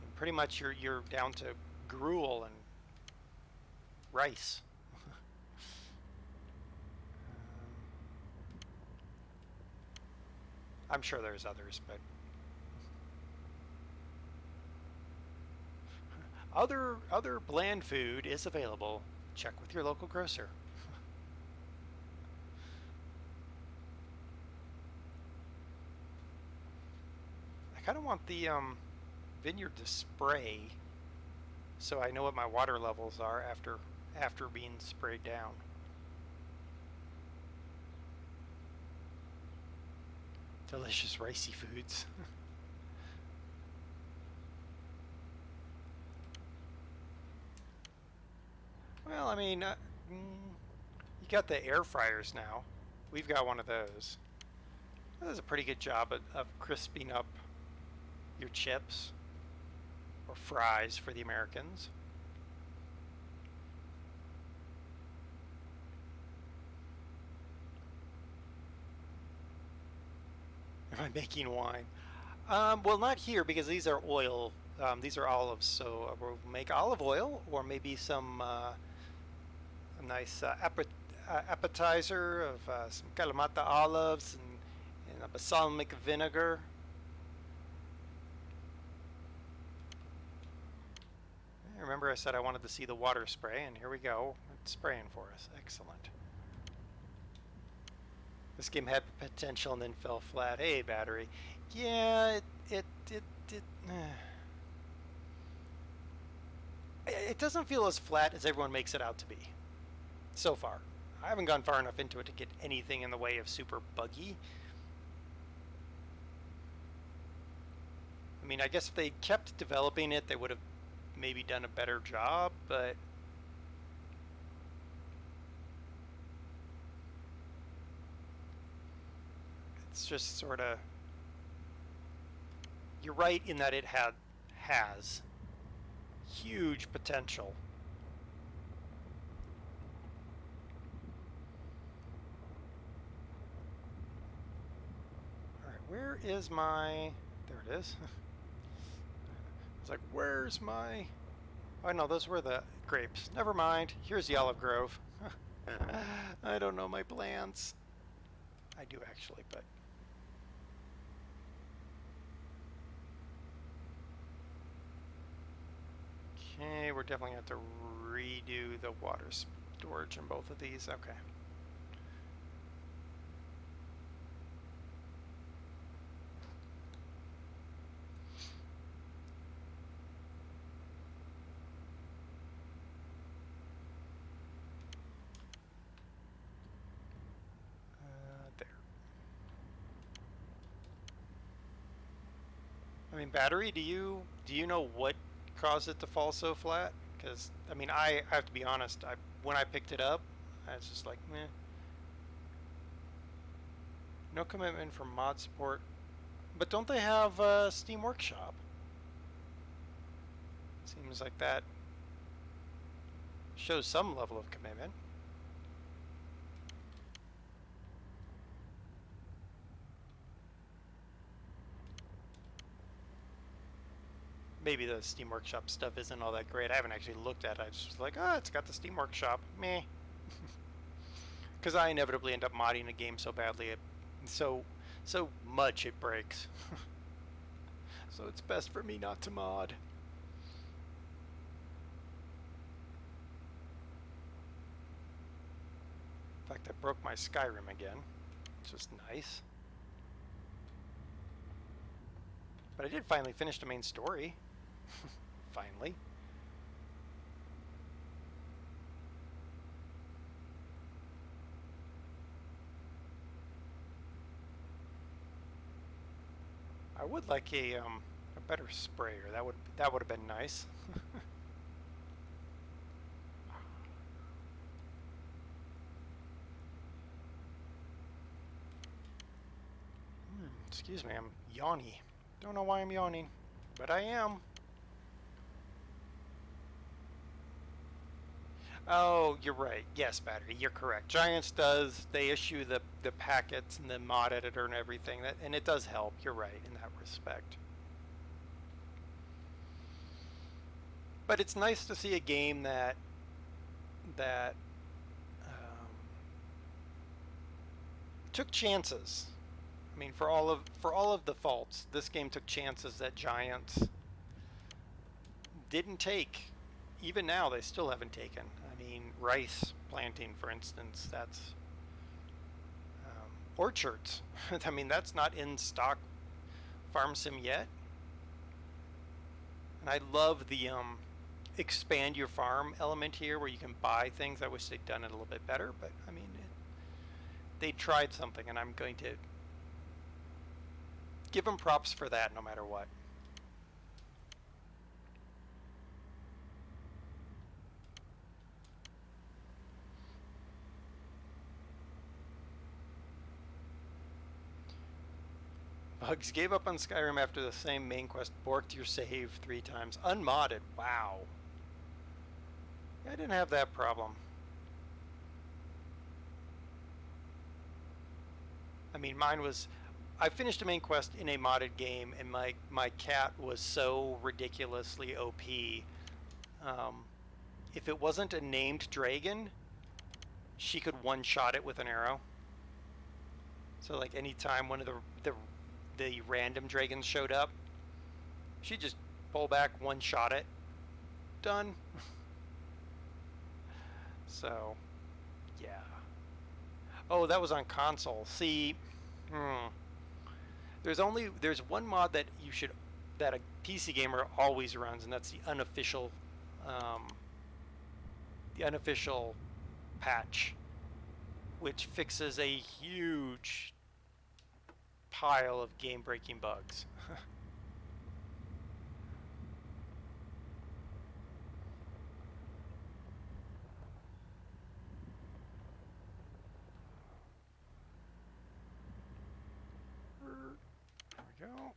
And pretty much you're down to gruel and rice. I'm sure there's others, but other bland food is available. Check with your local grocer. I kind of want the vineyard to spray so I know what my water levels are after being sprayed down. Delicious ricey foods. Well, I mean, you got the air fryers now. We've got one of those. That does a pretty good job of crisping up your chips, or fries for the Americans. Am I making wine? Well, not here because these are oil. These are olives, so we'll make olive oil or maybe some a nice appetizer of some Kalamata olives And the balsamic vinegar. Remember I said I wanted to see the water spray, and here we go. It's spraying for us. Excellent. This game had potential and then fell flat. Hey, battery. Yeah, it doesn't feel as flat as everyone makes it out to be. So far. I haven't gone far enough into it to get anything in the way of super buggy. I mean, I guess if they kept developing it, they would have maybe done a better job, but it's just sort of, you're right in that it has huge potential. All right, where is my, there it is. It's like, where's my, oh no, those were the grapes. Never mind, here's the olive grove. I don't know my plans. I do actually, but okay, we're definitely going to have to redo the water storage in both of these. Okay. There. I mean, battery, do you know what caused it to fall so flat? Because, I mean, I have to be honest, when I picked it up, I was just like, meh. No commitment for mod support. But don't they have a Steam Workshop? Seems like that shows some level of commitment. Maybe the Steam Workshop stuff isn't all that great. I haven't actually looked at it. I just was like, oh, it's got the Steam Workshop. Meh. Because I inevitably end up modding a game so badly, so much it breaks. So it's best for me not to mod. In fact, I broke my Skyrim again, which is nice. But I did finally finish the main story. Finally. I would like a better sprayer. That would have been nice. Excuse me, I'm yawny. Don't know why I'm yawning, but I am. Oh, you're right. Yes, battery, you're correct. Giants does, they issue the packets and the mod editor and everything, and it does help. You're right in that respect. But it's nice to see a game that took chances. I mean, for all of the faults, this game took chances that Giants didn't take. Even now, they still haven't taken. I mean, rice planting, for instance, that's orchards. I mean, that's not in stock farm sim yet. And I love the expand your farm element here, where you can buy things. I wish they'd done it a little bit better, but I mean, they tried something, and I'm going to give them props for that no matter what. Bugs gave up on Skyrim after the same main quest borked your save 3 times. Unmodded. Wow. I didn't have that problem. I mean, mine was, I finished a main quest in a modded game, and my cat was so ridiculously OP. If it wasn't a named dragon, she could one-shot it with an arrow. So like anytime one of the random dragons showed up, she'd just pull back, one shot it, done. So yeah. Oh, that was on console. See, hmm, there's one mod that you should that a PC gamer always runs, and that's um, the unofficial patch, which fixes a huge pile of game-breaking bugs. There we go.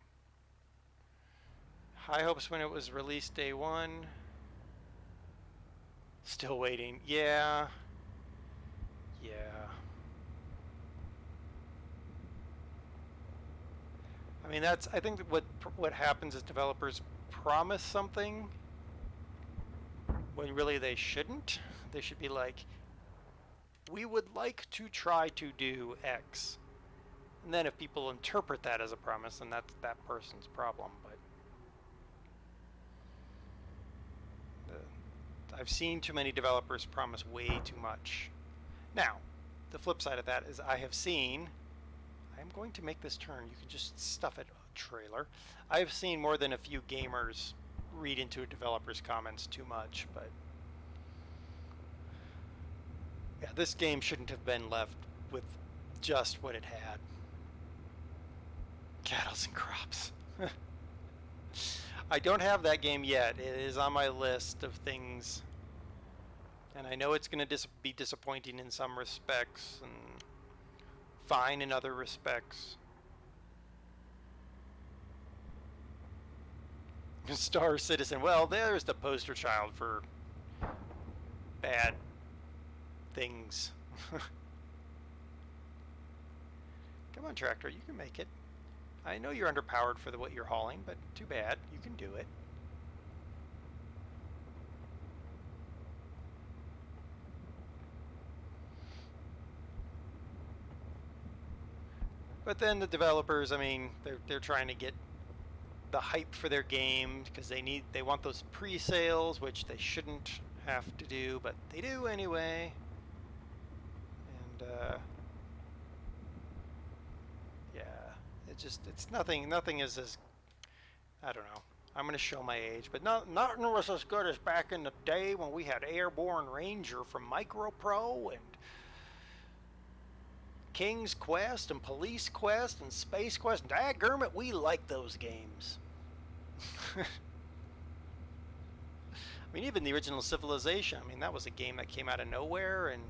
High hopes when it was released day one. Still waiting. Yeah. Yeah. I mean, I think what happens is developers promise something when really they shouldn't. They should be like, we would like to try to do X. And then if people interpret that as a promise, then that's that person's problem. But I've seen too many developers promise way too much. Now, the flip side of that is I'm going to make this turn. You can just stuff it, trailer. I've seen more than a few gamers read into a developer's comments too much, but yeah, this game shouldn't have been left with just what it had. Cattles and crops. I don't have that game yet. It is on my list of things, and I know it's going to be disappointing in some respects and fine in other respects. Star Citizen. Well, there's the poster child for bad things. Come on, tractor, you can make it. I know you're underpowered for what you're hauling, but too bad. You can do it. But then the developers, I mean, they're trying to get the hype for their game because they want those pre-sales, which they shouldn't have to do, but they do anyway. And yeah, it's nothing is as, I don't know. I'm gonna show my age, but nothing was as good as back in the day when we had Airborne Ranger from Micropro and King's Quest and Police Quest and Space Quest. And dadgummit, we like those games. I mean, even the original Civilization, I mean, that was a game that came out of nowhere and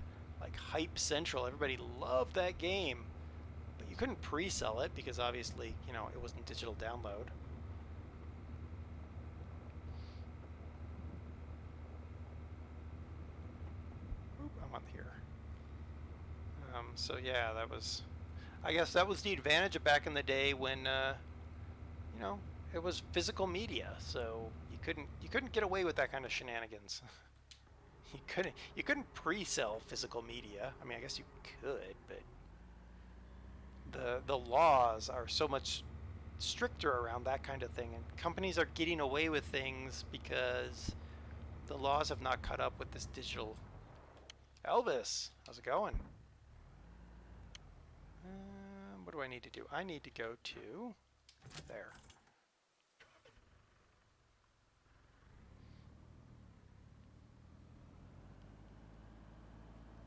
like hype central. Everybody loved that game. But you couldn't pre-sell it because obviously, it wasn't digital download. Oop, I'm on here. So yeah, I guess that was the advantage of back in the day when, it was physical media. So you couldn't get away with that kind of shenanigans. you couldn't pre-sell physical media. I mean, I guess you could, but the laws are so much stricter around that kind of thing, and companies are getting away with things because the laws have not caught up with this digital. Elvis, how's it going? What do I need to do? I need to go to there.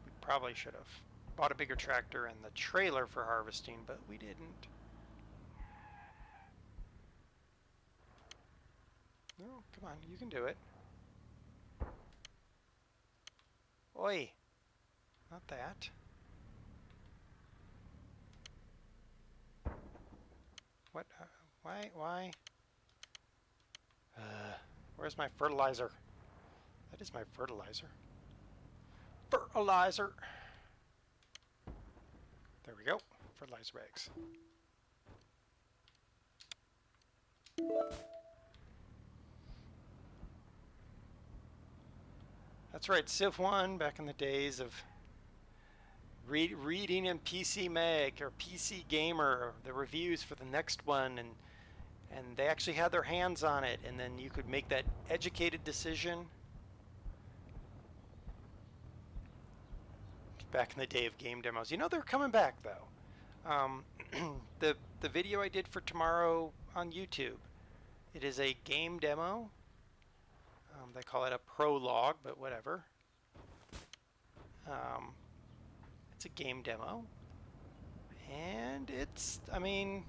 We probably should have bought a bigger tractor and the trailer for harvesting, but we didn't. No, come on, you can do it. Oi! Not that. What? Why? Where's my fertilizer? That is my fertilizer. Fertilizer! There we go. Fertilizer bags. That's right, Civ 1, back in the days of reading in PC Mag or PC Gamer the reviews for the next one, and they actually had their hands on it, and then you could make that educated decision. Back in the day of game demos, they're coming back though. The video I did for tomorrow on YouTube, it is a game demo. They call it a prologue, but whatever. It's a game demo, and it's, I mean,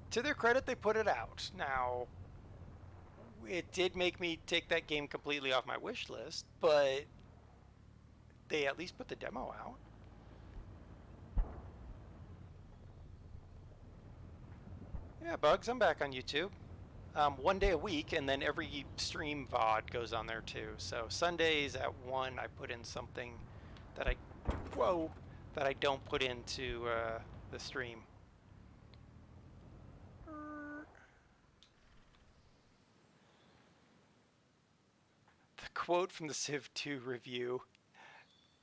to their credit, they put it out. Now, it did make me take that game completely off my wish list, but they at least put the demo out. Yeah, Bugs, I'm back on YouTube. 1 day a week, and then every stream VOD goes on there too. So Sundays at 1, I put in something that I don't put into the stream. The quote from the Civ 2 review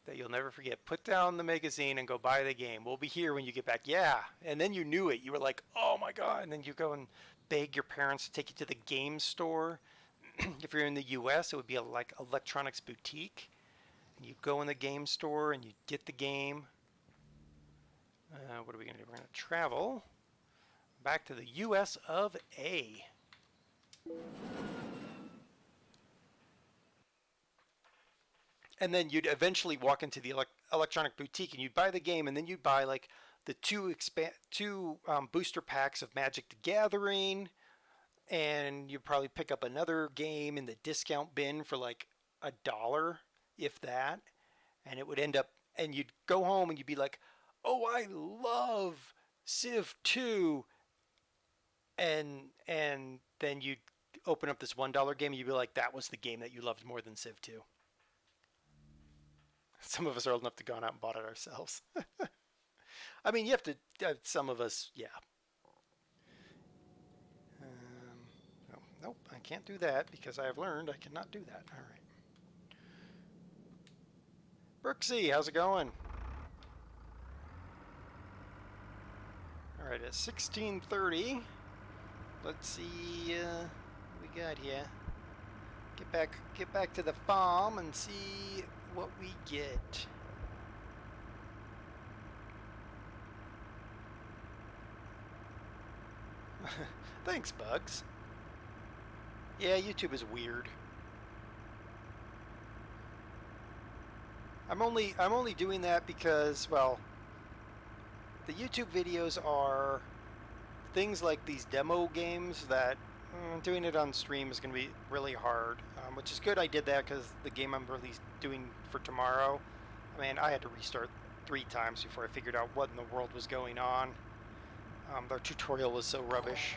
that you'll never forget: put down the magazine and go buy the game. We'll be here when you get back. Yeah. And then you knew it. You were like, oh my God. And then you go and beg your parents to take you to the game store. If you're in the US, it would be like electronics boutique. And you go in the game store and you get the game. What are we going to do? We're going to travel back to the US of A. And then you'd eventually walk into the electronic boutique and you'd buy the game, and then you'd buy like the two booster packs of Magic the Gathering, and you'd probably pick up another game in the discount bin for like $1, if that, and it would end up, and you'd go home and you'd be like, oh, I love Civ 2, and then you'd open up this $1 game and you'd be like, that was the game that you loved more than Civ 2. Some of us are old enough to go out and bought it ourselves. I mean, you have to, some of us, yeah. Nope, I can't do that because I have learned I cannot do that. All right. Brooksy, how's it going? All right, it's 16:30. Let's see what we got here. Get back to the farm and see what we get. Thanks, Bugs. Yeah, YouTube is weird. I'm only doing that because, well, the YouTube videos are things like these demo games that doing it on stream is going to be really hard, which is good I did that because the game I'm really doing for tomorrow, I mean, I had to restart 3 times before I figured out what in the world was going on. Their tutorial was so rubbish.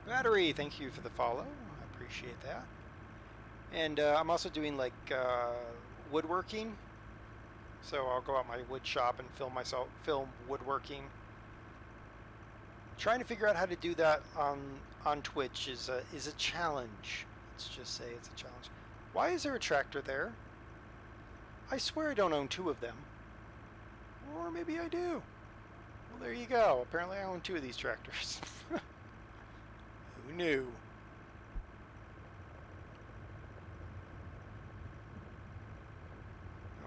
Battery, thank you for the follow. I appreciate that. And I'm also doing like woodworking. So I'll go out my wood shop and film woodworking. Trying to figure out how to do that on Twitch is a challenge. Let's just say it's a challenge. Why is there a tractor there? I swear I don't own 2 of them. Or maybe I do. Well, there you go. Apparently I own 2 of these tractors. Who knew?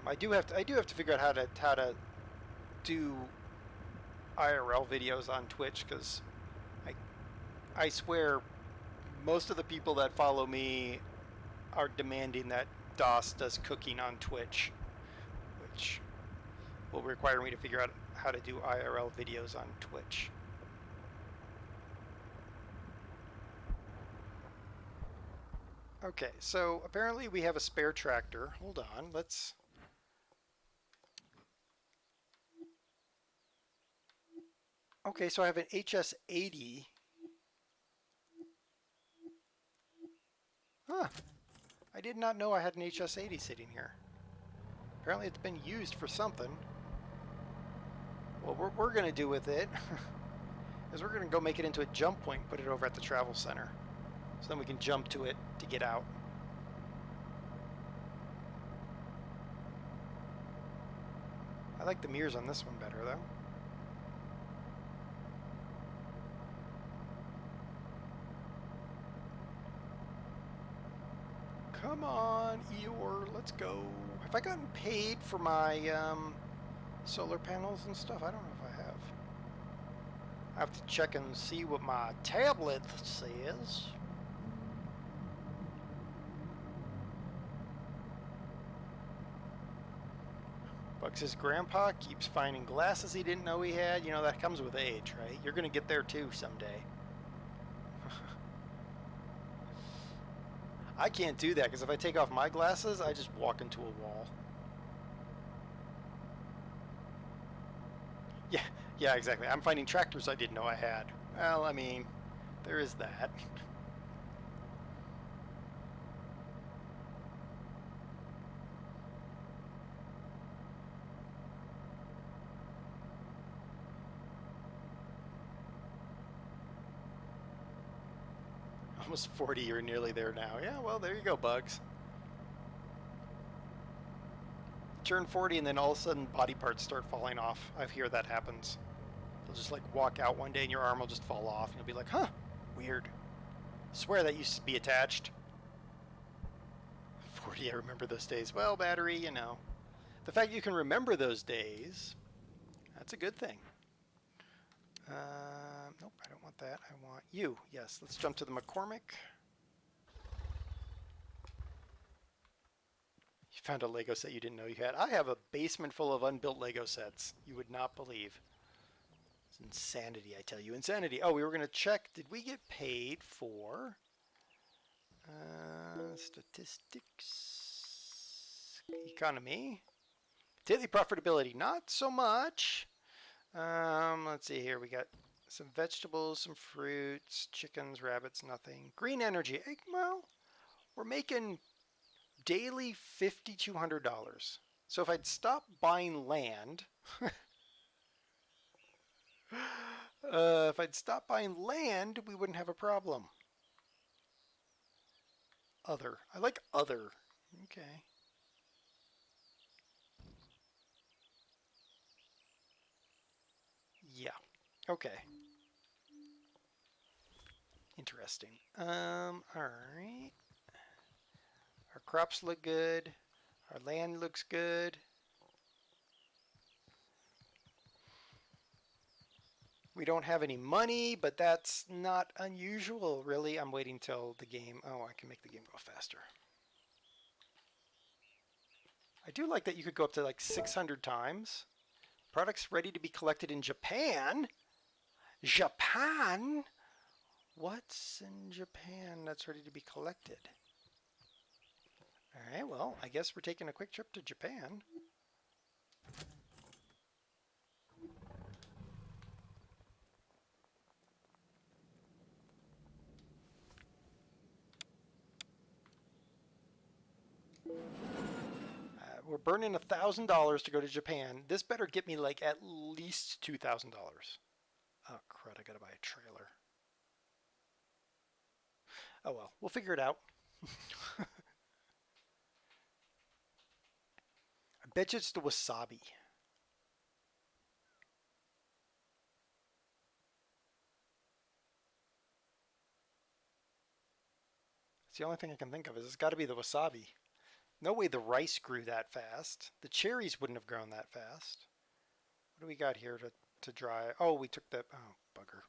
I do have to figure out how to do IRL videos on Twitch, because I swear most of the people that follow me are demanding that DOS does cooking on Twitch, which will require me to figure out how to do IRL videos on Twitch. Okay, so apparently we have a spare tractor. Hold on, let's... Okay, so I have an HS80. Huh. I did not know I had an HS80 sitting here. Apparently it's been used for something. Well, what we're going to do with it is we're going to go make it into a jump point and put it over at the travel center. So then we can jump to it to get out. I like the mirrors on this one better, though. Come on, Eeyore, let's go. Have I gotten paid for my solar panels and stuff? I don't know if I have. I have to check and see what my tablet says. Bugs' grandpa keeps finding glasses he didn't know he had. You know, that comes with age, right? You're going to get there too someday. I can't do that because if I take off my glasses, I just walk into a wall. Yeah, exactly. I'm finding tractors I didn't know I had. Well, I mean, there is that. Almost 40, you're nearly there now. Yeah, well, there you go, Bugs. Turn 40 and then all of a sudden body parts start falling off. I hear that happens. You'll just like walk out one day and your arm will just fall off and you'll be like, huh, weird. Swear that used to be attached. 40, I remember those days. Well, battery, you know. The fact you can remember those days, that's a good thing. Nope, I don't want that. I want you. Yes, let's jump to the McCormick. You found a Lego set you didn't know you had. I have a basement full of unbuilt Lego sets. You would not believe. It's insanity, I tell you. Insanity. Oh, we were going to check. Did we get paid for statistics? Economy. Daily profitability. Not so much. Let's see here. We got some vegetables, some fruits, chickens, rabbits, nothing. Green energy. Well, we're making daily $5,200. So if I'd stop buying land, if I'd stop buying land, we wouldn't have a problem. Other. I like other. Okay. Yeah. Okay. Interesting. All right. Our crops look good. Our land looks good. We don't have any money, but that's not unusual, really. I'm waiting till the game. Oh, I can make the game go faster. I do like that you could go up to like 600 times. Products ready to be collected in Japan? Japan? What's in Japan that's ready to be collected? All right, well, I guess we're taking a quick trip to Japan. We're burning $1,000 to go to Japan. This better get me like at least $2,000. Oh crud, I gotta buy a trailer. Oh well, we'll figure it out. I bet you it's the wasabi. It's the only thing I can think of is it's got to be the wasabi. No way the rice grew that fast. The cherries wouldn't have grown that fast. What do we got here to dry? Oh, we took the... Oh, bugger.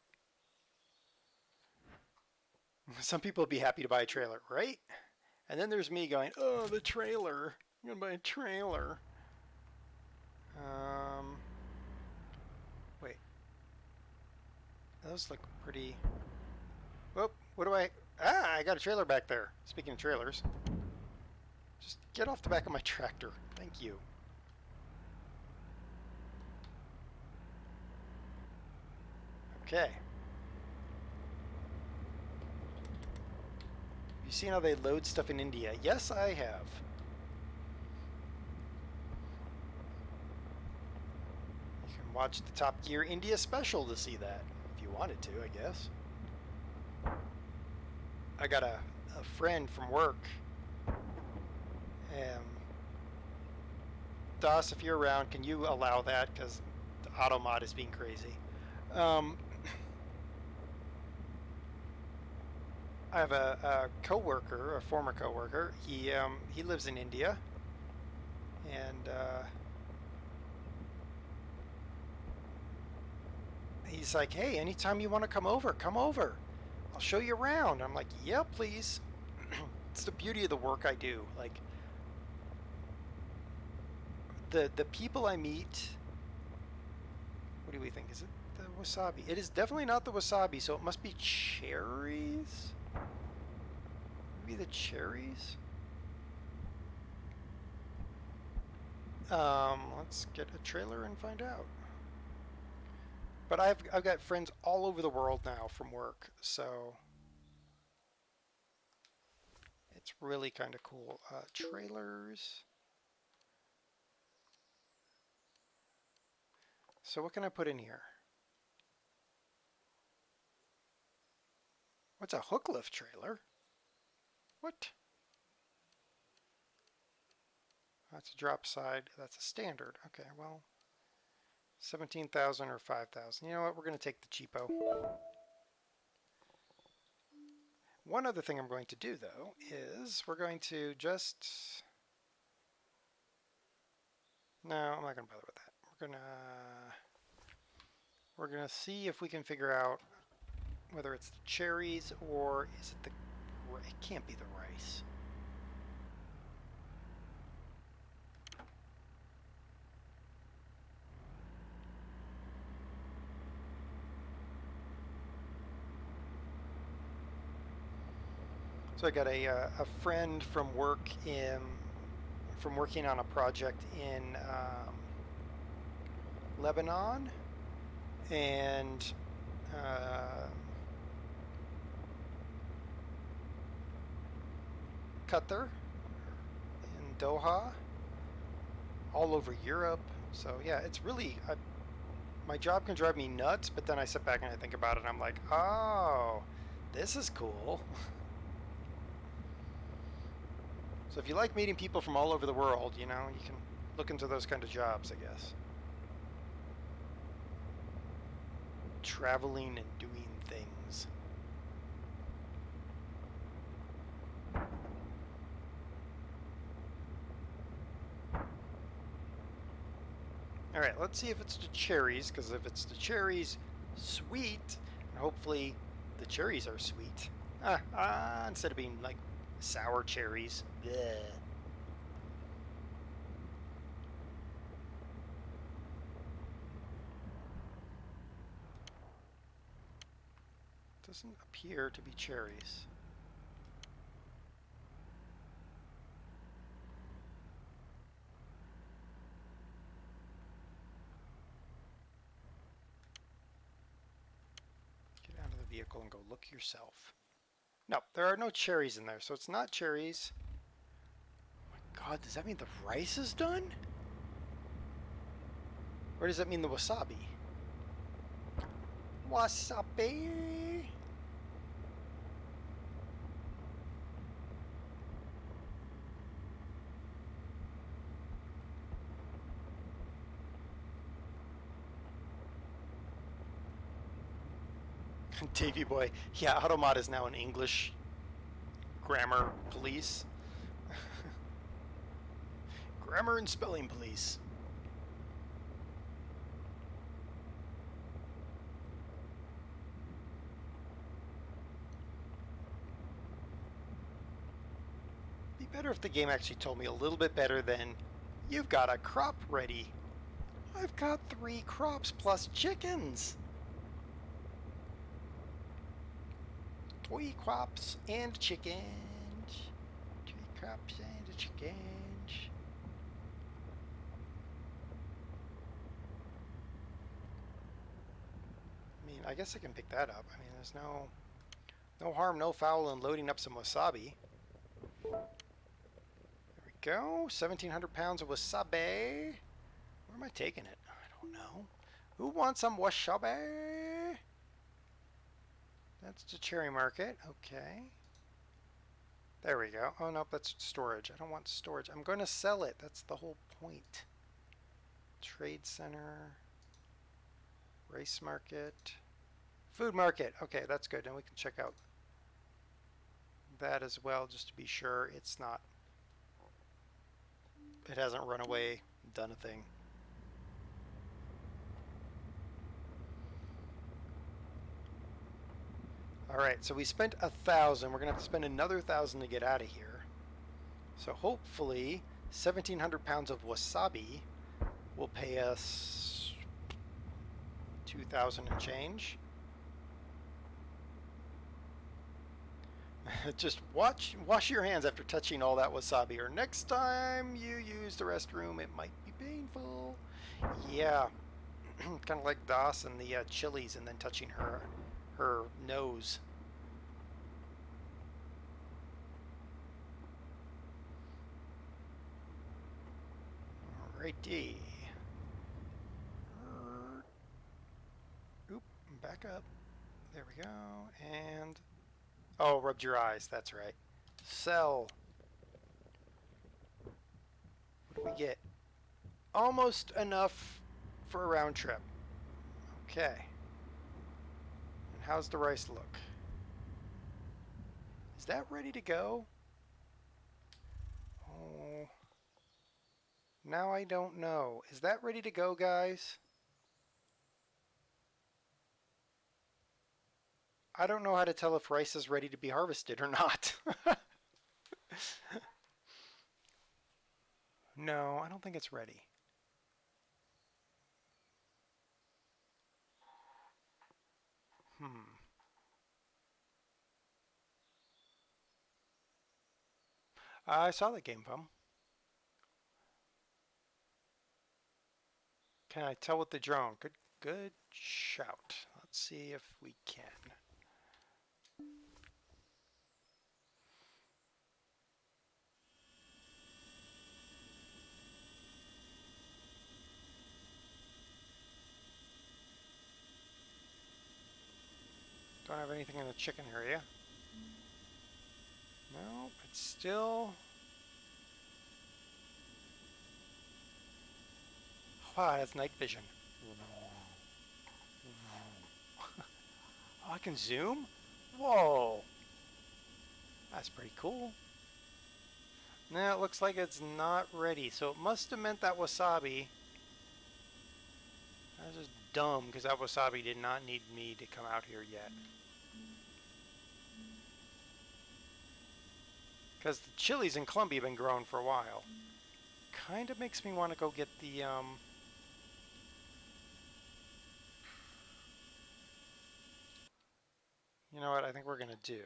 Some people would be happy to buy a trailer, right? And then there's me going, oh, the trailer. I'm going to buy a trailer. Wait. Those look pretty... Whoop, what do I... Ah, I got a trailer back there. Speaking of trailers. Just get off the back of my tractor. Thank you. Okay. Have you seen how they load stuff in India? Yes, I have. You can watch the Top Gear India special to see that, if you wanted to, I guess. I got a friend from work DOS, if you're around, can you allow that? Because the AutoMod is being crazy. I have a coworker, a former coworker. He lives in India, and he's like, "Hey, anytime you want to come over, come over. I'll show you around." I'm like, "Yeah, please." It's the beauty of the work I do. Like the people I meet. What do we think? Is it the wasabi? It is definitely not the wasabi, so it must be cherries. Maybe the cherries. Let's get a trailer and find out. But I've got friends all over the world now from work, so it's really kind of cool. Trailers. So what can I put in here? What's a hook lift trailer? What? That's a drop side. That's a standard. Okay, well, 17,000 or 5,000. You know what? We're going to take the cheapo. One other thing I'm going to do, though, is we're going to just... No, I'm not going to bother with that. We're gonna see if we can figure out whether it's the cherries or is it the... It can't be the rice. So I got a friend from work from working on a project in Lebanon, and Qatar, in Doha, all over Europe. So yeah, it's really my job can drive me nuts, but then I sit back and I think about it and I'm like, oh, this is cool. So if you like meeting people from all over the world, you know, you can look into those kind of jobs, I guess. Traveling and doing things. All right, let's see if it's the cherries, because if it's the cherries, sweet, and hopefully the cherries are sweet. Instead of being like sour cherries. Bleh. Doesn't appear to be cherries. Get out of the vehicle and go look yourself. No, there are no cherries in there, so it's not cherries. Oh my god, does that mean the rice is done? Or does that mean the wasabi? Wasabi! Davy boy. Yeah, Automod is now an English grammar police. Grammar and spelling police. Be better if the game actually told me a little bit better than, you've got a crop ready. I've got 3 crops plus chickens. 3 crops and chickens. 3 crops and chickens. I mean, I guess I can pick that up. I mean, there's no harm, no foul in loading up some wasabi. There we go. 1,700 pounds of wasabi. Where am I taking it? I don't know. Who wants some wasabi? That's the cherry market. Okay. There we go. Oh, no, that's storage. I don't want storage. I'm going to sell it. That's the whole point. Trade center. Race market. Food market. Okay, that's good. And we can check out that as well, just to be sure it's not. It hasn't run away, done a thing. All right, so we spent 1,000. We're gonna have to spend another 1,000 to get out of here. So hopefully, 1,700 pounds of wasabi will pay us 2,000 and change. Just wash your hands after touching all that wasabi, or next time you use the restroom, it might be painful. Yeah, kind of like Das and the chilies, and then touching her nose. Alrighty. Oop, back up. There we go. And oh, rubbed your eyes. That's right. Sell. What do we get? Almost enough for a round trip. Okay. And how's the rice look? Is that ready to go? Oh. Now I don't know. Is that ready to go, guys? I don't know how to tell if rice is ready to be harvested or not. No, I don't think it's ready. I saw the game from. Can I tell with the drone? Good shout. Let's see if we can. Don't have anything in the chicken area. No, it's still. Wow, that's night vision. Oh, I can zoom? Whoa. That's pretty cool. Now it looks like it's not ready, so it must have meant that wasabi. That's just dumb, because that wasabi did not need me to come out here yet. Because the chilies in Colombia have been growing for a while. Kind of makes me want to go get the, You know what I think we're going to do?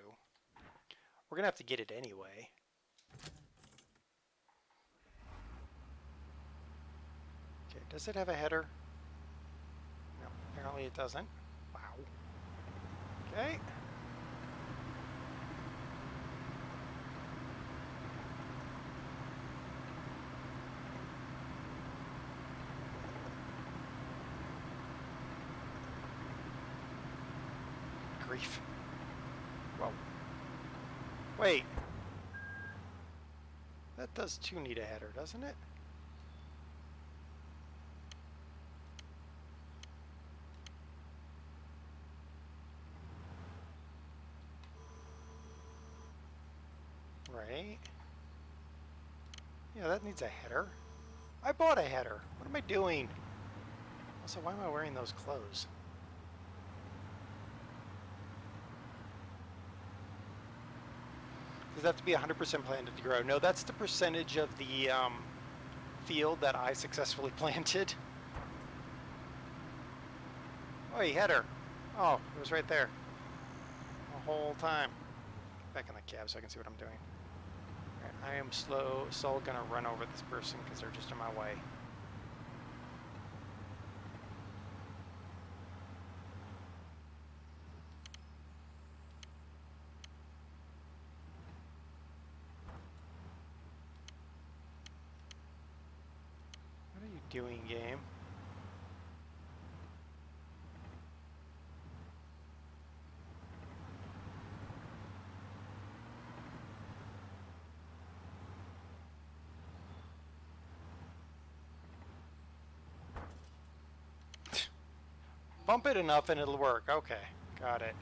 We're going to have to get it anyway. Okay, does it have a header? No, apparently it doesn't. Wow. Okay. Grief. Whoa. Wait. That does too need a header, doesn't it? Right. Yeah, that needs a header. I bought a header. What am I doing? Also, why am I wearing those clothes? Does that have to be 100% planted to grow? No, that's the percentage of the field that I successfully planted. Oh, he header. Oh, it was right there. The whole time. Back in the cab so I can see what I'm doing. Alright, I am so gonna run over this person because they're just in my way. What are you doing, game? Bump it enough and it'll work. Okay, got it.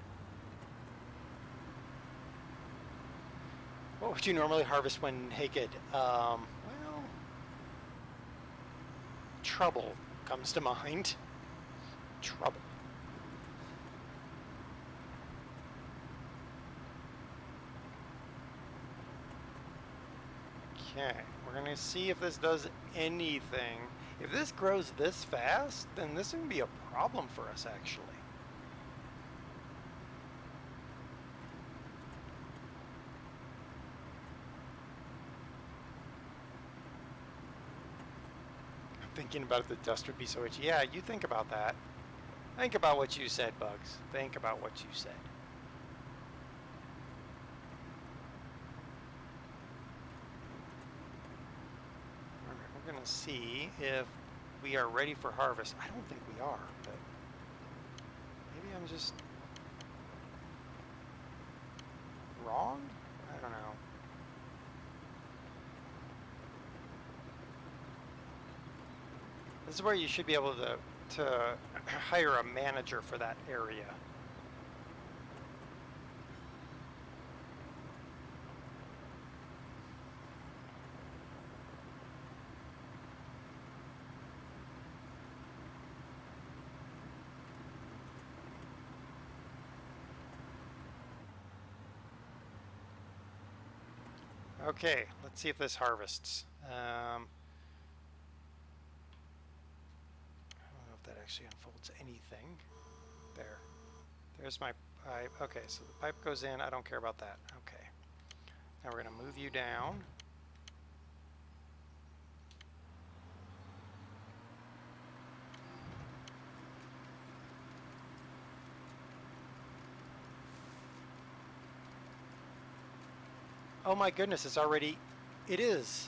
What would you normally harvest when naked? Well, trouble comes to mind. Trouble. Okay, we're gonna see if this does anything. If this grows this fast, then this is gonna be a problem for us, actually. I'm thinking about it, the dust would be so itchy. Yeah, you think about that. Think about what you said, Bugs. Think about what you said. We're going to see if we are ready for harvest. I don't think we are, but maybe I'm just wrong? I don't know. This is where you should be able to hire a manager for that area. Okay, let's see if this harvests. I don't know if that actually unfolds anything. There. There's my pipe. Okay, so the pipe goes in. I don't care about that. Okay. Now we're going to move you down. Oh my goodness, it's already... It is.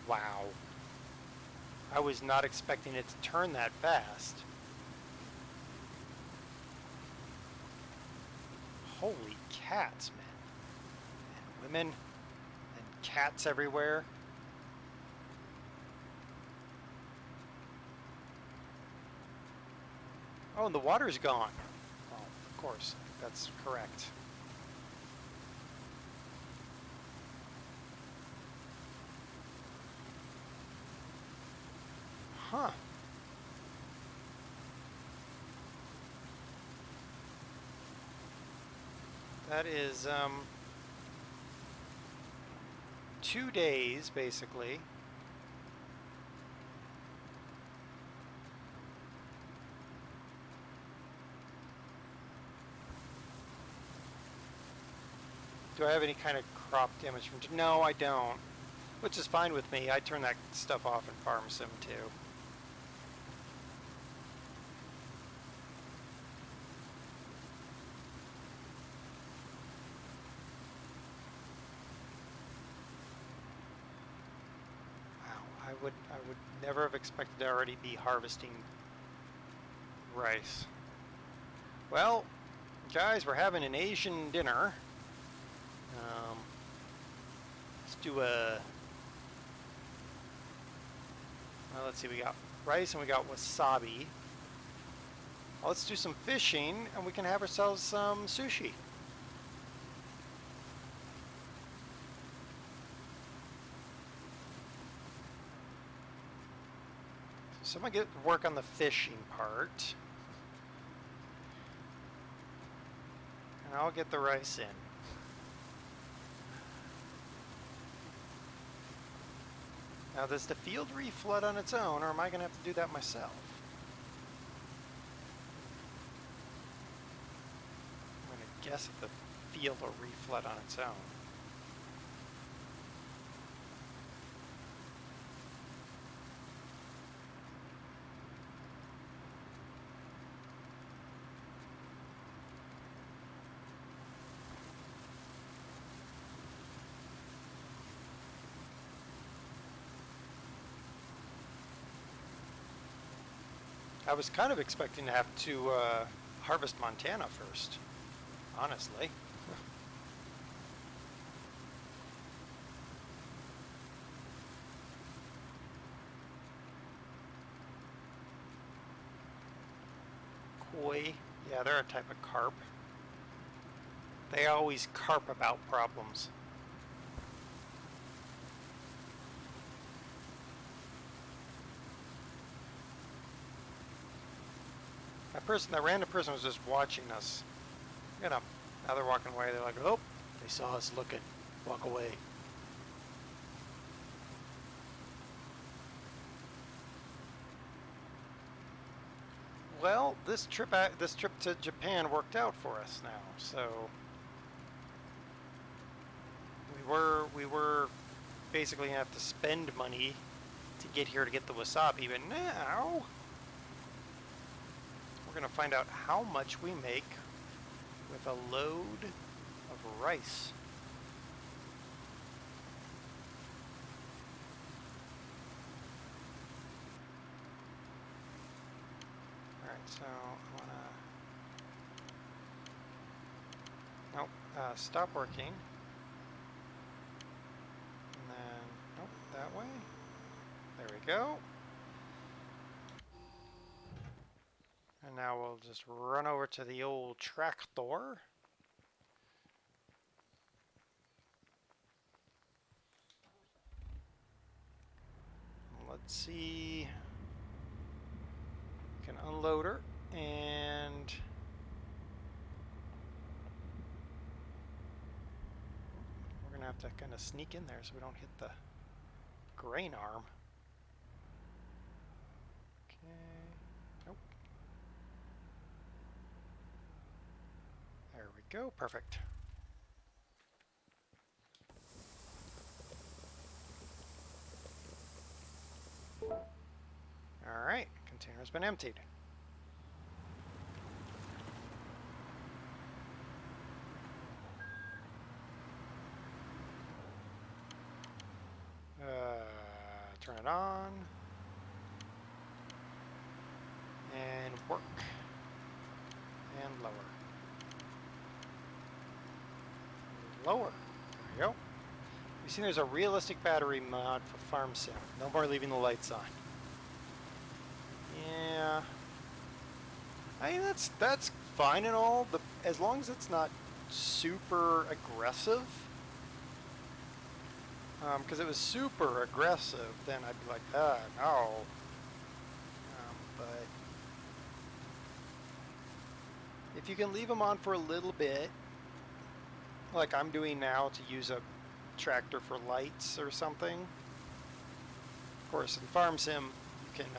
Wow. I was not expecting it to turn that fast. Holy cats, man. And women. And cats everywhere. Oh, and the water's gone. Well, of course, that's correct. Huh. That is, 2 days, basically. Do I have any kind of crop damage from... No, I don't. Which is fine with me. I turn that stuff off in Farm Sim too. Wow, I would never have expected to already be harvesting rice. Well, guys, we're having an Asian dinner. Let's do a... Well, let's see, we got rice and we got wasabi. Well, let's do some fishing and we can have ourselves some sushi. So I'm going to get to work on the fishing part. And I'll get the rice in. Now, does the field reflood on its own, or am I going to have to do that myself? I'm going to guess that the field will reflood on its own. I was kind of expecting to have to harvest Montana first. honestly. Koi. Yeah, they're a type of carp. They always carp about problems. That random person was just watching us. You know, now they're walking away. They're like, oh, they saw us looking. Walk away. Well, this trip to Japan worked out for us now. So we were basically gonna have to spend money to get here to get the wasabi, but now we're gonna find out how much we make with a load of rice. Alright, so I wanna... Nope, stop working. And then, nope, that way. There we go. And now we'll just run over to the old tractor. Let's see. Can unload her, and we're gonna have to kind of sneak in there so we don't hit the grain arm. Okay. Nope. There we go. Perfect. All right. Container's been emptied. Turn it on. And work. And lower. Lower. There we go. You see there's a realistic battery mod for Farm Sim. No more leaving the lights on. Yeah. I mean, that's fine and all, as long as it's not super aggressive. Because if it was super aggressive, then I'd be like, no. But if you can leave them on for a little bit, like I'm doing now to use a tractor for lights or something. Of course, in Farm Sim, you can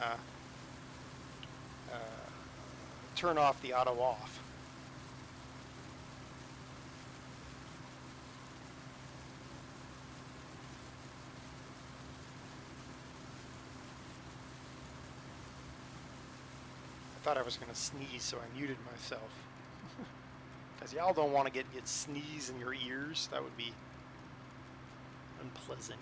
turn off the auto off. I thought I was going to sneeze, so I muted myself. Because y'all don't want to get sneeze in your ears. That would be unpleasant.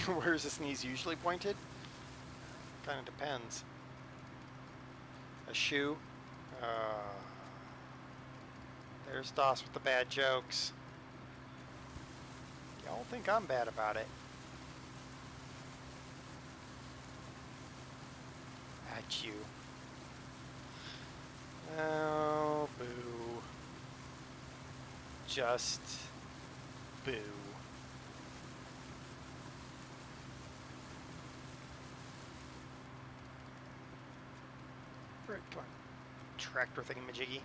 Where's the sneeze usually pointed? Kind of depends. A shoe. There's Doss with the bad jokes. Y'all think I'm bad about it. At you. Oh, boo. Just boo. Right, come on. Tractor thingamajiggy.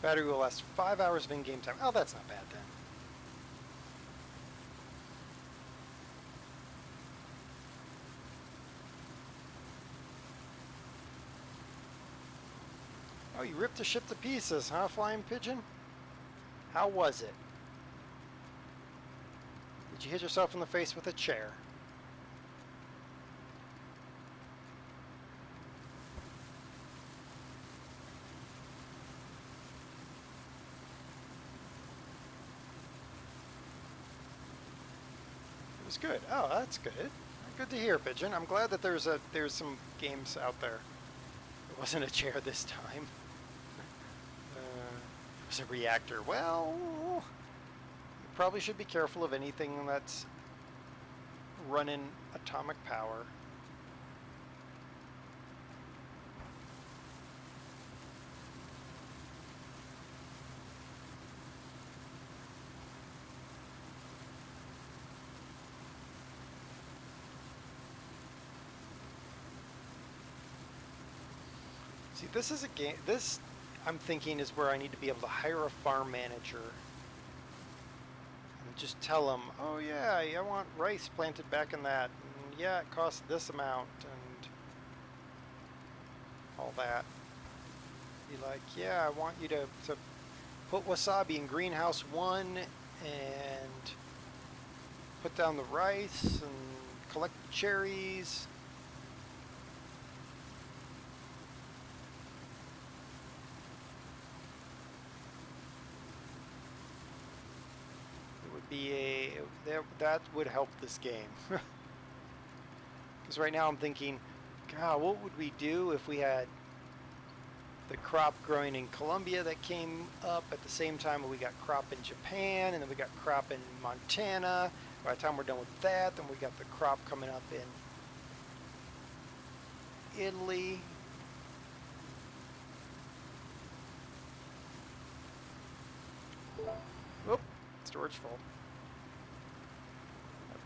Battery will last 5 hours of in-game time. Oh, that's not bad then. Oh, you ripped the ship to pieces, huh, Flying Pigeon? How was it? Did you hit yourself in the face with a chair? It was good. Oh, that's good. Good to hear, Pigeon. I'm glad that there's some games out there. It wasn't a chair this time. It was a reactor. Well, you probably should be careful of anything that's running atomic power. See, this is a game. This, I'm thinking, is where I need to be able to hire a farm manager and just tell them, oh yeah, I want rice planted back in that, and yeah, it costs this amount, and all that. Be like, yeah, I want you to put wasabi in greenhouse 1 and put down the rice and collect cherries. That would help this game. Because right now I'm thinking, God, what would we do if we had the crop growing in Colombia that came up at the same time we got crop in Japan, and then we got crop in Montana. By the time we're done with that, then we got the crop coming up in Italy. Oop, storage full.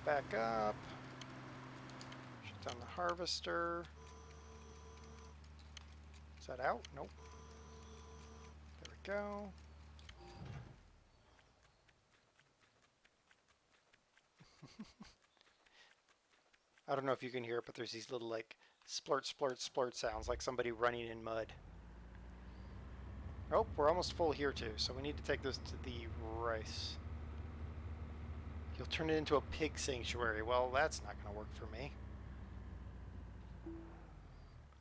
Back up. Shut down the harvester. Is that out? Nope. There we go. I don't know if you can hear it, but there's these little like splurt, splurt, splurt sounds like somebody running in mud. Oh, we're almost full here too, so we need to take this to the rice. You'll turn it into a pig sanctuary. Well, that's not going to work for me.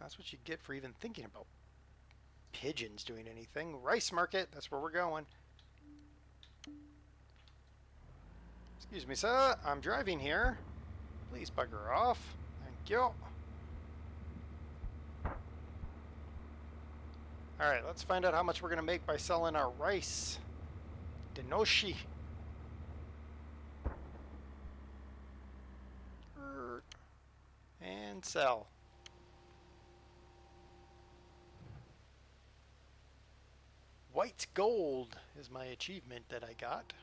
That's what you get for even thinking about pigeons doing anything. Rice market, that's where we're going. Excuse me, sir. I'm driving here. Please bugger off. Thank you. Alright, let's find out how much we're going to make by selling our rice. Denoshi. And sell. White gold is my achievement that I got.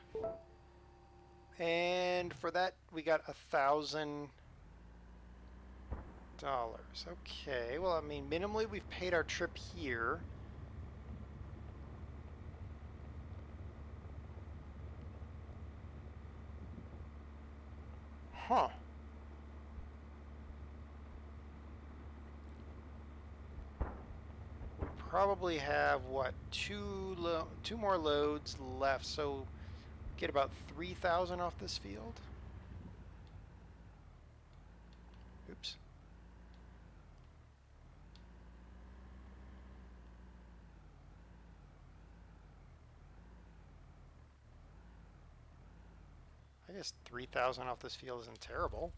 And for that we got $1,000. Okay, well, I mean, minimally we've paid our trip here. Huh. We probably have, what, two more loads left, so get about 3,000 off this field. Oops. I guess 3,000 off this field isn't terrible.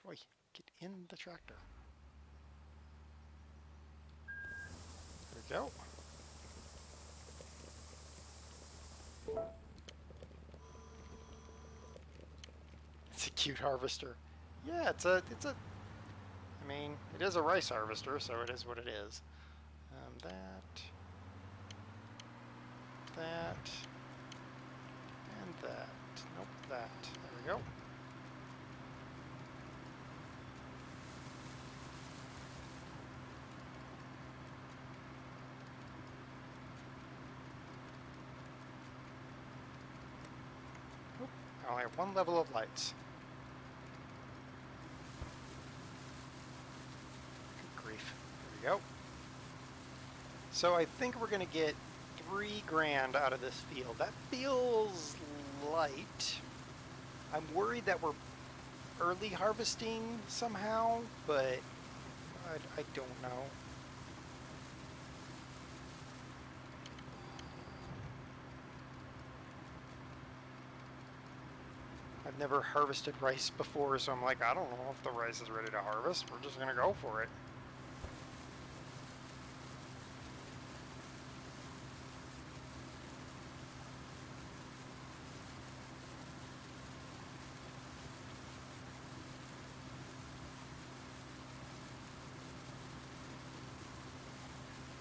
Boy, get in the tractor. There we go. It's a cute harvester. Yeah, it's a, I mean, it is a rice harvester, so it is what it is. That, and that. Nope, that. There we go. Oop, I only have one level of lights. Good grief. There we go. So I think we're going to get 3 grand out of this field. That feels light. I'm worried that we're early harvesting somehow, but I don't know. I've never harvested rice before, so I'm like, I don't know if the rice is ready to harvest. We're just gonna go for it.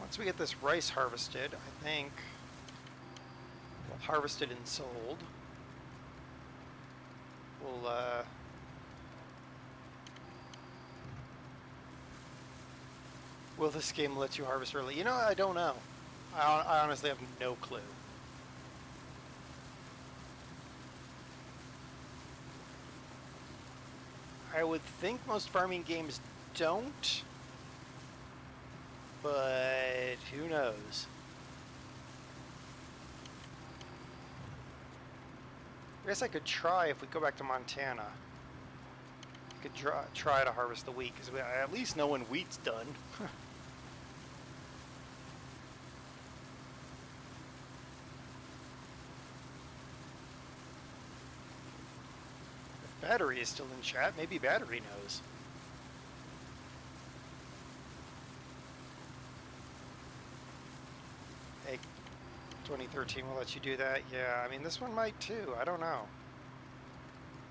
Once we get this rice harvested, I think we'll harvest it and sold. We'll will this game let you harvest early? You know, I don't know. I honestly have no clue. I would think most farming games don't, but who knows? I guess I could try if we go back to Montana. I could try to harvest the wheat, because I at least know when wheat's done. If Battery is still in chat, maybe Battery knows. Egg 2013 will let you do that. Yeah, I mean, this one might too. I don't know.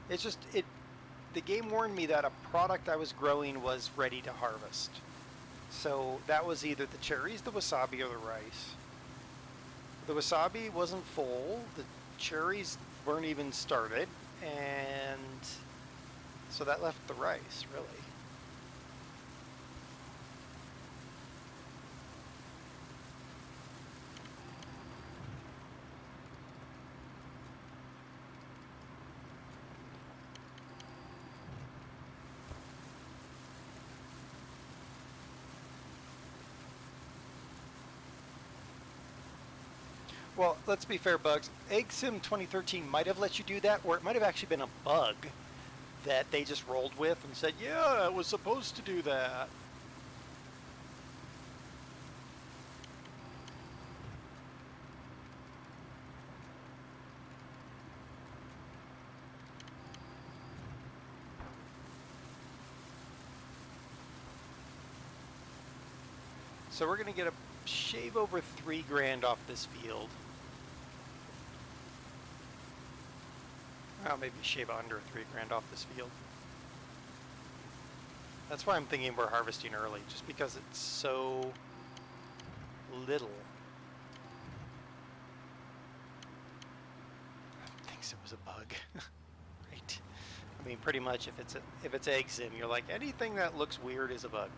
It's just, the game warned me that a product I was growing was ready to harvest. So that was either the cherries, the wasabi, or the rice. The wasabi wasn't full, the cherries weren't even started, and so that left the rice, really. Well, let's be fair, Bugs. EggSim 2013 might have let you do that, or it might have actually been a bug that they just rolled with and said, yeah, it was supposed to do that. So we're going to get a shave over 3 grand off this field. Well, maybe shave under 3 grand off this field. That's why I'm thinking we're harvesting early, just because it's so little. Thinks it was a bug, right? I mean, pretty much if it's EggSim, you're like, anything that looks weird is a bug.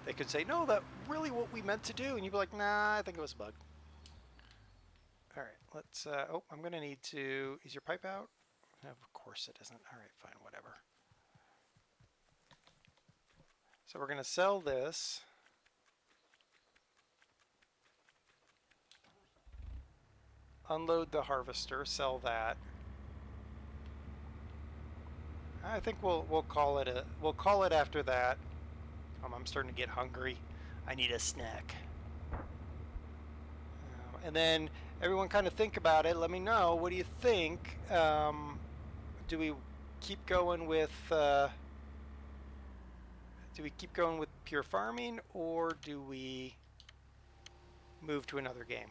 They could say, no, that really what we meant to do, and you'd be like, nah, I think it was a bug. All right, let's, oh, I'm gonna need to, is your pipe out? Of course it isn't. All right, fine, whatever. So we're gonna sell this. Unload the harvester, sell that. I think we'll call it after that. I'm starting to get hungry. I need a snack. And then everyone kind of think about it. Let me know. What do you think? Do we keep going with pure farming, or do we move to another game?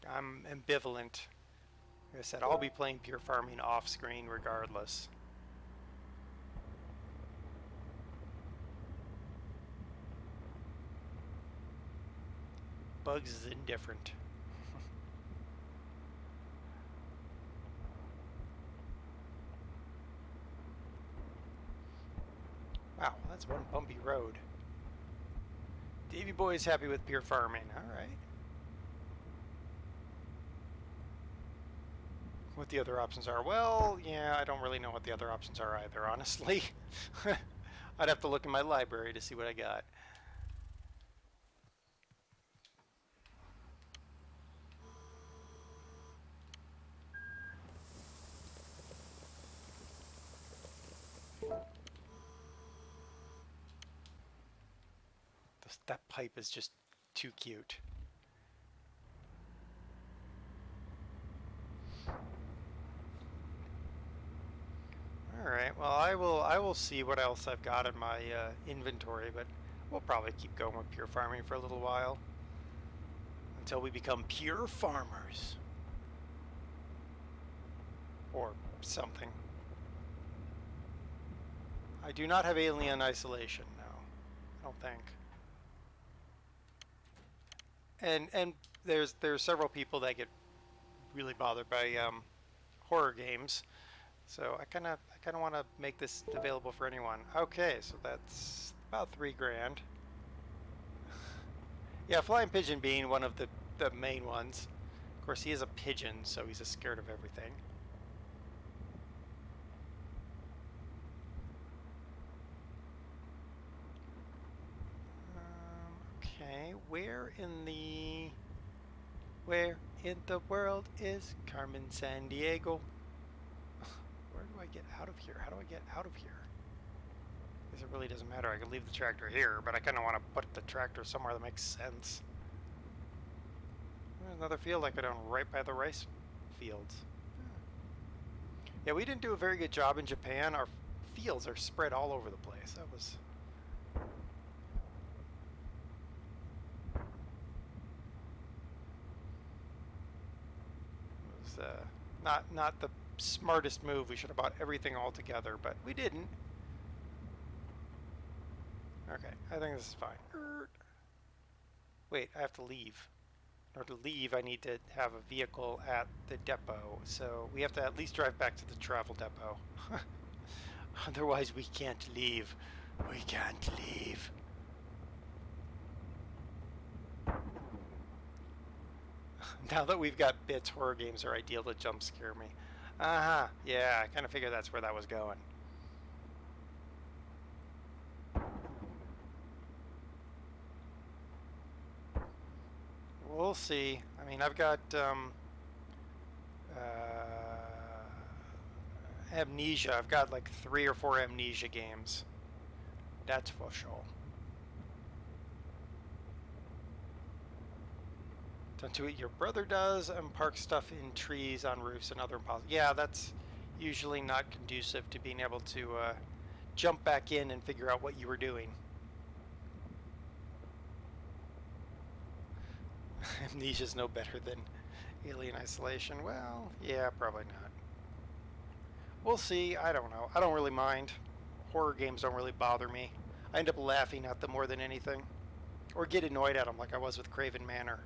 I'm ambivalent. Like I said, I'll be playing pure farming off screen regardless. Bugs is indifferent. Wow, that's one bumpy road. Davy Boy's happy with pure farming. All right. What the other options are? Well, yeah, I don't really know what the other options are either, honestly. I'd have to look in my library to see what I got. that pipe is just too cute. All right. Well, I will see what else I've got in my inventory, but we'll probably keep going with pure farming for a little while until we become pure farmers or something. I do not have alien isolation, no. I don't think. And there's several people that get really bothered by horror games, so I kind of want to make this available for anyone. Okay, so that's about $3 grand. Yeah, flying pigeon being one of the main ones. Of course, he is a pigeon, so he's just scared of everything. Okay, where in the world is Carmen Sandiego? Where do I get out of here? How do I get out of here? I guess it really doesn't matter. I can leave the tractor here, but I kind of want to put the tractor somewhere that makes sense. There's another field I could own right by the rice fields. Yeah, we didn't do a very good job in Japan. Our fields are spread all over the place. That was... not the smartest move. We should have bought everything all together, but we didn't. Okay, I think this is fine. Wait, I have to leave. In order to leave, I need to have a vehicle at the depot, so we have to at least drive back to the travel depot. Otherwise, we can't leave. We can't leave. Now that we've got bits, horror games are ideal to jump scare me. Uh-huh. Yeah, I kind of figured that's where that was going. We'll see. I mean, I've got Amnesia. I've got like 3 or 4 Amnesia games. That's for sure. Don't do what your brother does and park stuff in trees, on roofs, and other impossible. Yeah, that's usually not conducive to being able to jump back in and figure out what you were doing. Amnesia's no better than Alien Isolation. Well, yeah, probably not. We'll see. I don't know. I don't really mind. Horror games don't really bother me. I end up laughing at them more than anything. Or get annoyed at them like I was with Craven Manor.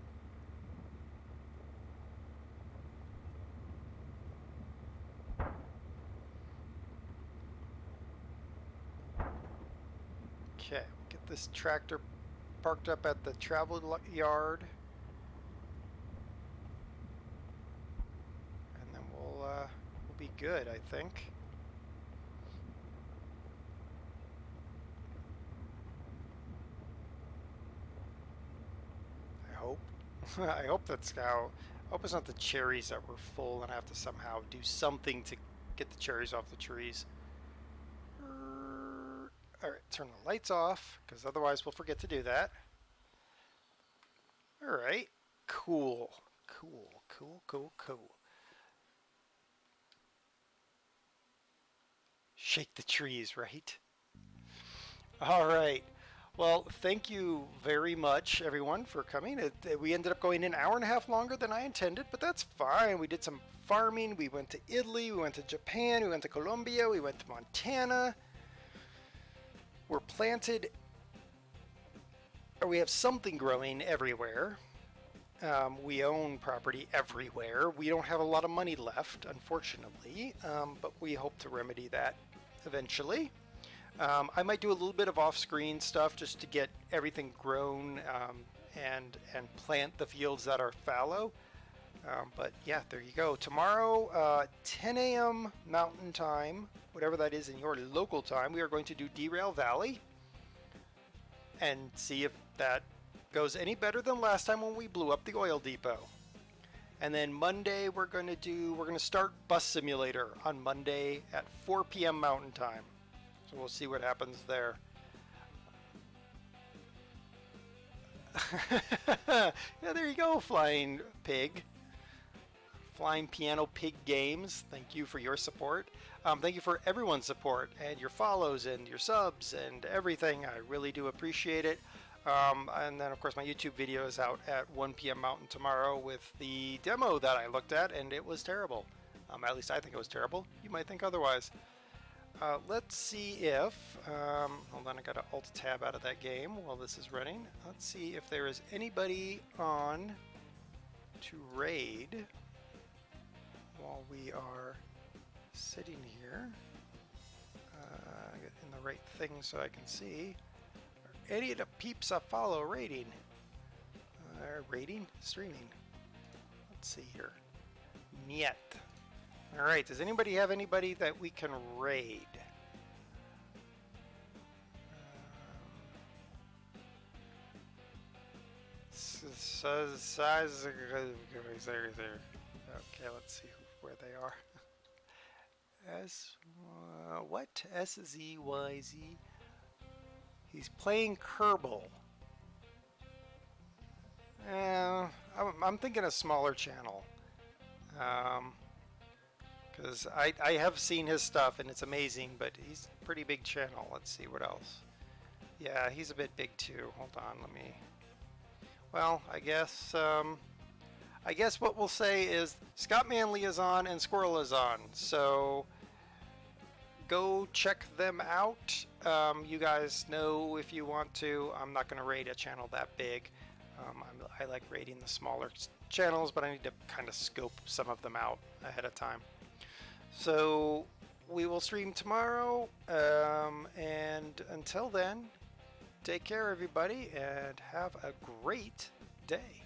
Okay, get this tractor parked up at the travel yard. And then we'll be good, I think. I hope. I hope that's how... I hope it's not the cherries that were full and I have to somehow do something to get the cherries off the trees. Alright, turn the lights off, because otherwise we'll forget to do that. Alright, cool. Shake the trees, right? Alright, well, thank you very much, everyone, for coming. We ended up going an hour and a half longer than I intended, but that's fine. We did some farming, we went to Italy, we went to Japan, we went to Colombia, we went to Montana. We're planted, or we have something growing everywhere. We own property everywhere. We don't have a lot of money left, unfortunately, but we hope to remedy that eventually. I might do a little bit of off-screen stuff just to get everything grown and plant the fields that are fallow. But yeah, there you go. Tomorrow, 10 a.m. Mountain Time, whatever that is in your local time, we are going to do Derail Valley and see if that goes any better than last time when we blew up the oil depot. And then Monday we're going to start Bus Simulator on Monday at 4 p.m. Mountain Time. So we'll see what happens there. Yeah, there you go, Flying Pig. Flying Piano Pig Games. Thank you for your support. Thank you for everyone's support and your follows and your subs and everything. I really do appreciate it. And then, of course, my YouTube video is out at 1 p.m. Mountain tomorrow with the demo that I looked at, and it was terrible. At least I think it was terrible. You might think otherwise. Let's see if, hold on, I got to Alt-Tab out of that game while this is running. Let's see if there is anybody on to raid while we are sitting here. Get in the right thing so I can see. Are any of the peeps I follow raiding? Raiding? Streaming. Let's see here. Niet. Alright, does anybody have anybody that we can raid? Okay, let's see where they are. What? SZYZ. He's playing Kerbal. I'm thinking a smaller channel. Because I have seen his stuff and it's amazing, but he's a pretty big channel. Let's see what else. Yeah, he's a bit big too. Hold on, let me. Well, I guess what we'll say is Scott Manley is on and Squirrel is on. So go check them out. You guys know if you want to. I'm not going to raid a channel that big. I like raiding the smaller channels, but I need to kind of scope some of them out ahead of time. So we will stream tomorrow, and until then, take care everybody and have a great day.